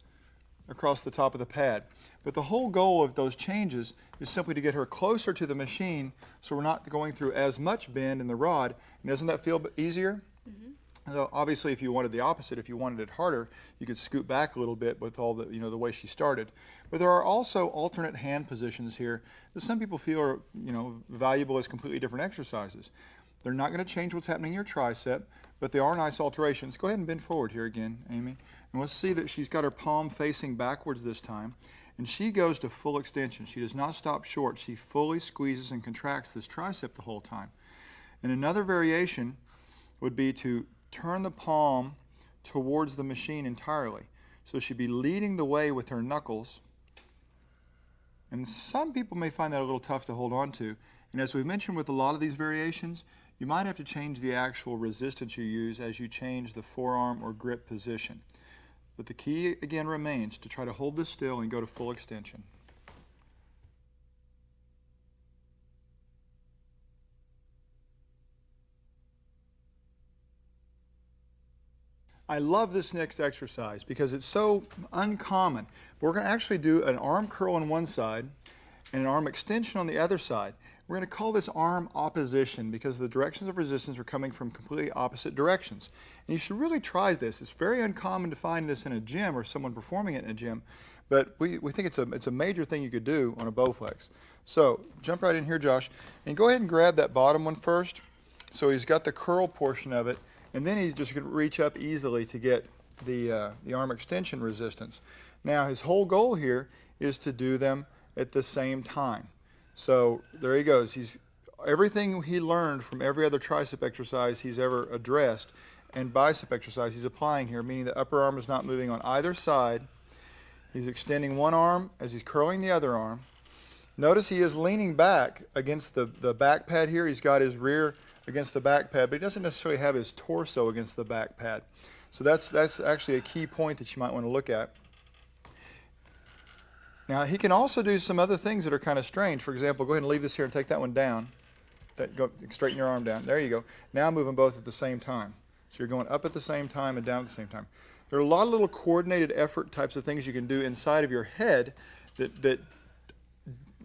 S1: the top of the pad. But the whole goal of those changes is simply to get her closer to the machine so we're not going through as much bend in the rod. And doesn't that feel easier? Mm-hmm. So obviously if you wanted the opposite, if you wanted it harder, you could scoot back a little bit with all the, you know, the way she started. But there are also alternate hand positions here that some people feel are, you know, valuable as completely different exercises. They're not going to change what's happening in your tricep, but they are nice alterations. Go ahead and bend forward here again, Amy. And let's see that she's got her palm facing backwards this time. And she goes to full extension. She does not stop short. She fully squeezes and contracts this tricep the whole time. And another variation would be to turn the palm towards the machine entirely. So she'd be leading the way with her knuckles. And some people may find that a little tough to hold on to. And as we've mentioned with a lot of these variations, you might have to change the actual resistance you use as you change the forearm or grip position. But the key again remains to try to hold this still and go to full extension. I love this next exercise because it's so uncommon. We're going to actually do an arm curl on one side and an arm extension on the other side. We're going to call this arm opposition because the directions of resistance are coming from completely opposite directions. And you should really try this. It's very uncommon to find this in a gym or someone performing it in a gym, but we think it's a major thing you could do on a Bowflex. So jump right in here, Josh, and go ahead and grab that bottom one first. So he's got the curl portion of it, and then he's just going to reach up easily to get the arm extension resistance. Now his whole goal here is to do them at the same time. So there he goes. Everything he learned from every other tricep exercise he's ever addressed and bicep exercise he's applying here, meaning the upper arm is not moving on either side. He's extending one arm as he's curling the other arm. Notice he is leaning back against the back pad here. He's got his rear against the back pad, but he doesn't necessarily have his torso against the back pad. So that's actually a key point that you might want to look at. Now he can also do some other things that are kind of strange. For example, go ahead and leave this here and take that one down. Go straighten your arm down. There you go. Now move them both at the same time. So you're going up at the same time and down at the same time. There are a lot of little coordinated effort types of things you can do inside of your head that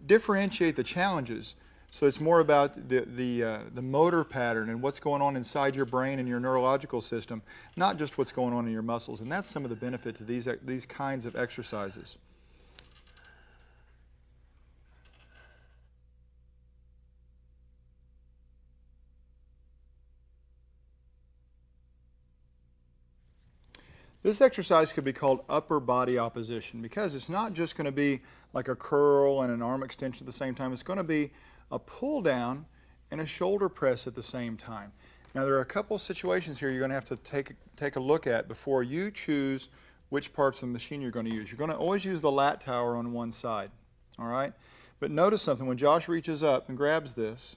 S1: differentiate the challenges. So it's more about the motor pattern and what's going on inside your brain and your neurological system, not just what's going on in your muscles. And that's some of the benefit to these kinds of exercises. This exercise could be called upper body opposition because it's not just going to be like a curl and an arm extension at the same time. It's going to be a pull down and a shoulder press at the same time. Now there are a couple of situations here you're going to have to take a look at before you choose which parts of the machine you're going to use. You're going to always use the lat tower on one side, all right? But notice something, when Josh reaches up and grabs this,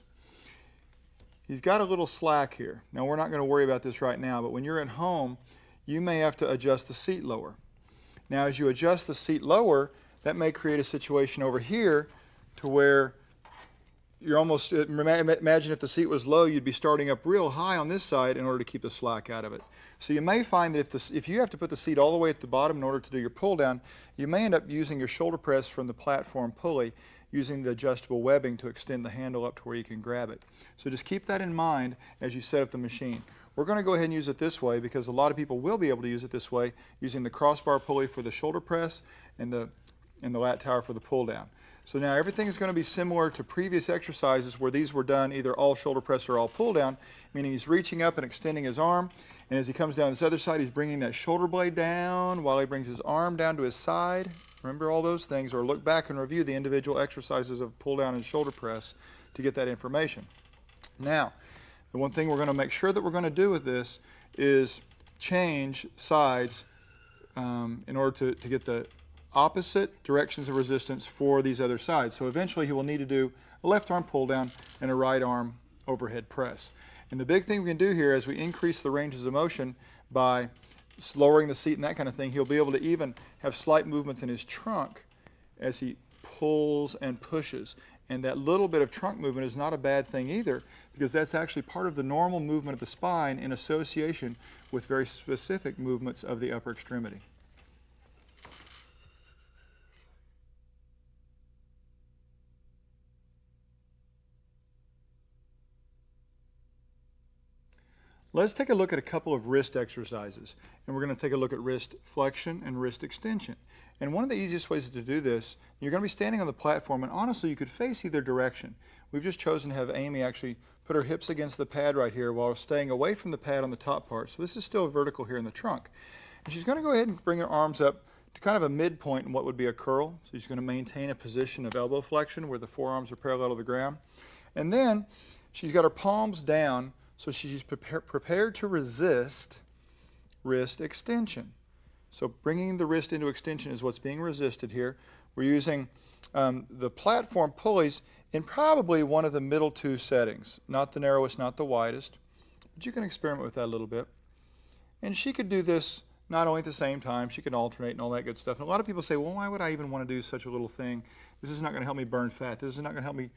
S1: he's got a little slack here. Now we're not going to worry about this right now, but when you're at home, you may have to adjust the seat lower. Now as you adjust the seat lower, that may create a situation over here to where you're almost, imagine if the seat was low, you'd be starting up real high on this side in order to keep the slack out of it. So you may find that if you have to put the seat all the way at the bottom in order to do your pull down, you may end up using your shoulder press from the platform pulley, using the adjustable webbing to extend the handle up to where you can grab it. So just keep that in mind as you set up the machine. We're going to go ahead and use it this way because a lot of people will be able to use it this way, using the crossbar pulley for the shoulder press and the lat tower for the pull down. So now everything is going to be similar to previous exercises where these were done either all shoulder press or all pull down, meaning he's reaching up and extending his arm, and as he comes down this other side, he's bringing that shoulder blade down while he brings his arm down to his side. Remember all those things, or look back and review the individual exercises of pull down and shoulder press to get that information. Now, the one thing we're going to make sure that we're going to do with this is change sides in order to get the opposite directions of resistance for these other sides. So eventually he will need to do a left arm pull down and a right arm overhead press. And the big thing we can do here as we increase the ranges of motion by lowering the seat and that kind of thing, he'll be able to even have slight movements in his trunk as he pulls and pushes. And that little bit of trunk movement is not a bad thing either, because that's actually part of the normal movement of the spine in association with very specific movements of the upper extremity. Let's take a look at a couple of wrist exercises, and we're going to take a look at wrist flexion and wrist extension. And one of the easiest ways to do this, you're going to be standing on the platform, and honestly you could face either direction. We've just chosen to have Amy actually put her hips against the pad right here while staying away from the pad on the top part. So this is still vertical here in the trunk. And she's going to go ahead and bring her arms up to kind of a midpoint in what would be a curl. So she's going to maintain a position of elbow flexion where the forearms are parallel to the ground. And then she's got her palms down, so she's prepared to resist wrist extension. So bringing the wrist into extension is what's being resisted here. We're using the platform pulleys in probably one of the middle two settings. Not the narrowest, not the widest, but you can experiment with that a little bit. And she could do this not only at the same time, she can alternate and all that good stuff. And a lot of people say, well, why would I even want to do such a little thing? This is not going to help me burn fat. This is not going to help me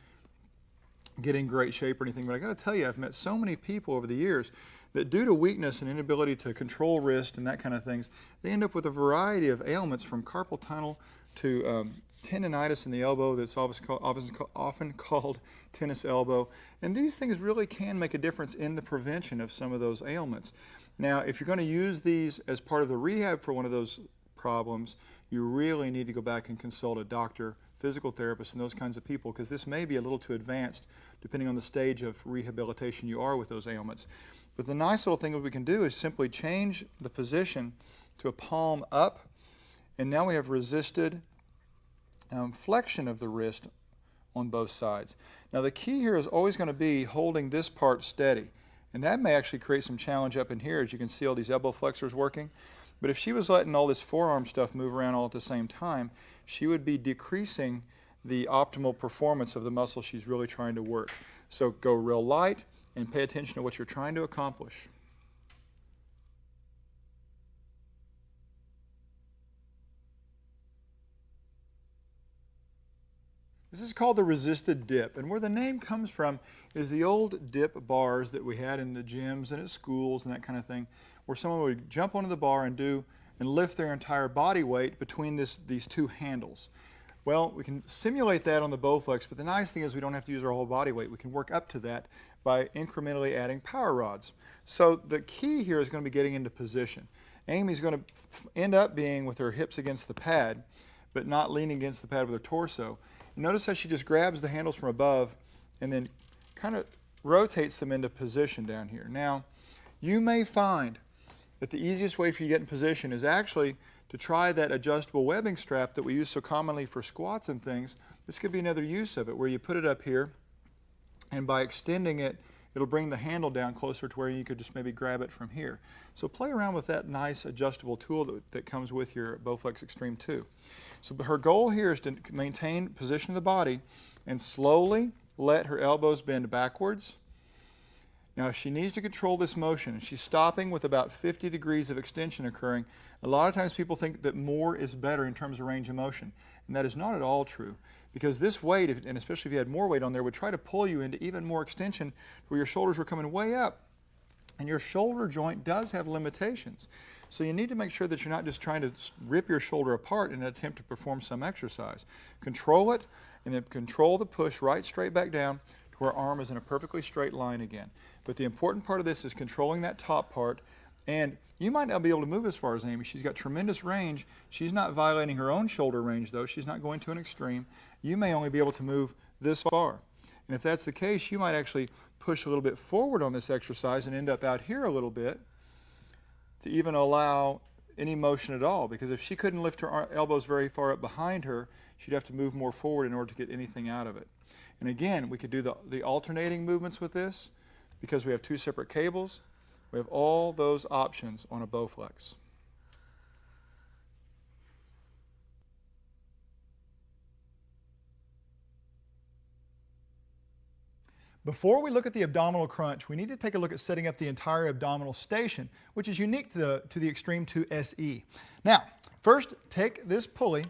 S1: get in great shape or anything. But I got to tell you, I've met so many people over the years that due to weakness and inability to control wrist and that kind of things, they end up with a variety of ailments from carpal tunnel to tendonitis in the elbow that's often called tennis elbow. And these things really can make a difference in the prevention of some of those ailments. Now, if you're going to use these as part of the rehab for one of those problems, you really need to go back and consult a doctor, physical therapist, and those kinds of people, because this may be a little too advanced depending on the stage of rehabilitation you are with those ailments. But the nice little thing that we can do is simply change the position to a palm up, and now we have resisted flexion of the wrist on both sides. Now the key here is always going to be holding this part steady, and that may actually create some challenge up in here as you can see all these elbow flexors working. But if she was letting all this forearm stuff move around all at the same time, she would be decreasing the optimal performance of the muscle she's really trying to work. So go real light and pay attention to what you're trying to accomplish. This is called the resisted dip, and where the name comes from is the old dip bars that we had in the gyms and at schools and that kind of thing, where someone would jump onto the bar and do and lift their entire body weight between these two handles. Well, we can simulate that on the Bowflex, but the nice thing is we don't have to use our whole body weight. We can work up to that by incrementally adding power rods. So the key here is going to be getting into position. Amy's going to end up being with her hips against the pad, but not leaning against the pad with her torso. And notice how she just grabs the handles from above and then kind of rotates them into position down here. Now, you may find that the easiest way for you to get in position is actually to try that adjustable webbing strap that we use so commonly for squats and things. This could be another use of it, where you put it up here, and by extending it, it'll bring the handle down closer to where you could just maybe grab it from here. So play around with that nice adjustable tool that comes with your Bowflex XTREME 2. So her goal here is to maintain position of the body and slowly let her elbows bend backwards. Now she needs to control this motion. She's stopping with about 50 degrees of extension occurring. A lot of times people think that more is better in terms of range of motion, and that is not at all true. Because this weight, and especially if you had more weight on there, would try to pull you into even more extension where your shoulders were coming way up. And your shoulder joint does have limitations. So you need to make sure that you're not just trying to rip your shoulder apart in an attempt to perform some exercise. Control it, and then control the push right straight back down to where arm is in a perfectly straight line again. But the important part of this is controlling that top part. And you might not be able to move as far as Amy. She's got tremendous range. She's not violating her own shoulder range, though. She's not going to an extreme. You may only be able to move this far. And if that's the case, you might actually push a little bit forward on this exercise and end up out here a little bit to even allow any motion at all. Because if she couldn't lift her elbows very far up behind her, she'd have to move more forward in order to get anything out of it. And again, we could do the alternating movements with this because we have two separate cables. We have all those options on a Bowflex. Before we look at the abdominal crunch, we need to take a look at setting up the entire abdominal station, which is unique to the XTREME 2 SE. Now, first take this pulley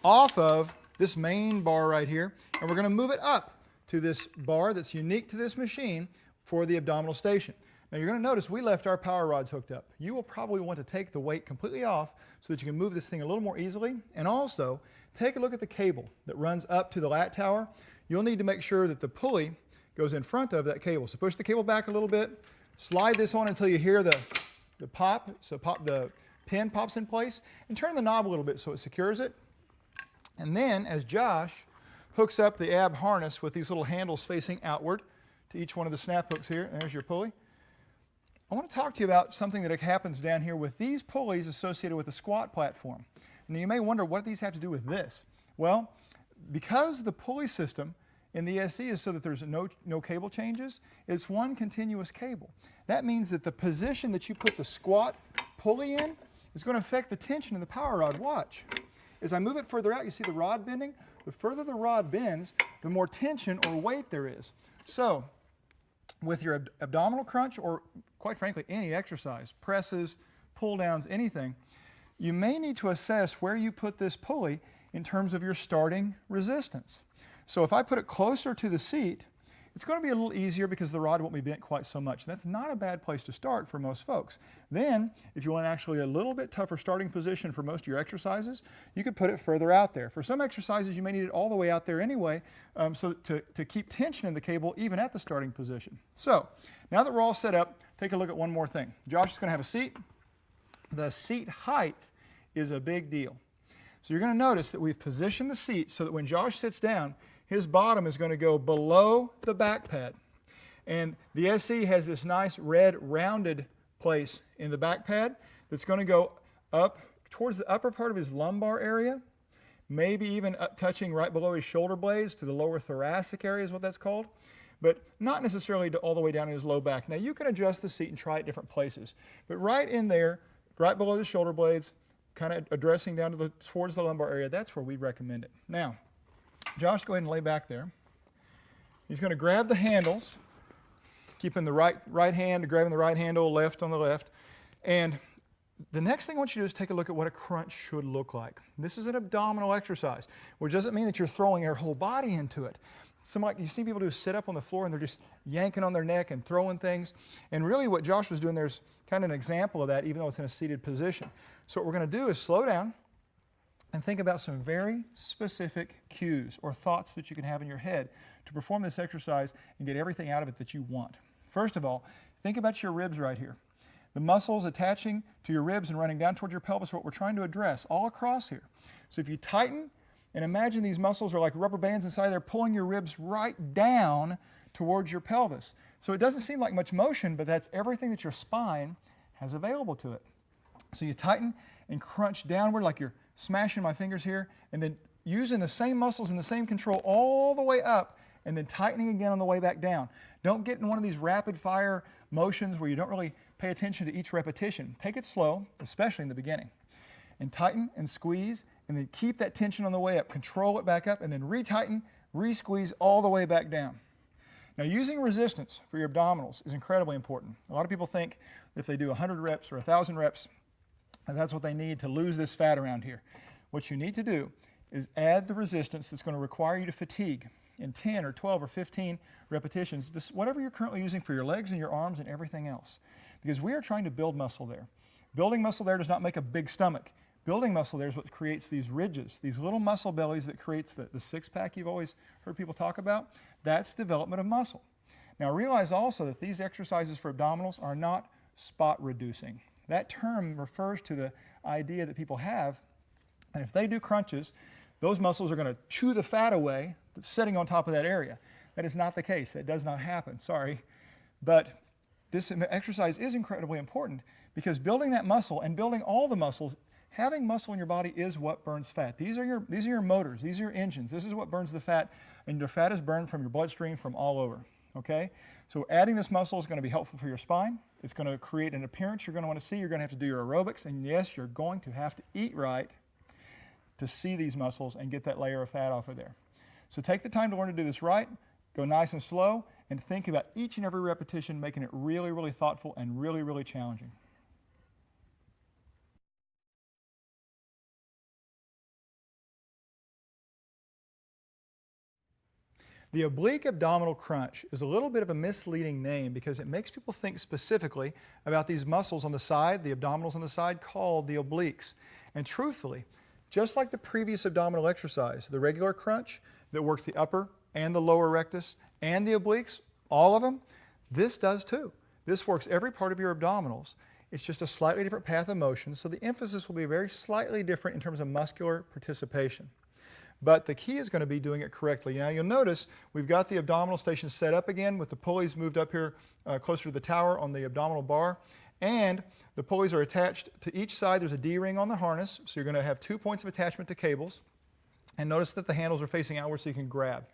S1: off of this main bar right here, and we're going to move it up to this bar that's unique to this machine for the abdominal station. Now you're going to notice we left our power rods hooked up. You will probably want to take the weight completely off so that you can move this thing a little more easily. And also, take a look at the cable that runs up to the lat tower. You'll need to make sure that the pulley goes in front of that cable. So push the cable back a little bit, slide this on until you hear the pop, so the pin pops in place, and turn the knob a little bit so it secures it. And then, as Josh hooks up the ab harness with these little handles facing outward to each one of the snap hooks here, and there's your pulley. I want to talk to you about something that happens down here with these pulleys associated with the squat platform. And you may wonder, what do these have to do with this? Well, because the pulley system in the SE is so that there's no cable changes, it's one continuous cable. That means that the position that you put the squat pulley in is going to affect the tension in the power rod. Watch. As I move it further out, you see the rod bending? The further the rod bends, the more tension or weight there is. So, with your abdominal crunch, or quite frankly, any exercise, presses, pull downs, anything, you may need to assess where you put this pulley in terms of your starting resistance. So if I put it closer to the seat, it's going to be a little easier because the rod won't be bent quite so much. That's not a bad place to start for most folks. Then, if you want actually a little bit tougher starting position for most of your exercises, you could put it further out there. For some exercises, you may need it all the way out there anyway, so to keep tension in the cable even at the starting position. So, now that we're all set up, take a look at one more thing. Josh is going to have a seat. The seat height is a big deal. So you're going to notice that we've positioned the seat so that when Josh sits down, his bottom is going to go below the back pad. And the SE has this nice red rounded place in the back pad that's going to go up towards the upper part of his lumbar area, maybe even touching right below his shoulder blades to the lower thoracic area is what that's called, but not necessarily all the way down in his low back. Now you can adjust the seat and try it different places, but right in there, right below the shoulder blades, kind of addressing down to towards the lumbar area, that's where we recommend it. Now, Josh, go ahead and lay back there. He's going to grab the handles, keeping the right hand, grabbing the right handle, left on the left. And the next thing I want you to do is take a look at what a crunch should look like. This is an abdominal exercise, which doesn't mean that you're throwing your whole body into it. you see people do sit up on the floor and they're just yanking on their neck and throwing things. And really what Josh was doing there is kind of an example of that, even though it's in a seated position. So what we're going to do is slow down and think about some very specific cues or thoughts that you can have in your head to perform this exercise and get everything out of it that you want. First of all, think about your ribs right here. The muscles attaching to your ribs and running down towards your pelvis are what we're trying to address all across here. So if you tighten and imagine these muscles are like rubber bands inside there pulling your ribs right down towards your pelvis. So it doesn't seem like much motion, but that's everything that your spine has available to it. So you tighten and crunch downward like you're smashing my fingers here, and then using the same muscles and the same control all the way up, and then tightening again on the way back down. Don't get in one of these rapid fire motions where you don't really pay attention to each repetition. Take it slow, especially in the beginning. And tighten and squeeze, and then keep that tension on the way up. Control it back up, and then retighten, re-squeeze all the way back down. Now, using resistance for your abdominals is incredibly important. A lot of people think that if they do 100 reps or 1,000 reps, that's what they need to lose this fat around here. What you need to do is add the resistance that's going to require you to fatigue in 10 or 12 or 15 repetitions, whatever you're currently using for your legs and your arms and everything else. Because we are trying to build muscle there. Building muscle there does not make a big stomach. Building muscle there is what creates these ridges, these little muscle bellies that creates the six-pack you've always heard people talk about. That's development of muscle. Now realize also that these exercises for abdominals are not spot reducing. That term refers to the idea that people have, and if they do crunches, those muscles are going to chew the fat away that's sitting on top of that area. That is not the case. That does not happen, sorry. But this exercise is incredibly important because building that muscle and building all the muscles, having muscle in your body is what burns fat. These are your motors, these are your engines. This is what burns the fat, and your fat is burned from your bloodstream from all over, okay? So adding this muscle is going to be helpful for your spine. It's going to create an appearance you're going to want to see. You're going to have to do your aerobics, and yes, you're going to have to eat right to see these muscles and get that layer of fat off of there. So take the time to learn to do this right, go nice and slow, and think about each and every repetition, making it really, really thoughtful and really, really challenging. The oblique abdominal crunch is a little bit of a misleading name because it makes people think specifically about these muscles on the side, the abdominals on the side, called the obliques. And truthfully, just like the previous abdominal exercise, the regular crunch that works the upper and the lower rectus and the obliques, all of them, this does too. This works every part of your abdominals. It's just a slightly different path of motion, so the emphasis will be very slightly different in terms of muscular participation. But the key is going to be doing it correctly. Now you'll notice we've got the abdominal station set up again with the pulleys moved up here closer to the tower on the abdominal bar. And the pulleys are attached to each side. There's a D-ring on the harness, so you're going to have 2 points of attachment to cables. And notice that the handles are facing outward so you can grab.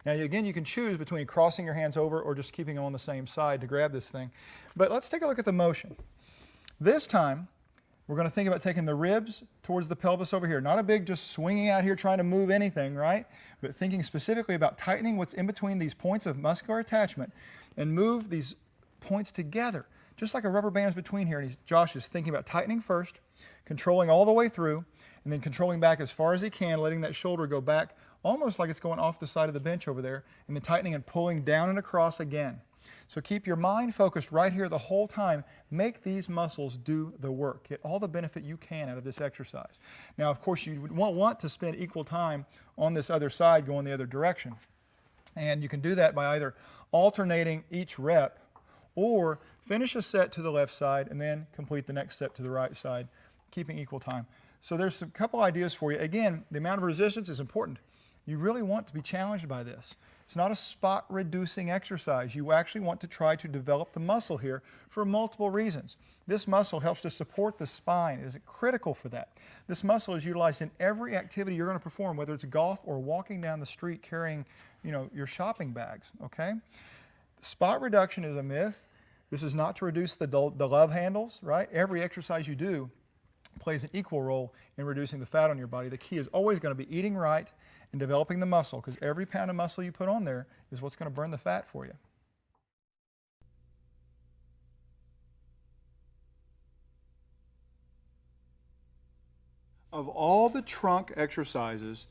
S1: Now again, you can choose between crossing your hands over or just keeping them on the same side to grab this thing. But let's take a look at the motion. This time, we're going to think about taking the ribs towards the pelvis over here. Not a big just swinging out here trying to move anything, right? But thinking specifically about tightening what's in between these points of muscular attachment and move these points together, just like a rubber band is between here. And Josh is thinking about tightening first, controlling all the way through, and then controlling back as far as he can, letting that shoulder go back almost like it's going off the side of the bench over there, and then tightening and pulling down and across again. So keep your mind focused right here the whole time. Make these muscles do the work. Get all the benefit you can out of this exercise. Now, of course, you would want to spend equal time on this other side going the other direction. And you can do that by either alternating each rep or finish a set to the left side and then complete the next set to the right side, keeping equal time. So there's a couple ideas for you. Again, the amount of resistance is important. You really want to be challenged by this. It's not a spot reducing exercise. You actually want to try to develop the muscle here for multiple reasons. This muscle helps to support the spine. It is critical for that. This muscle is utilized in every activity you're going to perform, whether it's golf or walking down the street carrying, your shopping bags, okay? Spot reduction is a myth. This is not to reduce the love handles, right? Every exercise you do plays an equal role in reducing the fat on your body. The key is always going to be eating right and developing the muscle, because every pound of muscle you put on there is what's going to burn the fat for you. Of all the trunk exercises,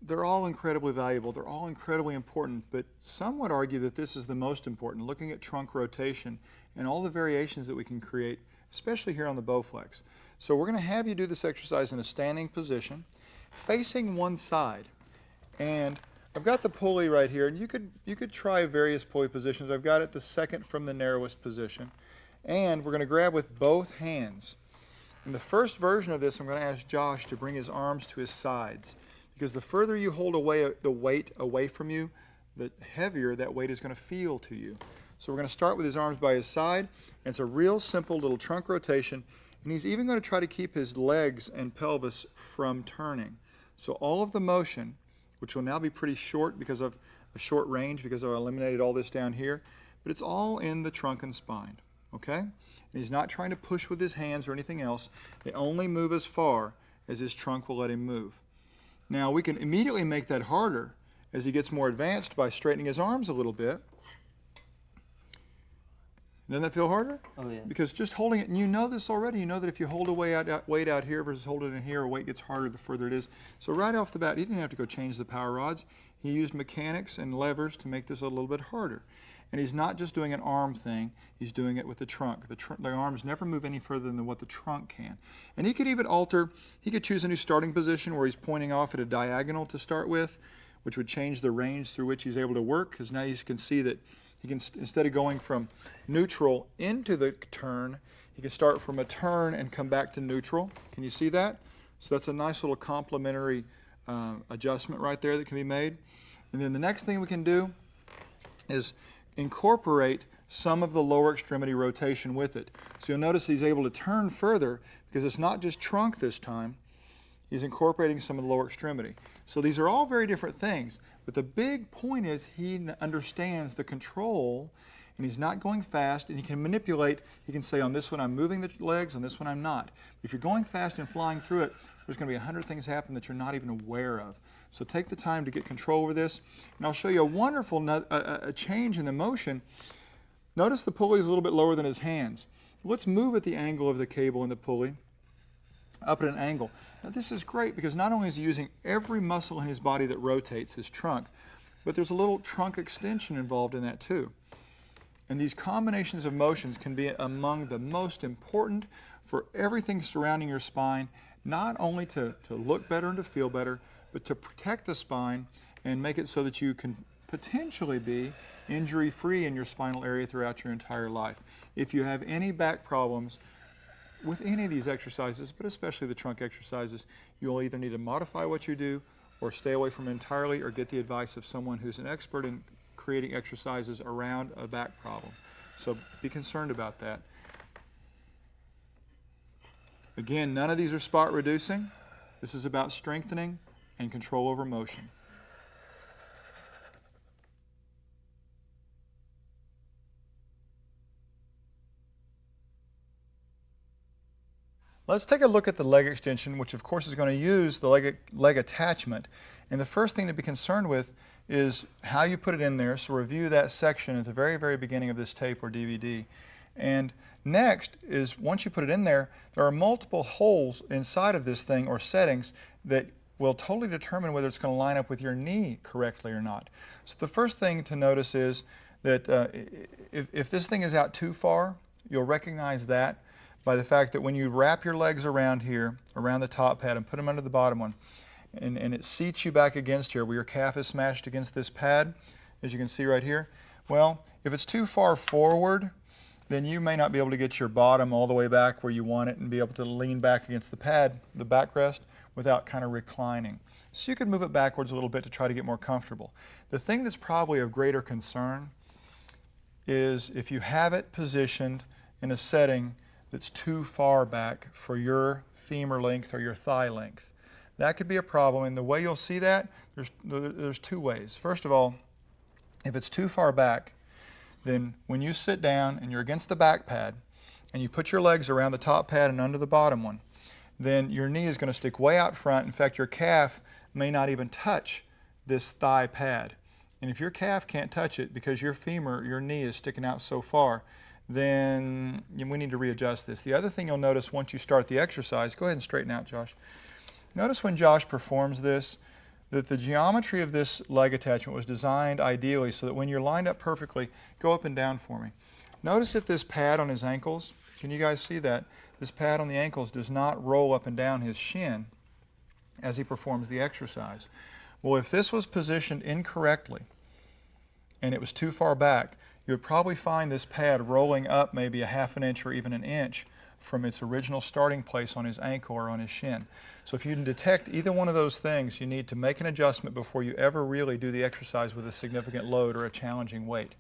S1: they're all incredibly valuable. They're all incredibly important, but some would argue that this is the most important, looking at trunk rotation and all the variations that we can create, especially here on the Bowflex. So we're going to have you do this exercise in a standing position, facing one side. And I've got the pulley right here, and you could try various pulley positions. I've got it the second from the narrowest position. And we're going to grab with both hands. In the first version of this, I'm going to ask Josh to bring his arms to his sides, because the further you hold the weight away from you, the heavier that weight is going to feel to you. So we're going to start with his arms by his side, and it's a real simple little trunk rotation, and he's even going to try to keep his legs and pelvis from turning. So all of the motion, which will now be pretty short because of a short range, because I've eliminated all this down here, but it's all in the trunk and spine, okay? And he's not trying to push with his hands or anything else. They only move as far as his trunk will let him move. Now we can immediately make that harder as he gets more advanced by straightening his arms a little bit. Doesn't that feel harder?
S2: Oh yeah.
S1: Because just holding it, and you know this already, you know that if you hold a weight out here versus hold it in here, a weight gets harder the further it is. So right off the bat, he didn't have to go change the power rods. He used mechanics and levers to make this a little bit harder. And he's not just doing an arm thing, he's doing it with the trunk. The arms never move any further than what the trunk can. And he could even alter, he could choose a new starting position where he's pointing off at a diagonal to start with, which would change the range through which he's able to work, because now you can see that he can, instead of going from neutral into the turn, he can start from a turn and come back to neutral. Can you see that? So that's a nice little complementary adjustment right there that can be made. And then the next thing we can do is incorporate some of the lower extremity rotation with it. So you'll notice he's able to turn further because it's not just trunk this time. He's incorporating some of the lower extremity. So these are all very different things, but the big point is he understands the control, and he's not going fast, and he can manipulate. He can say, on this one I'm moving the legs, on this one I'm not. If you're going fast and flying through it, there's going to be 100 things happen that you're not even aware of. So take the time to get control over this, and I'll show you a wonderful a change in the motion. Notice the pulley is a little bit lower than his hands. Let's move at the angle of the cable and the pulley, up at an angle. Now this is great because not only is he using every muscle in his body that rotates his trunk, but there's a little trunk extension involved in that too. And these combinations of motions can be among the most important for everything surrounding your spine, not only to look better and to feel better, but to protect the spine and make it so that you can potentially be injury-free in your spinal area throughout your entire life. If you have any back problems with any of these exercises, but especially the trunk exercises, you'll either need to modify what you do or stay away from it entirely or get the advice of someone who's an expert in creating exercises around a back problem. So be concerned about that. Again, none of these are spot reducing. This is about strengthening and control over motion. Let's take a look at the leg extension, which of course is going to use the leg attachment. And the first thing to be concerned with is how you put it in there. So review that section at the very, very beginning of this tape or DVD. And next is, once you put it in there, there are multiple holes inside of this thing or settings that will totally determine whether it's going to line up with your knee correctly or not. So the first thing to notice is that if this thing is out too far, you'll recognize that by the fact that when you wrap your legs around here, around the top pad, and put them under the bottom one, and it seats you back against here where your calf is smashed against this pad, as you can see right here. Well, if it's too far forward, then you may not be able to get your bottom all the way back where you want it and be able to lean back against the pad, the backrest, without kind of reclining. So you could move it backwards a little bit to try to get more comfortable. The thing that's probably of greater concern is if you have it positioned in a setting that's too far back for your femur length or your thigh length. That could be a problem, and the way you'll see that, there's two ways. First of all, if it's too far back, then when you sit down and you're against the back pad and you put your legs around the top pad and under the bottom one, then your knee is going to stick way out front. In fact, your calf may not even touch this thigh pad. And if your calf can't touch it because your femur, your knee is sticking out so far, then we need to readjust this. The other thing you'll notice once you start the exercise, go ahead and straighten out, Josh. Notice when Josh performs this, that the geometry of this leg attachment was designed ideally so that when you're lined up perfectly, go up and down for me. Notice that this pad on his ankles, can you guys see that? This pad on the ankles does not roll up and down his shin as he performs the exercise. Well, if this was positioned incorrectly and it was too far back, you would probably find this pad rolling up maybe a half an inch or even an inch from its original starting place on his ankle or on his shin. So if you can detect either one of those things, you need to make an adjustment before you ever really do the exercise with a significant load or a challenging weight.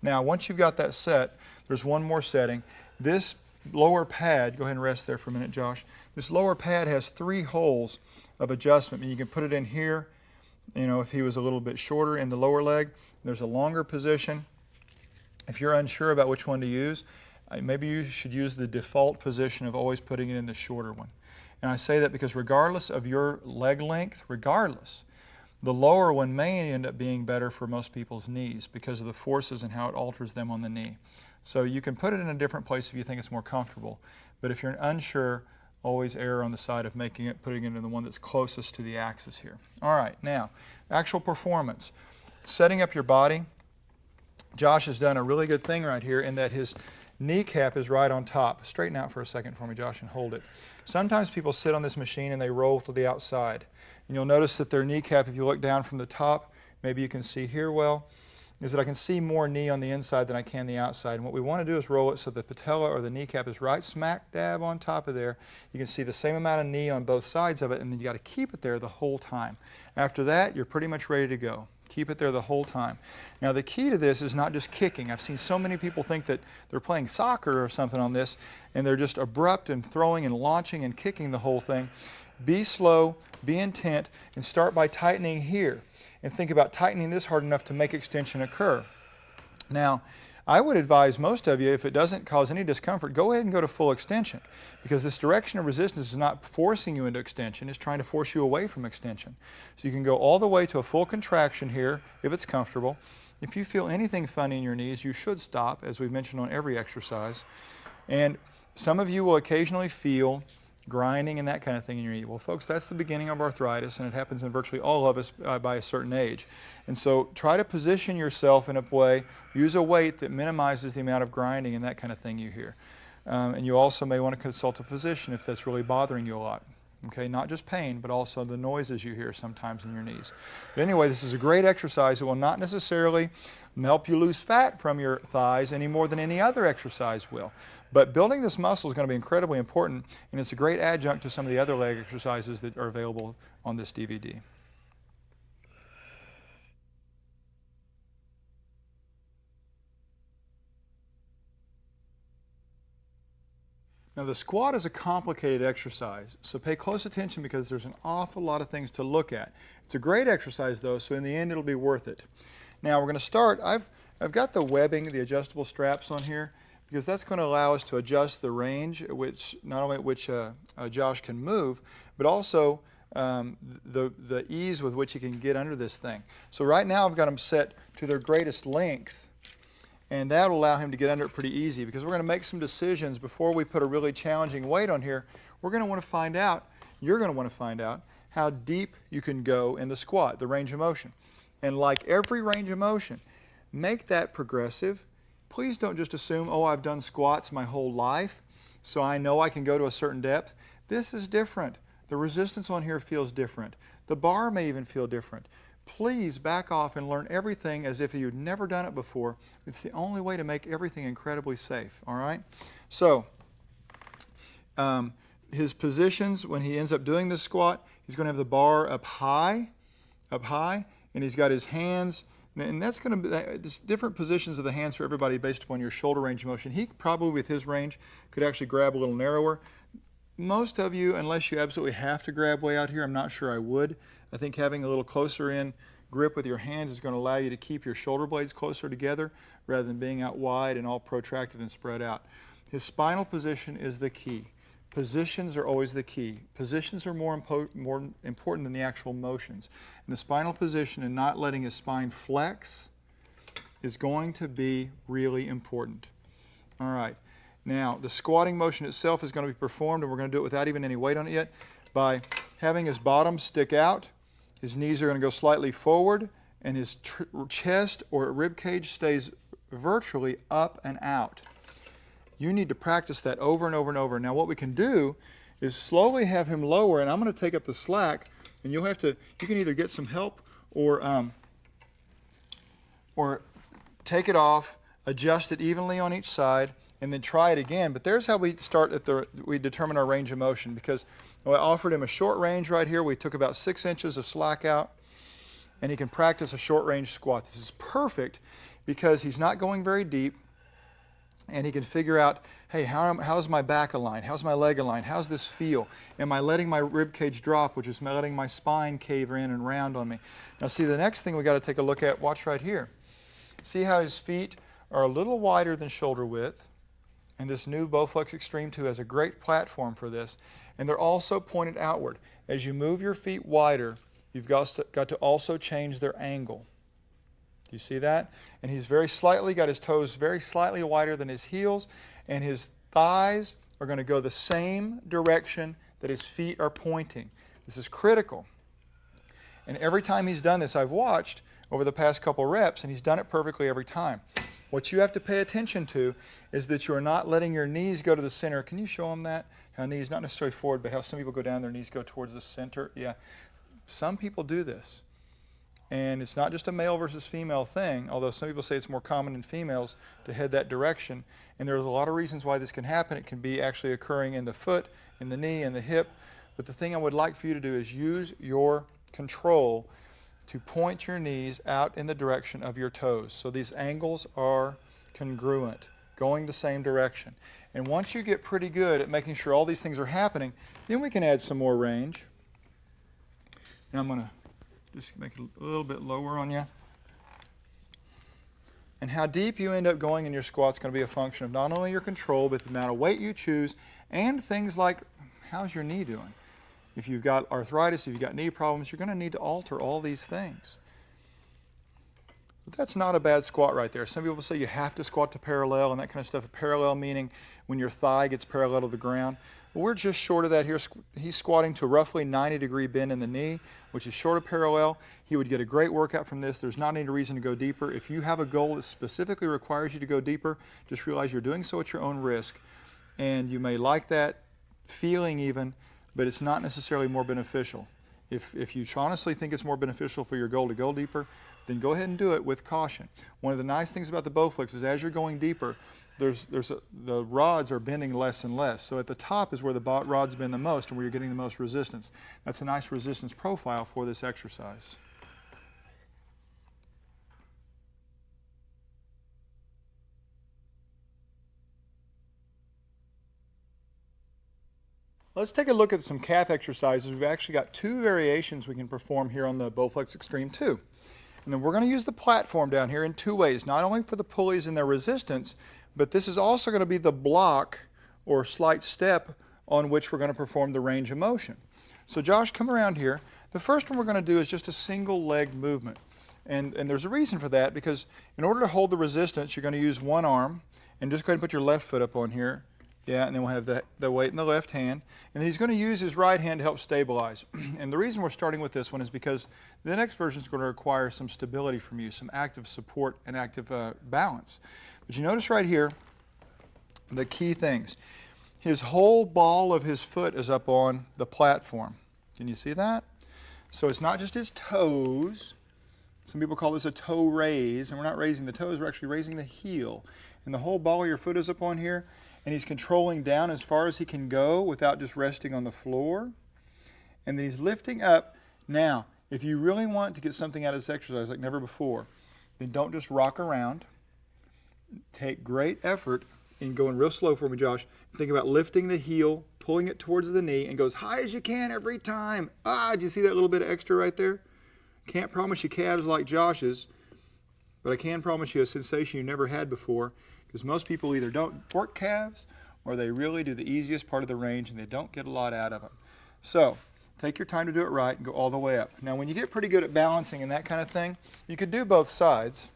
S1: Now, once you've got that set, there's one more setting. This lower pad, go ahead and rest there for a minute, Josh. This lower pad has 3 holes of adjustment, and you can put it in here, you know, if he was a little bit shorter in the lower leg. There's a longer position. If you're unsure about which one to use, maybe you should use the default position of always putting it in the shorter one. And I say that because regardless of your leg length, the lower one may end up being better for most people's knees because of the forces and how it alters them on the knee. So you can put it in a different place if you think it's more comfortable. But if you're unsure, always err on the side of putting it in the one that's closest to the axis here. All right, now, actual performance. Setting up your body. Josh has done a really good thing right here in that his kneecap is right on top. Straighten out for a second for me, Josh, and hold it. Sometimes people sit on this machine and they roll to the outside. And you'll notice that their kneecap, if you look down from the top, maybe you can see here well, is that I can see more knee on the inside than I can the outside. And what we want to do is roll it so the patella or the kneecap is right smack dab on top of there. You can see the same amount of knee on both sides of it, and then you got to keep it there the whole time. After that, you're pretty much ready to go. Keep it there the whole time. Now the key to this is not just kicking. I've seen so many people think that they're playing soccer or something on this, and they're just abrupt and throwing and launching and kicking the whole thing. Be slow, be intent, and start by tightening here. And think about tightening this hard enough to make extension occur. Now, I would advise most of you, if it doesn't cause any discomfort, go ahead and go to full extension, because this direction of resistance is not forcing you into extension, it's trying to force you away from extension. So you can go all the way to a full contraction here if it's comfortable. If you feel anything funny in your knees, you should stop, as we've mentioned on every exercise. And some of you will occasionally feel grinding and that kind of thing in your knee. Well, folks, that's the beginning of arthritis, and it happens in virtually all of us by a certain age. And so try to position yourself in a way, use a weight that minimizes the amount of grinding and that kind of thing you hear. And you also may want to consult a physician if that's really bothering you a lot. Okay, not just pain, but also the noises you hear sometimes in your knees. But anyway, this is a great exercise. It will not necessarily help you lose fat from your thighs any more than any other exercise will. But building this muscle is going to be incredibly important, and it's a great adjunct to some of the other leg exercises that are available on this DVD. Now the squat is a complicated exercise, so pay close attention because there's an awful lot of things to look at. It's a great exercise though, so in the end it'll be worth it. Now we're going to start, I've got the webbing, the adjustable straps on here, because that's going to allow us to adjust the range at which, not only at which Josh can move, but also the ease with which he can get under this thing. So right now I've got them set to their greatest length, and that'll allow him to get under it pretty easy, because we're going to make some decisions before we put a really challenging weight on here. We're going to want to find out, you're going to want to find out how deep you can go in the squat, the range of motion. And like every range of motion, make that progressive. Please don't just assume, oh, I've done squats my whole life, so I know I can go to a certain depth. This is different. The resistance on here feels different. The bar may even feel different. Please back off and learn everything as if you'd never done it before. It's the only way to make everything incredibly safe, all right? So, his positions, when he ends up doing this squat, he's going to have the bar up high, and he's got his hands, and that's going to be different positions of the hands for everybody based upon your shoulder range of motion. He probably, with his range, could actually grab a little narrower. Most of you, unless you absolutely have to grab way out here, I'm not sure I would. I think having a little closer in grip with your hands is going to allow you to keep your shoulder blades closer together rather than being out wide and all protracted and spread out. His spinal position is the key. Positions are always the key. Positions are more important than the actual motions. And the spinal position and not letting his spine flex is going to be really important. All right. Now, the squatting motion itself is going to be performed, and we're going to do it without even any weight on it yet, by having his bottom stick out His knees are going to go slightly forward, and his chest or rib cage stays virtually up and out. You need to practice that over and over and over. Now what we can do is slowly have him lower, and I'm going to take up the slack, and you can either get some help or take it off, adjust it evenly on each side, and then try it again. But there's how we start we determine our range of motion, because I offered him a short range right here. We took about 6 inches of slack out, and he can practice a short range squat. This is perfect because he's not going very deep, and he can figure out, hey, how's my back aligned? How's my leg aligned? How's this feel? Am I letting my rib cage drop, which is letting my spine cave in and round on me? Now see, the next thing we got to take a look at, watch right here. See how his feet are a little wider than shoulder width, and this new Bowflex XTREME 2 has a great platform for this, and they're also pointed outward. As you move your feet wider, you've got to also change their angle. Do you see that? And he's got his toes very slightly wider than his heels, and his thighs are going to go the same direction that his feet are pointing. This is critical. And every time he's done this, I've watched over the past couple reps, and he's done it perfectly every time. What you have to pay attention to is that you are not letting your knees go to the center. Can you show them that? How knees, not necessarily forward, but how some people go down, their knees go towards the center. Yeah, some people do this. And it's not just a male versus female thing, although some people say it's more common in females to head that direction. And there's a lot of reasons why this can happen. It can be actually occurring in the foot, in the knee, in the hip. But the thing I would like for you to do is use your control to point your knees out in the direction of your toes. So these angles are congruent, going the same direction. And once you get pretty good at making sure all these things are happening, then we can add some more range. And I'm going to just make it a little bit lower on you. And how deep you end up going in your squat is going to be a function of not only your control, but the amount of weight you choose, and things like, how's your knee doing? If you've got arthritis, if you've got knee problems, you're going to need to alter all these things. But that's not a bad squat right there. Some people say you have to squat to parallel and that kind of stuff. Parallel meaning when your thigh gets parallel to the ground. But we're just short of that here. He's squatting to a roughly 90-degree bend in the knee, which is short of parallel. He would get a great workout from this. There's not any reason to go deeper. If you have a goal that specifically requires you to go deeper, just realize you're doing so at your own risk. And you may like that feeling even, but it's not necessarily more beneficial. If you honestly think it's more beneficial for your goal to go deeper, then go ahead and do it with caution. One of the nice things about the Bowflex is as you're going deeper, the rods are bending less and less. So at the top is where the rods bend the most and where you're getting the most resistance. That's a nice resistance profile for this exercise. Let's take a look at some calf exercises. We've actually got 2 variations we can perform here on the Bowflex XTREME 2. And then we're going to use the platform down here in 2 ways, not only for the pulleys and their resistance, but this is also going to be the block or slight step on which we're going to perform the range of motion. So Josh, come around here. The first one we're going to do is just a single leg movement. And there's a reason for that, because in order to hold the resistance, you're going to use one arm, and just go ahead and put your left foot up on here. Yeah, and then we'll have the weight in the left hand. And then he's going to use his right hand to help stabilize. And the reason we're starting with this one is because the next version is going to require some stability from you, some active support and active balance. But you notice right here the key things. His whole ball of his foot is up on the platform. Can you see that? So it's not just his toes. Some people call this a toe raise, and we're not raising the toes, we're actually raising the heel. And the whole ball of your foot is up on here. And he's controlling down as far as he can go without just resting on the floor. And then he's lifting up. Now, if you really want to get something out of this exercise like never before, then don't just rock around. Take great effort in going real slow for me, Josh. Think about lifting the heel, pulling it towards the knee, and go as high as you can every time. Do you see that little bit of extra right there? Can't promise you calves like Josh's, but I can promise you a sensation you never had before. Because most people either don't work calves or they really do the easiest part of the range and they don't get a lot out of them. So take your time to do it right and go all the way up. Now when you get pretty good at balancing and that kind of thing, you could do both sides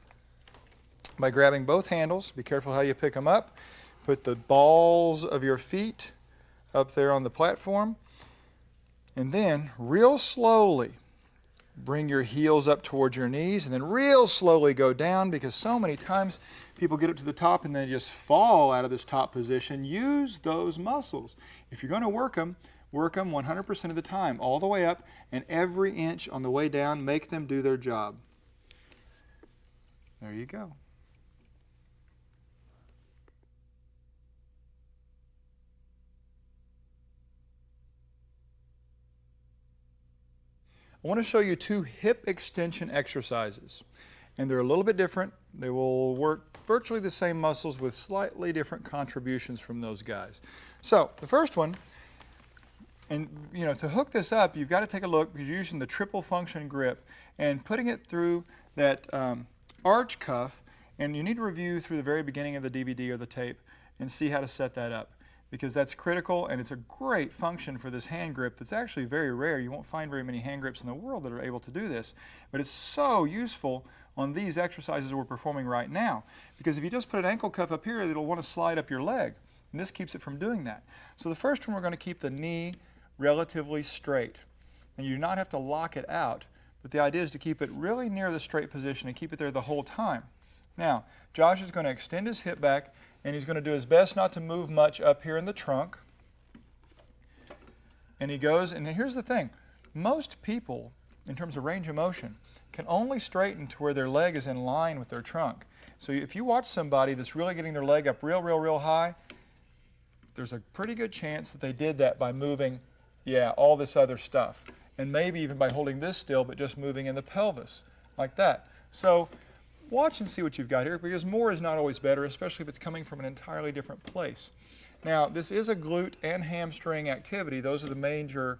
S1: by grabbing both handles. Be careful how you pick them up. Put the balls of your feet up there on the platform, and then real slowly Bring your heels up towards your knees and then real slowly go down, because so many times people get up to the top and then just fall out of this top position. Use those muscles. If you're going to work them 100% of the time, all the way up, and every inch on the way down, make them do their job. There you go. I want to show you two hip extension exercises, and they're a little bit different. They will work virtually the same muscles with slightly different contributions from those guys. So the first one, and to hook this up, you've got to take a look, because you're using the triple function grip and putting it through that arch cuff, and you need to review through the very beginning of the DVD or the tape and see how to set that up, because that's critical, and it's a great function for this hand grip that's actually very rare. You won't find very many hand grips in the world that are able to do this, but it's so useful on these exercises we're performing right now, because if you just put an ankle cuff up here, it'll want to slide up your leg, and this keeps it from doing that. So the first one, we're going to keep the knee relatively straight, and you do not have to lock it out, but the idea is to keep it really near the straight position and keep it there the whole time. Now, Josh is going to extend his hip back, and he's going to do his best not to move much up here in the trunk. And he goes, and here's the thing, most people, in terms of range of motion, can only straighten to where their leg is in line with their trunk. So if you watch somebody that's really getting their leg up real high, there's a pretty good chance that they did that by moving, all this other stuff. And maybe even by holding this still, but just moving in the pelvis, like that. So watch and see what you've got here, because more is not always better, especially if it's coming from an entirely different place. Now, this is a glute and hamstring activity. Those are the major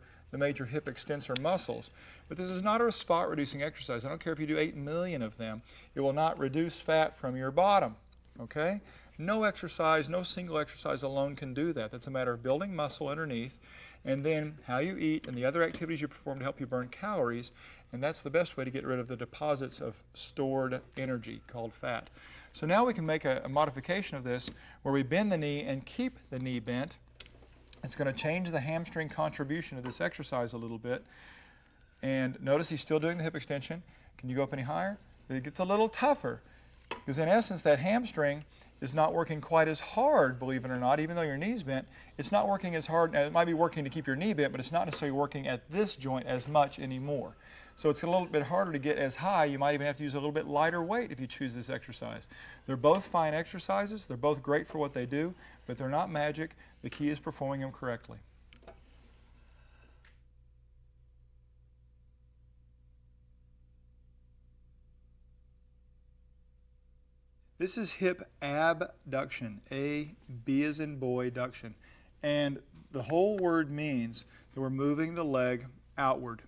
S1: hip extensor muscles. But this is not a spot reducing exercise. I don't care if you do 8 million of them. It will not reduce fat from your bottom, okay? No exercise, no single exercise alone can do that. That's a matter of building muscle underneath, and then how you eat and the other activities you perform to help you burn calories, and that's the best way to get rid of the deposits of stored energy called fat. So now we can make a modification of this where we bend the knee and keep the knee bent. It's going to change the hamstring contribution of this exercise a little bit. And notice he's still doing the hip extension. Can you go up any higher? It gets a little tougher, because in essence that hamstring is not working quite as hard, believe it or not, even though your knee's bent. It's not working as hard. It might be working to keep your knee bent, but it's not necessarily working at this joint as much anymore. So it's a little bit harder to get as high. You might even have to use a little bit lighter weight if you choose this exercise. They're both fine exercises. They're both great for what they do, but they're not magic. The key is performing them correctly. This is hip abduction, A-B as in boy, duction. And the whole word means that we're moving the leg outward.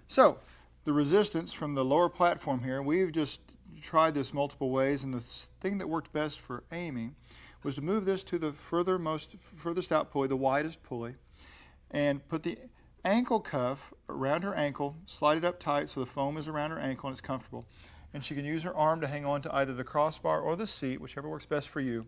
S1: So the resistance from the lower platform here, we've just tried this multiple ways, and the thing that worked best for Amy was to move this to the furthest out pulley, the widest pulley, and put the ankle cuff around her ankle, slide it up tight so the foam is around her ankle and it's comfortable. And she can use her arm to hang on to either the crossbar or the seat, whichever works best for you.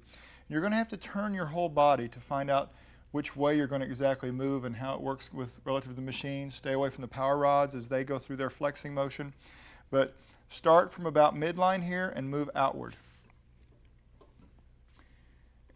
S1: You're going to have to turn your whole body to find out which way you're going to exactly move and how it works relative to the machine. Stay away from the power rods as they go through their flexing motion. But start from about midline here and move outward.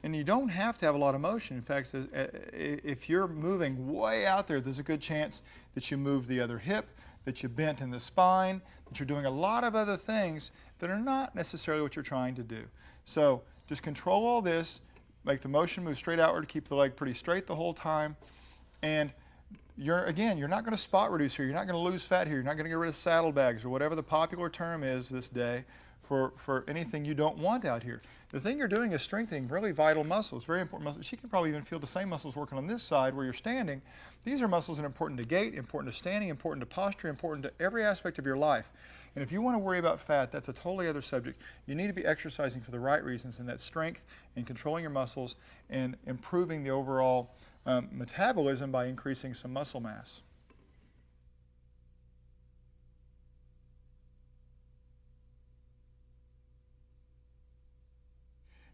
S1: And you don't have to have a lot of motion. In fact, if you're moving way out there, there's a good chance that you move the other hip, that you bent in the spine, that you're doing a lot of other things that are not necessarily what you're trying to do. So just control all this, make the motion move straight outward, keep the leg pretty straight the whole time, and you're not going to spot reduce here. You're not going to lose fat here. You're not going to get rid of saddlebags or whatever the popular term is this day for anything you don't want out here. The thing you're doing is strengthening really vital muscles, very important muscles. She can probably even feel the same muscles working on this side where you're standing. These are muscles that are important to gait, important to standing, important to posture, important to every aspect of your life. And if you want to worry about fat, that's a totally other subject. You need to be exercising for the right reasons, and that's strength and controlling your muscles and improving the overall metabolism by increasing some muscle mass.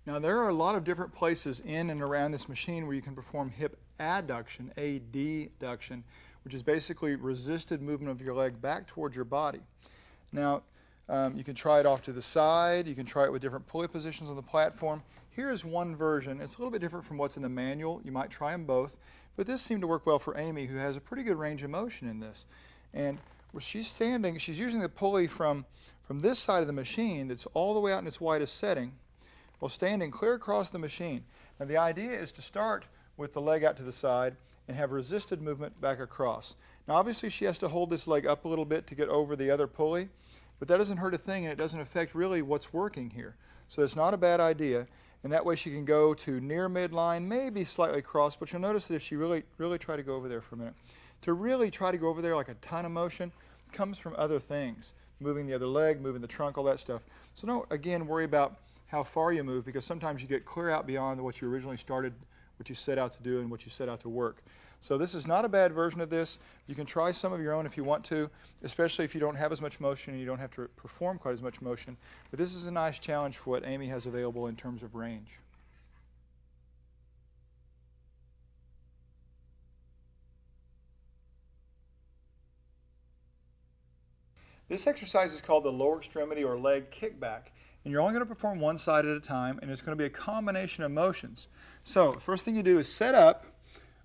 S1: Now there are a lot of different places in and around this machine where you can perform hip adduction, A-D-duction, which is basically resisted movement of your leg back towards your body. Now, you can try it off to the side. You can try it with different pulley positions on the platform. Here is one version. It's a little bit different from what's in the manual. You might try them both, but this seemed to work well for Amy, who has a pretty good range of motion in this. And where she's standing, she's using the pulley from this side of the machine that's all the way out in its widest setting, while standing clear across the machine. Now the idea is to start with the leg out to the side and have resisted movement back across. Now obviously she has to hold this leg up a little bit to get over the other pulley, but that doesn't hurt a thing, and it doesn't affect really what's working here. So it's not a bad idea, and that way she can go to near midline, maybe slightly cross, but you'll notice that if she really try to go over there for a minute, to really try to go over there like a ton of motion comes from other things, moving the other leg, moving the trunk, all that stuff. So don't, again, worry about how far you move, because sometimes you get clear out beyond what you originally started, what you set out to do and what you set out to work. So this is not a bad version of this. You can try some of your own if you want to, especially if you don't have as much motion and you don't have to perform quite as much motion. But this is a nice challenge for what Amy has available in terms of range. This exercise is called the lower extremity or leg kickback. And you're only going to perform one side at a time, and it's going to be a combination of motions. So the first thing you do is set up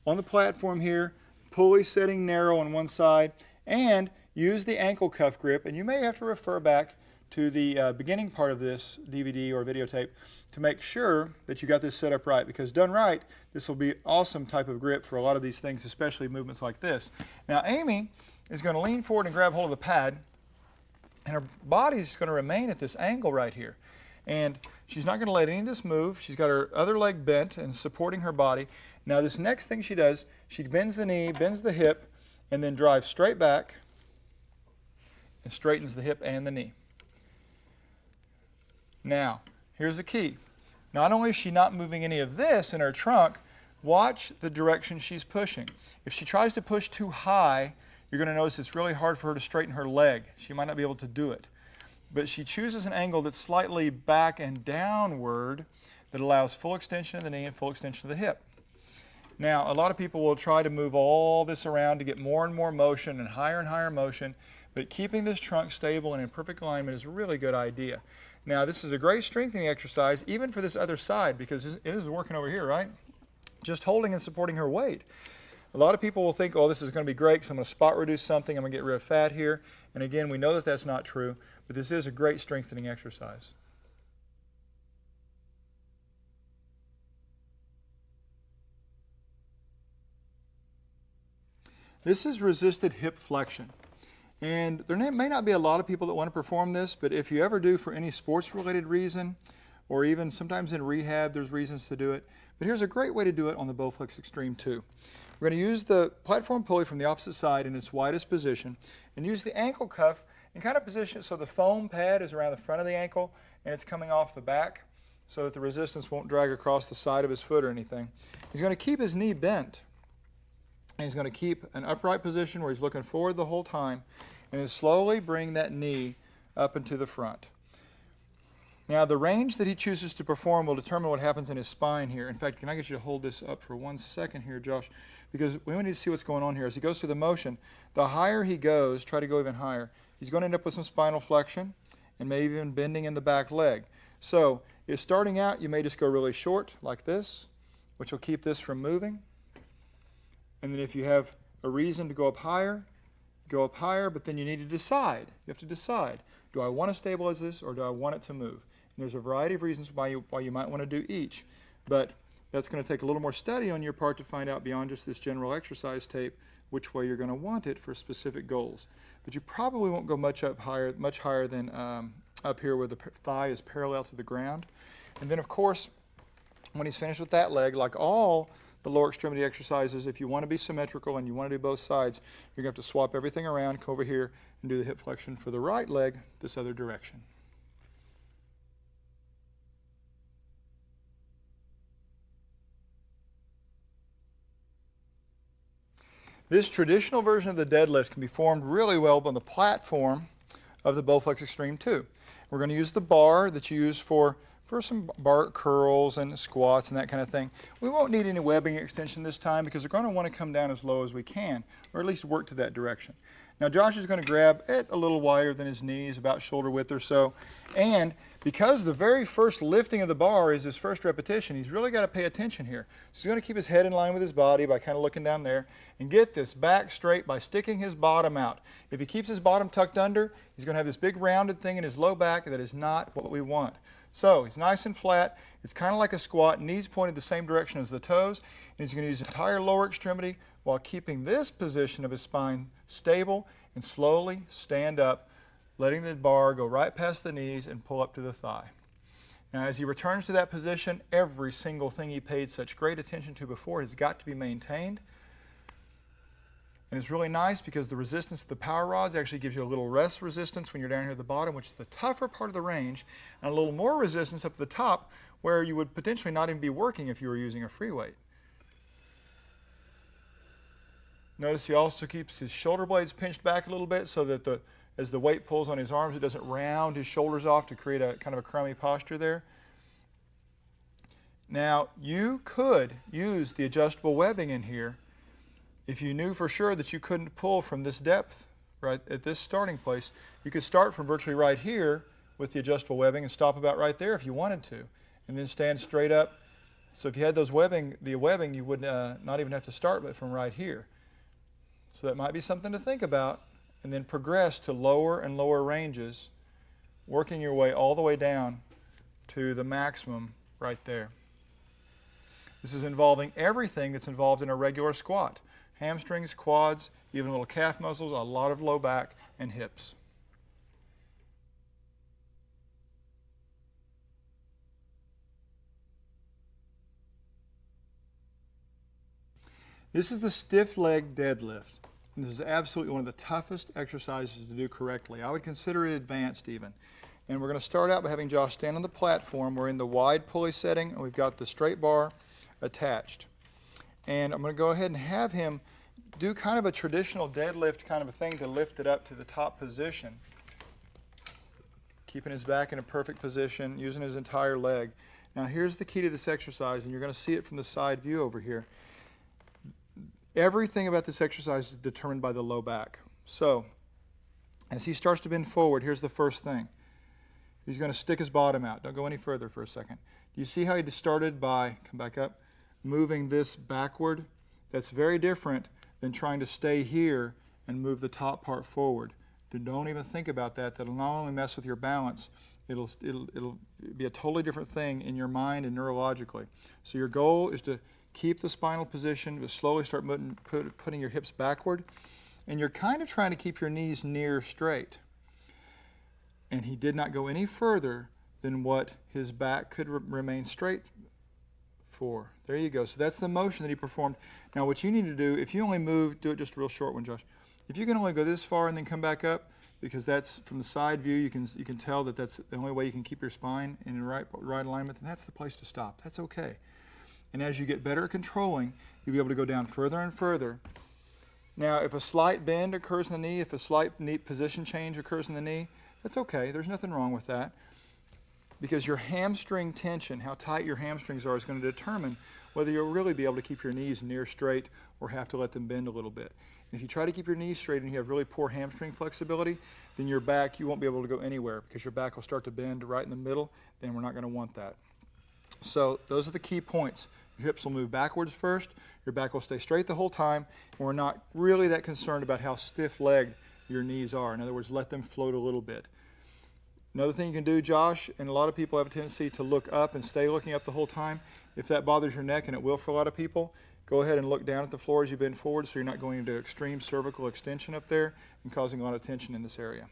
S1: on the platform here, pulley setting narrow on one side, and use the ankle cuff grip. And you may have to refer back to the beginning part of this DVD or videotape to make sure that you got this set up right, because done right, this will be an awesome type of grip for a lot of these things, especially movements like this. Now Amy is going to lean forward and grab hold of the pad, and her body's going to remain at this angle right here. And she's not going to let any of this move. She's got her other leg bent and supporting her body. Now this next thing she does, she bends the knee, bends the hip, and then drives straight back and straightens the hip and the knee. Now, here's the key. Not only is she not moving any of this in her trunk, watch the direction she's pushing. If she tries to push too high, you're going to notice it's really hard for her to straighten her leg. She might not be able to do it. But she chooses an angle that's slightly back and downward that allows full extension of the knee and full extension of the hip. Now, a lot of people will try to move all this around to get more and more motion and higher motion, but keeping this trunk stable and in perfect alignment is a really good idea. Now, this is a great strengthening exercise, even for this other side, because it is working over here, right? Just holding and supporting her weight. A lot of people will think, oh, this is going to be great because I'm going to spot reduce something, I'm going to get rid of fat here. And again, we know that that's not true, but this is a great strengthening exercise. This is resisted hip flexion. And there may not be a lot of people that want to perform this, but if you ever do for any sports-related reason, or even sometimes in rehab, there's reasons to do it. But here's a great way to do it on the Bowflex XTREME 2. We're going to use the platform pulley from the opposite side in its widest position and use the ankle cuff and kind of position it so the foam pad is around the front of the ankle and it's coming off the back so that the resistance won't drag across the side of his foot or anything. He's going to keep his knee bent, and he's going to keep an upright position where he's looking forward the whole time, and then slowly bring that knee up into the front. Now the range that he chooses to perform will determine what happens in his spine here. In fact, can I get you to hold this up for 1 second here, Josh? Because we need to see what's going on here. As he goes through the motion, the higher he goes, try to go even higher, he's going to end up with some spinal flexion and maybe even bending in the back leg. So if starting out, you may just go really short like this, which will keep this from moving. And then if you have a reason to go up higher, but then you need to decide. You have to decide, do I want to stabilize this or do I want it to move? And there's a variety of reasons why you might want to do each, but that's going to take a little more study on your part to find out beyond just this general exercise tape which way you're going to want it for specific goals. But you probably won't go much higher than up here where the thigh is parallel to the ground. And then of course, when he's finished with that leg, like all the lower extremity exercises, if you want to be symmetrical and you want to do both sides, you're going to have to swap everything around, come over here and do the hip flexion for the right leg this other direction. This traditional version of the deadlift can be formed really well on the platform of the Bowflex XTREME 2. We're going to use the bar that you use for for some bar curls and squats and that kind of thing. We won't need any webbing extension this time because we're going to want to come down as low as we can, or at least work to that direction. Now Josh is going to grab it a little wider than his knees, about shoulder width or so, and because the very first lifting of the bar is his first repetition, he's really got to pay attention here. So he's going to keep his head in line with his body by kind of looking down there, and get this back straight by sticking his bottom out. If he keeps his bottom tucked under, he's going to have this big rounded thing in his low back that is not what we want. So he's nice and flat. It's kind of like a squat, knees pointed the same direction as the toes, and he's going to use the entire lower extremity while keeping this position of his spine stable, and slowly stand up, letting the bar go right past the knees and pull up to the thigh. Now as he returns to that position, every single thing he paid such great attention to before has got to be maintained. And it's really nice because the resistance of the power rods actually gives you a little less resistance when you're down here at the bottom, which is the tougher part of the range, and a little more resistance up at the top where you would potentially not even be working if you were using a free weight. Notice he also keeps his shoulder blades pinched back a little bit so that as the weight pulls on his arms, it doesn't round his shoulders off to create a kind of a crummy posture there. Now, you could use the adjustable webbing in here if you knew for sure that you couldn't pull from this depth right at this starting place. You could start from virtually right here with the adjustable webbing and stop about right there if you wanted to, and then stand straight up. So if you had those the webbing, you would not even have to start but from right here. So that might be something to think about, and then progress to lower and lower ranges, working your way all the way down to the maximum right there. This is involving everything that's involved in a regular squat: hamstrings, quads, even little calf muscles, a lot of low back, and hips. This is the stiff leg deadlift. And this is absolutely one of the toughest exercises to do correctly. I would consider it advanced even. And we're going to start out by having Josh stand on the platform. We're in the wide pulley setting, and we've got the straight bar attached. And I'm going to go ahead and have him do kind of a traditional deadlift kind of a thing to lift it up to the top position, keeping his back in a perfect position, using his entire leg. Now here's the key to this exercise, and you're going to see it from the side view over here. Everything about this exercise is determined by the low back. So as he starts to bend forward, here's the first thing. He's going to stick his bottom out. Don't go any further for a second. Do you see how he started by, come back up, moving this backward? That's very different than trying to stay here and move the top part forward. Don't even think about that. That'll not only mess with your balance, it'll be a totally different thing in your mind and neurologically. So your goal is to keep the spinal position, but slowly start putting your hips backward. And you're kind of trying to keep your knees near straight. And he did not go any further than what his back could remain straight for. There you go. So that's the motion that he performed. Now what you need to do, if you only move, do it just a real short one, Josh. If you can only go this far and then come back up, because that's from the side view, you can tell that that's the only way you can keep your spine in the right alignment, then that's the place to stop. That's okay. And as you get better at controlling, you'll be able to go down further and further. Now, if a slight bend occurs in the knee, if a slight knee position change occurs in the knee, that's okay. There's nothing wrong with that. Because your hamstring tension, how tight your hamstrings are, is going to determine whether you'll really be able to keep your knees near straight or have to let them bend a little bit. And if you try to keep your knees straight and you have really poor hamstring flexibility, then your back, you won't be able to go anywhere because your back will start to bend right in the middle. Then we're not going to want that. So those are the key points. Your hips will move backwards first, your back will stay straight the whole time, and we're not really that concerned about how stiff-legged your knees are. In other words, let them float a little bit. Another thing you can do, Josh, and a lot of people have a tendency to look up and stay looking up the whole time. If that bothers your neck, and it will for a lot of people, go ahead and look down at the floor as you bend forward so you're not going into extreme cervical extension up there and causing a lot of tension in this area.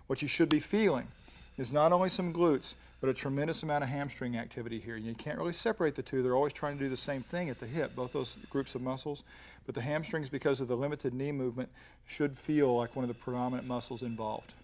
S1: What you should be feeling is not only some glutes, but a tremendous amount of hamstring activity here. You can't really separate the two. They're always trying to do the same thing at the hip, both those groups of muscles. But the hamstrings, because of the limited knee movement, should feel like one of the predominant muscles involved.